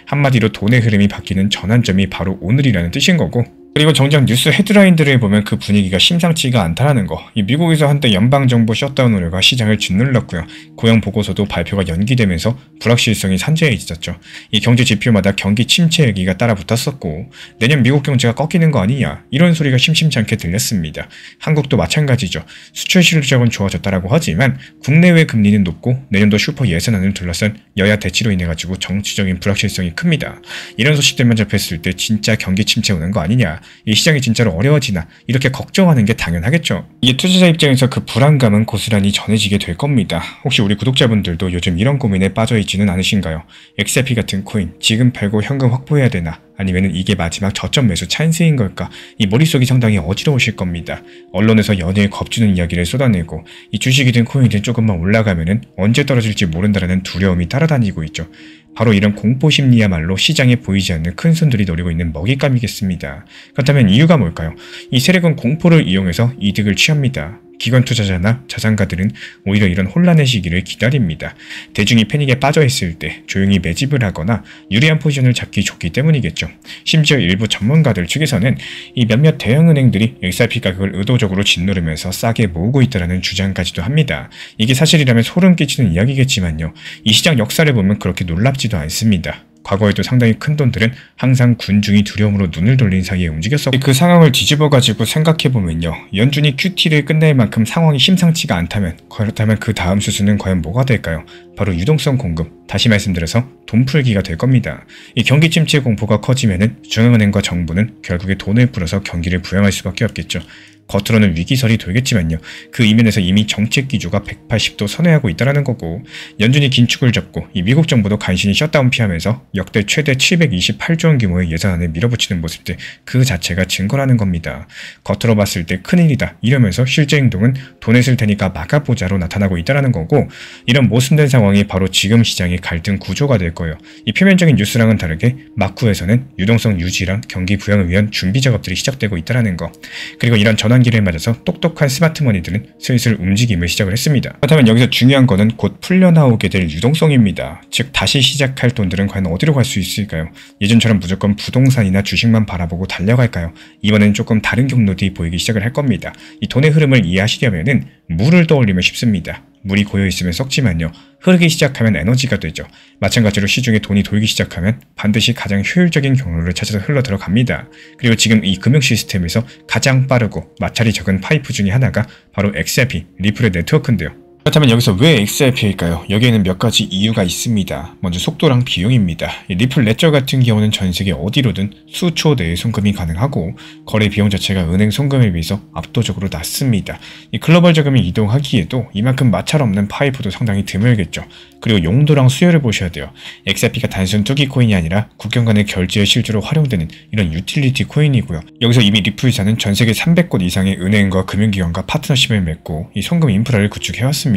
Speaker 1: 한마디로 돈의 흐름이 바뀌는 전환점이 바로 오늘이라는 뜻인 거고, 그리고 정작 뉴스 헤드라인들을 보면 그 분위기가 심상치가 않다는 거. 이 미국에서 한때 연방정부 셧다운 우려가 시장을 짓눌렀고요. 고용 보고서도 발표가 연기되면서 불확실성이 산재해졌죠. 이 경제 지표마다 경기 침체 얘기가 따라 붙었었고, 내년 미국 경제가 꺾이는 거 아니냐, 이런 소리가 심심치 않게 들렸습니다. 한국도 마찬가지죠. 수출 실적은 좋아졌다라고 하지만 국내외 금리는 높고 내년도 슈퍼 예산안을 둘러싼 여야 대치로 인해 가지고 정치적인 불확실성이 큽니다. 이런 소식들만 접했을 때 진짜 경기 침체 오는 거 아니냐, 이 시장이 진짜로 어려워지나, 이렇게 걱정하는 게 당연하겠죠. 이게 투자자 입장에서 그 불안감은 고스란히 전해지게 될 겁니다. 혹시 우리 구독자분들도 요즘 이런 고민에 빠져있지는 않으신가요? XRP 같은 코인 지금 팔고 현금 확보해야 되나? 아니면 이게 마지막 저점 매수 찬스인 걸까? 이 머릿속이 상당히 어지러우실 겁니다. 언론에서 연일 겁주는 이야기를 쏟아내고, 이 주식이든 코인이든 조금만 올라가면은 언제 떨어질지 모른다라는 두려움이 따라다니고 있죠. 바로 이런 공포심리야말로 시장에 보이지 않는 큰손들이 노리고 있는 먹잇감이겠습니다. 그렇다면 이유가 뭘까요? 이 세력은 공포를 이용해서 이득을 취합니다. 기관 투자자나 자산가들은 오히려 이런 혼란의 시기를 기다립니다. 대중이 패닉에 빠져있을 때 조용히 매집을 하거나 유리한 포지션을 잡기 좋기 때문이겠죠. 심지어 일부 전문가들 측에서는 이 몇몇 대형은행들이 XRP 가격을 의도적으로 짓누르면서 싸게 모으고 있다는 주장까지도 합니다. 이게 사실이라면 소름 끼치는 이야기겠지만요, 이 시장 역사를 보면 그렇게 놀랍지도 않습니다. 과거에도 상당히 큰 돈들은 항상 군중이 두려움으로 눈을 돌린 사이에 움직였었고, 그 상황을 뒤집어가지고 생각해보면요, 연준이 QT를 끝낼 만큼 상황이 심상치가 않다면, 그렇다면 그 다음 수순은 과연 뭐가 될까요? 바로 유동성 공급, 다시 말씀드려서 돈풀기가 될 겁니다. 이 경기 침체 공포가 커지면은 중앙은행과 정부는 결국에 돈을 풀어서 경기를 부양할 수밖에 없겠죠. 겉으로는 위기설이 돌겠지만요. 그 이면에서 이미 정책 기조가 180도 선회하고 있다는 거고, 연준이 긴축을 잡고 이 미국 정부도 간신히 셧다운 피하면서 역대 최대 728조 원 규모의 예산안을 밀어붙이는 모습들 그 자체가 증거라는 겁니다. 겉으로 봤을 때 큰일이다 이러면서 실제 행동은 돈을 쓸 테니까 막아보자로 나타나고 있다는 거고, 이런 모순된 상황이 바로 지금 시장의 갈등 구조가 될 거예요. 이 표면적인 뉴스랑은 다르게 마쿠에서는 유동성 유지랑 경기 부양을 위한 준비 작업들이 시작되고 있다는 거, 그리고 이런 전환기를 맞아서 똑똑한 스마트머니들은 슬슬 움직임을 시작을 했습니다. 그렇다면 여기서 중요한 거는 곧 풀려나오게 될 유동성입니다. 즉 다시 시작할 돈들은 과연 어디로 갈 수 있을까요? 예전처럼 무조건 부동산이나 주식만 바라보고 달려갈까요? 이번에는 조금 다른 경로들이 보이기 시작을 할 겁니다. 이 돈의 흐름을 이해하시려면은 물을 떠올리면 쉽습니다. 물이 고여있으면 썩지만요. 흐르기 시작하면 에너지가 되죠. 마찬가지로 시중에 돈이 돌기 시작하면 반드시 가장 효율적인 경로를 찾아서 흘러 들어갑니다. 그리고 지금 이 금융 시스템에서 가장 빠르고 마찰이 적은 파이프 중에 하나가 바로 XRP, 리플의 네트워크인데요. 그렇다면 여기서 왜 XRP일까요? 여기에는 몇 가지 이유가 있습니다. 먼저 속도랑 비용입니다. 리플 레저 같은 경우는 전 세계 어디로든 수초 내에 송금이 가능하고 거래 비용 자체가 은행 송금에 비해서 압도적으로 낮습니다. 이 글로벌 자금이 이동하기에도 이만큼 마찰 없는 파이프도 상당히 드물겠죠. 그리고 용도랑 수요를 보셔야 돼요. XRP가 단순 투기 코인이 아니라 국경 간의 결제에 실제로 활용되는 이런 유틸리티 코인이고요. 여기서 이미 리플사는 전 세계 300곳 이상의 은행과 금융기관과 파트너십을 맺고 이 송금 인프라를 구축해왔습니다.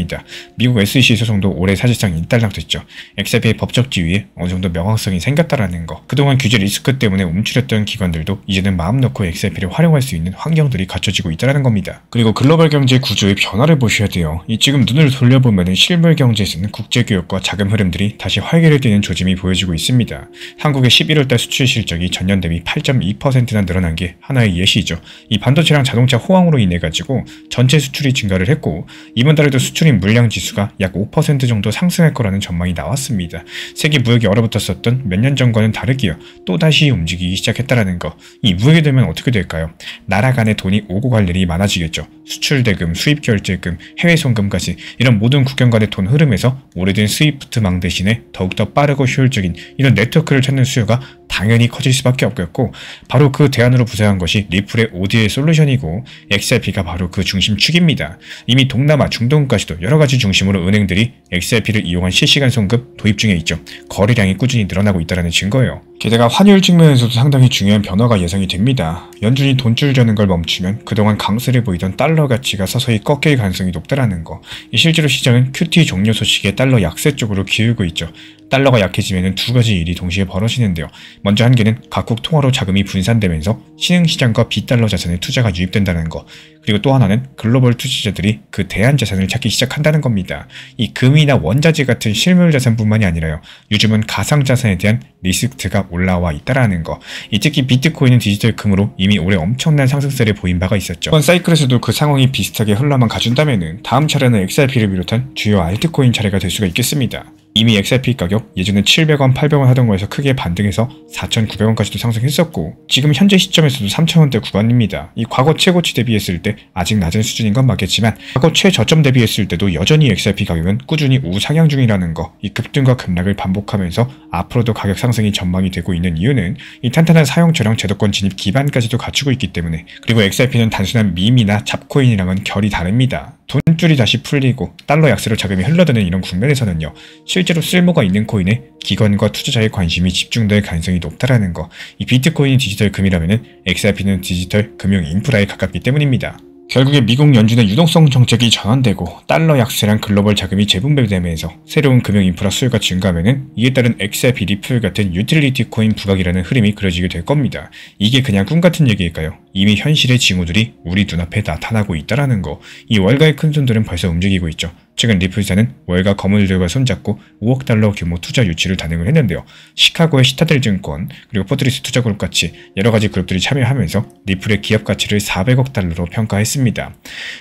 Speaker 1: 미국 SEC 소송도 올해 사실상 일단락됐죠. XRP의 법적 지위에 어느 정도 명확성이 생겼다라는 거. 그동안 규제 리스크 때문에 움츠렸던 기관들도 이제는 마음 놓고 XRP를 활용할 수 있는 환경들이 갖춰지고 있다는 겁니다. 그리고 글로벌 경제 구조의 변화를 보셔야 돼요. 이 지금 눈을 돌려보면 실물 경제에서는 국제 교역과 자금 흐름들이 다시 활기를 띠는 조짐이 보여지고 있습니다. 한국의 11월달 수출 실적이 전년 대비 8.2%나 늘어난 게 하나의 예시죠. 이 반도체랑 자동차 호황으로 인해 가지고 전체 수출이 증가를 했고, 이번 달에도 수출인 물량 지수가 약 5% 정도 상승할 거라는 전망이 나왔습니다. 세계 무역이 얼어붙었었던 몇 년 전과는 다르게요. 또다시 움직이기 시작했다는 거. 이 무역이 되면 어떻게 될까요? 나라 간에 돈이 오고 갈 일이 많아지겠죠. 수출 대금, 수입 결제금, 해외 송금까지 이런 모든 국경 간의 돈 흐름에서 오래된 스위프트망 대신에 더욱더 빠르고 효율적인 이런 네트워크를 찾는 수요가 당연히 커질 수밖에 없겠고, 바로 그 대안으로 부상한 것이 리플의 ODA 솔루션이고 XRP가 바로 그 중심축입니다. 이미 동남아, 중동까지도 여러가지 중심으로 은행들이 XRP를 이용한 실시간 송금 도입 중에 있죠. 거래량이 꾸준히 늘어나고 있다는 증거예요. 게다가 환율 측면에서도 상당히 중요한 변화가 예상이 됩니다. 연준이 돈줄 저는 걸 멈추면 그동안 강세를 보이던 달러 가치가 서서히 꺾일 가능성이 높다는 거. 실제로 시장은 QT 종료 소식에 달러 약세 쪽으로 기울고 있죠. 달러가 약해지면 두 가지 일이 동시에 벌어지는데요. 먼저 한 개는 각국 통화로 자금이 분산되면서 신흥시장과 비달러 자산에 투자가 유입된다는 거. 그리고 또 하나는 글로벌 투자자들이 그 대안 자산을 찾기 시작한다는 겁니다. 이 금이나 원자재 같은 실물 자산뿐만이 아니라요. 요즘은 가상 자산에 대한 리스크가 올라와 있다라는 거. 특히 비트코인은 디지털 금으로 이미 올해 엄청난 상승세를 보인 바가 있었죠. 이번 사이클에서도 그 상황이 비슷하게 흘러만 가준다면은 다음 차례는 XRP를 비롯한 주요 알트코인 차례가 될 수가 있겠습니다. 이미 XRP 가격 예전에 700원, 800원 하던 거에서 크게 반등해서 4,900원까지도 상승했었고, 지금 현재 시점에서도 3,000원대 구간입니다. 이 과거 최고치 대비했을 때 아직 낮은 수준인 건 맞겠지만 과거 최저점 대비했을 때도 여전히 XRP 가격은 꾸준히 우상향 중이라는 거. 이 급등과 급락을 반복하면서 앞으로도 가격 상승이 전망이 되고 있는 이유는 이 탄탄한 사용처랑 제도권 진입 기반까지도 갖추고 있기 때문에. 그리고 XRP는 단순한 밈이나 잡코인이랑은 결이 다릅니다. 돈줄이 다시 풀리고 달러 약세로 자금이 흘러드는 이런 국면에서는요, 실제로 쓸모가 있는 코인에 기관과 투자자의 관심이 집중될 가능성이 높다라는 거. 이 비트코인이 디지털 금이라면은 XRP는 디지털 금융 인프라에 가깝기 때문입니다. 결국에 미국 연준의 유동성 정책이 전환되고 달러 약세랑 글로벌 자금이 재분배되면서 새로운 금융 인프라 수요가 증가하면 이에 따른 XRP, 리플 같은 유틸리티 코인 부각이라는 흐름이 그려지게 될 겁니다. 이게 그냥 꿈 같은 얘기일까요? 이미 현실의 징후들이 우리 눈앞에 나타나고 있다라는 거. 이 월가의 큰손들은 벌써 움직이고 있죠. 최근 리플사는 월가 거물들과 손잡고 5억 달러 규모 투자 유치를 단행을 했는데요. 시카고의 시타델 증권, 그리고 포트리스 투자그룹 같이 여러가지 그룹들이 참여하면서 리플의 기업 가치를 400억 달러로 평가했습니다.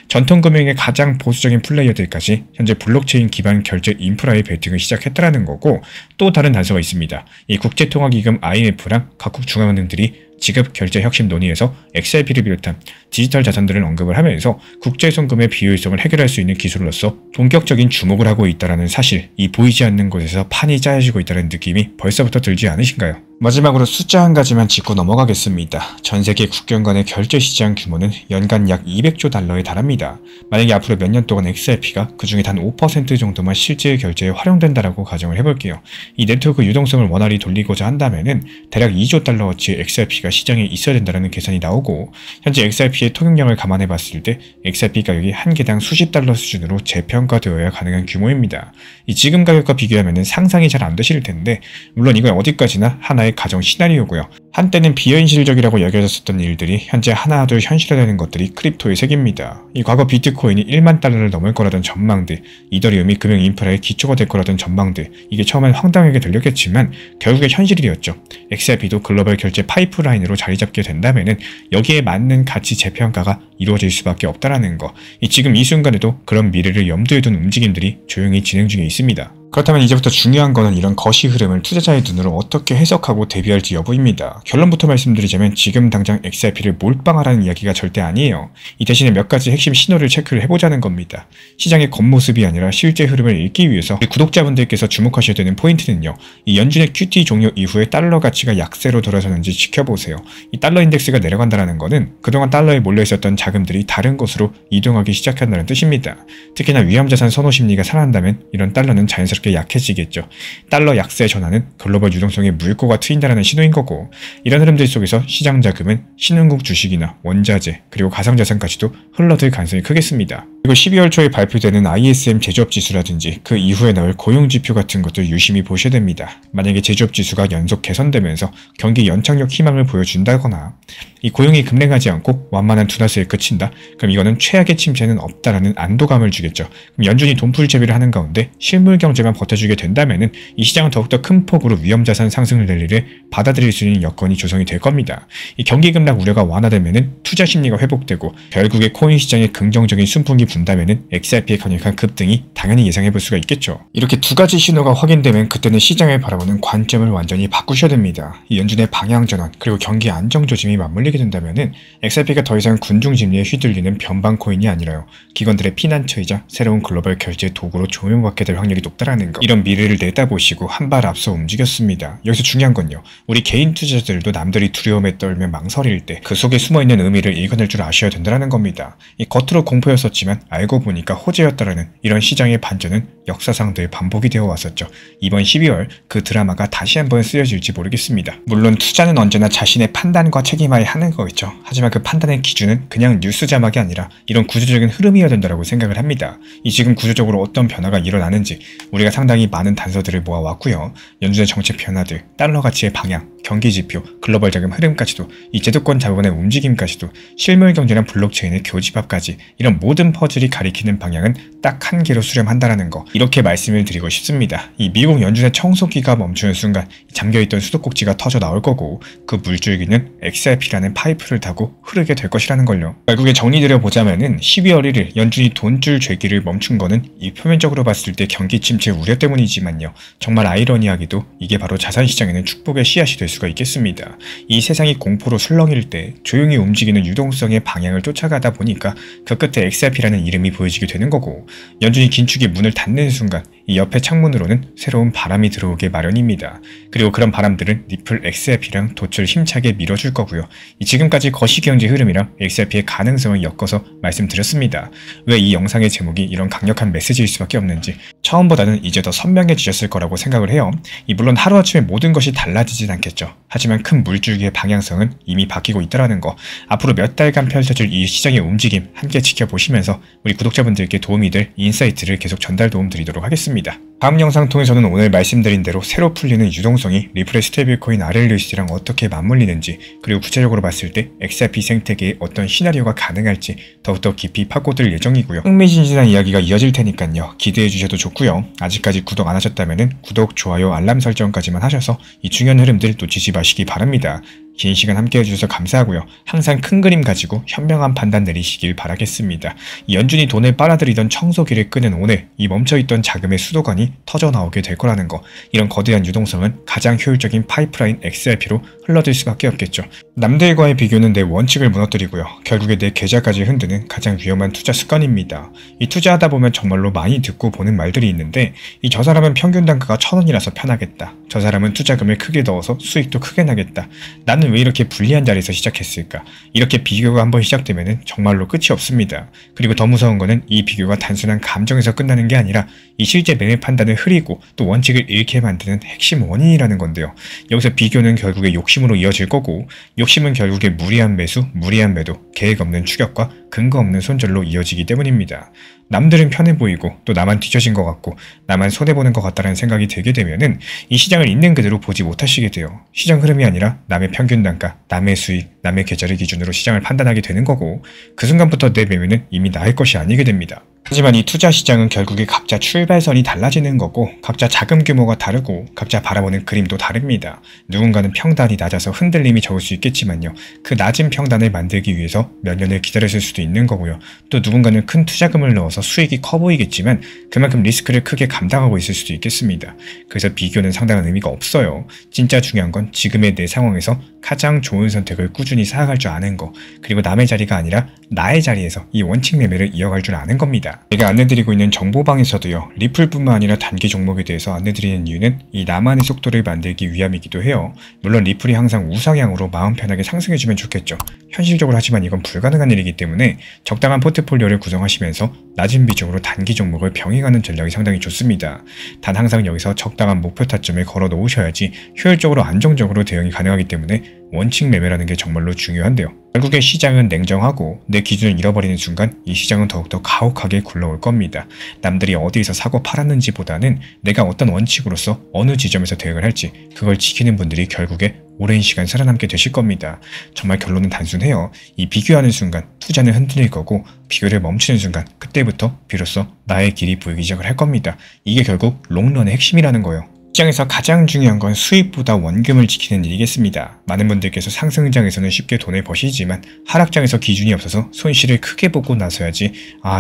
Speaker 1: 전통금융의 가장 보수적인 플레이어들까지 현재 블록체인 기반 결제 인프라의 베팅을 시작했다라는 거고, 또 다른 단서가 있습니다. 이 국제통화기금 IMF랑 각국 중앙은행들이 지급 결제 혁신 논의에서 XRP를 비롯한 디지털 자산들을 언급을 하면서 국제송금의 비효율성을 해결할 수 있는 기술로서 본격적인 주목을 하고 있다는 사실, 이 보이지 않는 곳에서 판이 짜여지고 있다는 느낌이 벌써부터 들지 않으신가요? 마지막으로 숫자 한 가지만 짚고 넘어가겠습니다. 전 세계 국경 간의 결제 시장 규모는 연간 약 200조 달러에 달합니다. 만약에 앞으로 몇 년 동안 XRP가 그중에 단 5% 정도만 실제 결제에 활용된다라고 가정을 해볼게요. 이 네트워크 유동성을 원활히 돌리고자 한다면은 대략 2조 달러어치의 XRP가 시장에 있어야 된다는 계산이 나오고, 현재 XRP의 통용량을 감안해 봤을 때 XRP 가격이 한 개당 수십 달러 수준으로 재평가되어야 가능한 규모입니다. 이 지금 가격과 비교하면 상상이 잘 안 되실 텐데, 물론 이건 어디까지나 하나의 가정 시나리오고요. 한때는 비현실적이라고 여겨졌었던 일들이 현재 하나둘 현실화되는 것들이 크립토의 세계입니다. 이 과거 비트코인이 1만 달러를 넘을 거라던 전망들, 이더리움이 금융 인프라의 기초가 될 거라던 전망들, 이게 처음엔 황당하게 들렸겠지만 결국에 현실이었죠. XRP도 글로벌 결제 파이프라인으로 자리 잡게 된다면은 여기에 맞는 가치 재평가가 이루어질 수밖에 없다라는 거. 지금 이 순간에도 그런 미래를 염두에 둔 움직임들이 조용히 진행 중에 있습니다. 그렇다면 이제부터 중요한 거는 이런 거시 흐름을 투자자의 눈으로 어떻게 해석하고 대비할지 여부입니다. 결론부터 말씀드리자면 지금 당장 XRP를 몰빵하라는 이야기가 절대 아니에요. 이 대신에 몇 가지 핵심 신호를 체크를 해보자는 겁니다. 시장의 겉모습이 아니라 실제 흐름을 읽기 위해서 우리 구독자분들께서 주목하셔야 되는 포인트는요. 이 연준의 QT 종료 이후에 달러 가치가 약세로 돌아서는지 지켜보세요. 이 달러 인덱스가 내려간다는 것은 그동안 달러에 몰려있었던 자금들이 다른 곳으로 이동하기 시작한다는 뜻입니다. 특히나 위험자산 선호 심리가 살아난다면 이런 달러는 자연스럽게 약해지겠죠. 달러 약세 전환은 글로벌 유동성에 물꼬가 트인다는 신호인 거고, 이런 흐름들 속에서 시장 자금은 신흥국 주식이나 원자재 그리고 가상자산까지도 흘러들 가능성이 크겠습니다. 그리고 12월 초에 발표되는 ISM 제조업 지수라든지 그 이후에 나올 고용 지표 같은 것도 유심히 보셔야 됩니다. 만약에 제조업 지수가 연속 개선되면서 경기 연착륙 희망을 보여준다거나 이 고용이 급랭하지 않고 완만한 둔화세에 그친다? 그럼 이거는 최악의 침체는 없다라는 안도감을 주겠죠. 그럼 연준이 돈풀 재비를 하는 가운데 실물 경제만 버텨주게 된다면은 이 시장은 더욱더 큰 폭으로 위험자산 상승을 랠리를 받아들일 수 있는 여건이 조성이 될 겁니다. 이 경기 급락 우려가 완화되면은 투자 심리가 회복되고 결국에 코인 시장에 긍정적인 순풍이 분다면은 XRP의 강력한 급등이 당연히 예상해볼 수가 있겠죠. 이렇게 두 가지 신호가 확인되면 그때는 시장을 바라보는 관점을 완전히 바꾸셔야 됩니다. 이 연준의 방향 전환 그리고 경기 안정 조짐이 맞물리게 된다면은 XRP가 더 이상 군중 심리에 휘둘리는 변방 코인이 아니라요. 기관들의 피난처이자 새로운 글로벌 결제 도구로 조명받게 될 확률이 높다라는 거. 이런 미래를 내다보시고 한 발 앞서 움직였습니다. 여기서 중요한 건요. 우리 개인 투자자들도 남들이 두려움에 떨며 망설일 때 그 속에 숨어있는 의미를 읽어낼 줄 아셔야 된다는 겁니다. 이 겉으로 공포였었지만 알고 보니까 호재였다라는 이런 시장의 반전은 역사상 늘 반복이 되어 왔었죠. 이번 12월 그 드라마가 다시 한번 쓰여질지 모르겠습니다. 물론 투자는 언제나 자신의 판단과 책임하에 하는 거겠죠. 하지만 그 판단의 기준은 그냥 뉴스 자막이 아니라 이런 구조적인 흐름이어야 된다고 생각을 합니다. 이 지금 구조적으로 어떤 변화가 일어나는지 우리가 상당히 많은 단서들을 모아왔고요. 연준의 정책 변화들, 달러 가치의 방향, 경기 지표, 글로벌 자금 흐름까지도 이 제도권 자본의 움직임까지도 실물 경제랑 블록체인의 교집합까지 이런 모든 퍼즐이 가리키는 방향은 딱 한 개로 수렴한다라는 거, 이렇게 말씀을 드리고 싶습니다. 이 미국 연준의 청소기가 멈추는 순간 잠겨있던 수도꼭지가 터져 나올 거고 그 물줄기는 XRP라는 파이프를 타고 흐르게 될 것이라는 걸요. 결국에 정리드려보자면은 12월 1일 연준이 돈줄 죄기를 멈춘 거는 이 표면적으로 봤을 때 경기 침체 우려 때문이지만요. 정말 아이러니하게도 이게 바로 자산시장에는 축복의 씨앗이 될 수가 있겠습니다. 이 세상이 공포로 술렁일 때 조용히 움직이는 유동성의 방향을 쫓아가다 보니까 그 끝에 XRP라는 이름이 보여지게 되는 거고, 연준이 긴축의 문을 닫는 순간 이 옆에 창문으로는 새로운 바람이 들어오게 마련입니다. 그리고 그런 바람들은 리플 XRP랑 돛을 힘차게 밀어줄 거고요. 지금까지 거시경제 흐름이랑 XRP의 가능성을 엮어서 말씀드렸습니다. 왜 이 영상의 제목이 이런 강력한 메시지일 수밖에 없는지 처음보다는 이제 더 선명해지셨을 거라고 생각을 해요. 물론 하루아침에 모든 것이 달라지진 않겠죠. 하지만 큰 물줄기의 방향성은 이미 바뀌고 있다는 거, 앞으로 몇 달간 펼쳐질 이 시장의 움직임 함께 지켜보시면서 우리 구독자분들께 도움이 될 인사이트를 계속 전달 도움 드리도록 하겠습니다. 다음 영상 통해서는 오늘 말씀드린 대로 새로 풀리는 유동성이 리플의 스테이블코인 RLUSD랑 어떻게 맞물리는지, 그리고 구체적으로 봤을 때 XRP 생태계에 어떤 시나리오가 가능할지 더욱더 깊이 파고들 예정이고요. 흥미진진한 이야기가 이어질 테니까요. 기대해 주셔도 좋고요. 아직까지 구독 안 하셨다면 구독, 좋아요, 알람 설정까지만 하셔서 이 중요한 흐름들 놓치지 마시기 바랍니다. 긴 시간 함께 해주셔서 감사하고요. 항상 큰 그림 가지고 현명한 판단 내리시길 바라겠습니다. 연준이 돈을 빨아들이던 청소기를 끄는 오늘 이 멈춰있던 자금의 수도관이 터져나오게 될 거라는 거, 이런 거대한 유동성은 가장 효율적인 파이프라인 XRP로 흘러들 수밖에 없겠죠. 남들과의 비교는 내 원칙을 무너뜨리고요. 결국에 내 계좌까지 흔드는 가장 위험한 투자 습관입니다. 이 투자하다 보면 정말로 많이 듣고 보는 말들이 있는데, 저 사람은 평균 단가가 1,000원이라서 편하겠다. 저 사람은 투자금을 크게 넣어서 수익도 크게 나겠다. 나는 왜 이렇게 불리한 자리에서 시작했을까? 이렇게 비교가 한번 시작되면 정말로 끝이 없습니다. 그리고 더 무서운 거는 이 비교가 단순한 감정에서 끝나는 게 아니라 이 실제 매매 판단을 흐리고 또 원칙을 잃게 만드는 핵심 원인이라는 건데요. 여기서 비교는 결국에 욕심으로 이어질 거고, 욕심은 결국에 무리한 매수, 무리한 매도, 계획 없는 추격과 근거 없는 손절로 이어지기 때문입니다. 남들은 편해 보이고 또 나만 뒤처진 것 같고 나만 손해보는 것 같다는 생각이 들게 되면은 이 시장을 있는 그대로 보지 못하시게 돼요. 시장 흐름이 아니라 남의 평균 단가, 남의 수익, 남의 계좌를 기준으로 시장을 판단하게 되는 거고, 그 순간부터 내 매매는 이미 나의 것이 아니게 됩니다. 하지만 이 투자 시장은 결국에 각자 출발선이 달라지는 거고, 각자 자금 규모가 다르고 각자 바라보는 그림도 다릅니다. 누군가는 평단이 낮아서 흔들림이 적을 수 있겠지만요, 그 낮은 평단을 만들기 위해서 몇 년을 기다렸을 수도 있는 거고요. 또 누군가는 큰 투자금을 넣어서 수익이 커 보이겠지만 그만큼 리스크를 크게 감당하고 있을 수도 있겠습니다. 그래서 비교는 상당한 의미가 없어요. 진짜 중요한 건 지금의 내 상황에서 가장 좋은 선택을 꾸준히 쌓아갈 줄 아는 거, 그리고 남의 자리가 아니라 나의 자리에서 이 원칙 매매를 이어갈 줄 아는 겁니다. 제가 안내드리고 있는 정보방에서도요, 리플뿐만 아니라 단기 종목에 대해서 안내드리는 이유는 이 나만의 속도를 만들기 위함이기도 해요. 물론 리플이 항상 우상향으로 마음 편하게 상승해주면 좋겠죠. 현실적으로 하지만 이건 불가능한 일이기 때문에 적당한 포트폴리오를 구성하시면서 낮은 비중으로 단기 종목을 병행하는 전략이 상당히 좋습니다. 단 항상 여기서 적당한 목표 타점을 걸어 놓으셔야지 효율적으로 안정적으로 대응이 가능하기 때문에 원칙 매매라는 게 정말로 중요한데요. 결국에 시장은 냉정하고 내 기준을 잃어버리는 순간 이 시장은 더욱더 가혹하게 굴러올 겁니다. 남들이 어디에서 사고 팔았는지 보다는 내가 어떤 원칙으로서 어느 지점에서 대응을 할지 그걸 지키는 분들이 결국에 오랜 시간 살아남게 되실 겁니다. 정말 결론은 단순해요. 이 비교하는 순간 투자는 흔들릴 거고, 비교를 멈추는 순간 그때부터 비로소 나의 길이 보이기 시작을 할 겁니다. 이게 결국 롱런의 핵심이라는 거예요. 시장에서 가장 중요한 건 수익보다 원금을 지키는 일이겠습니다. 많은 분들께서 상승장에서는 쉽게 돈을 버시지만 하락장에서 기준이 없어서 손실을 크게 보고 나서야지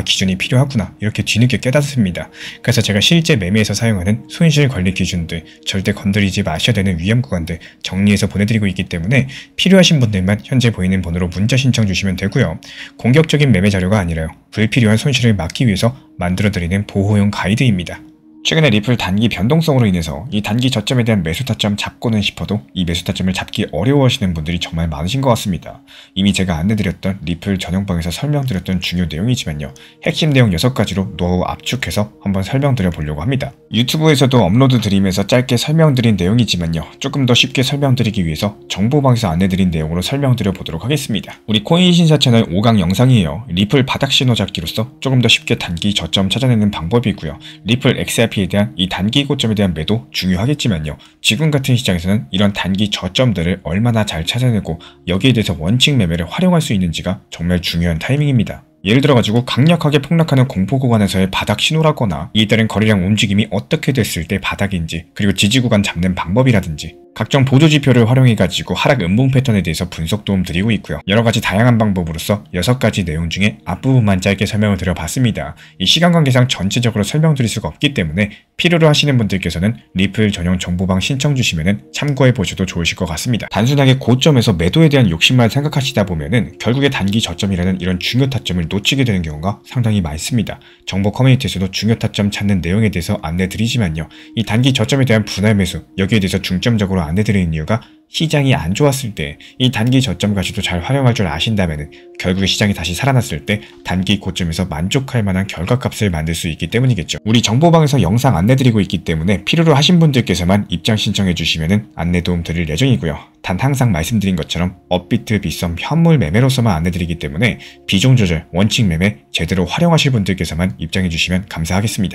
Speaker 1: 기준이 필요하구나 이렇게 뒤늦게 깨닫습니다. 그래서 제가 실제 매매에서 사용하는 손실 관리 기준들, 절대 건드리지 마셔야 되는 위험 구간들 정리해서 보내드리고 있기 때문에 필요하신 분들만 현재 보이는 번호로 문자 신청 주시면 되고요. 공격적인 매매 자료가 아니라요, 불필요한 손실을 막기 위해서 만들어드리는 보호용 가이드입니다. 최근에 리플 단기 변동성으로 인해서 이 단기 저점에 대한 매수 타점 잡고는 싶어도 이 매수 타점을 잡기 어려워하시는 분들이 정말 많으신 것 같습니다. 이미 제가 안내드렸던 리플 전용방에서 설명드렸던 중요 내용이지만요, 핵심 내용 6가지로 노하우 압축해서 한번 설명드려 보려고 합니다. 유튜브에서도 업로드 드리면서 짧게 설명드린 내용이지만요, 조금 더 쉽게 설명드리기 위해서 정보방에서 안내드린 내용으로 설명드려 보도록 하겠습니다. 우리 코인 신사 채널 5강 영상이에요. 리플 바닥 신호 잡기로서 조금 더 쉽게 단기 저점 찾아내는 방법이고요. 리플 XRP에 대한 이 단기 고점에 대한 매도 중요하겠지만요, 지금 같은 시장에서는 이런 단기 저점들을 얼마나 잘 찾아내고 여기에 대해서 원칙 매매를 활용할 수 있는지가 정말 중요한 타이밍입니다. 예를 들어가지고 강력하게 폭락하는 공포 구간에서의 바닥 신호라거나 이에 따른 거래량 움직임이 어떻게 됐을 때 바닥인지, 그리고 지지 구간 잡는 방법이라든지 각종 보조 지표를 활용해가지고 하락 음봉 패턴에 대해서 분석 도움 드리고 있고요. 여러가지 다양한 방법으로서 6가지 내용 중에 앞부분만 짧게 설명을 드려봤습니다. 이 시간 관계상 전체적으로 설명드릴 수가 없기 때문에 필요로 하시는 분들께서는 리플 전용 정보방 신청 주시면 참고해 보셔도 좋으실 것 같습니다. 단순하게 고점에서 매도에 대한 욕심만 생각하시다 보면은 결국에 단기 저점이라는 이런 중요 타점을 놓치게 되는 경우가 상당히 많습니다. 정보 커뮤니티에서도 중요 타점 찾는 내용에 대해서 안내드리지만요, 이 단기 저점에 대한 분할 매수, 여기에 대해서 중점적으로 안내드리는 이유가 시장이 안 좋았을 때 이 단기 저점 가지도 잘 활용할 줄 아신다면 결국에 시장이 다시 살아났을 때 단기 고점에서 만족할 만한 결과값을 만들 수 있기 때문이겠죠. 우리 정보방에서 영상 안내드리고 있기 때문에 필요로 하신 분들께서만 입장 신청해 주시면 안내 도움 드릴 예정이고요. 단 항상 말씀드린 것처럼 업비트, 빗썸, 현물 매매로서만 안내드리기 때문에 비중 조절, 원칙 매매 제대로 활용하실 분들께서만 입장해 주시면 감사하겠습니다.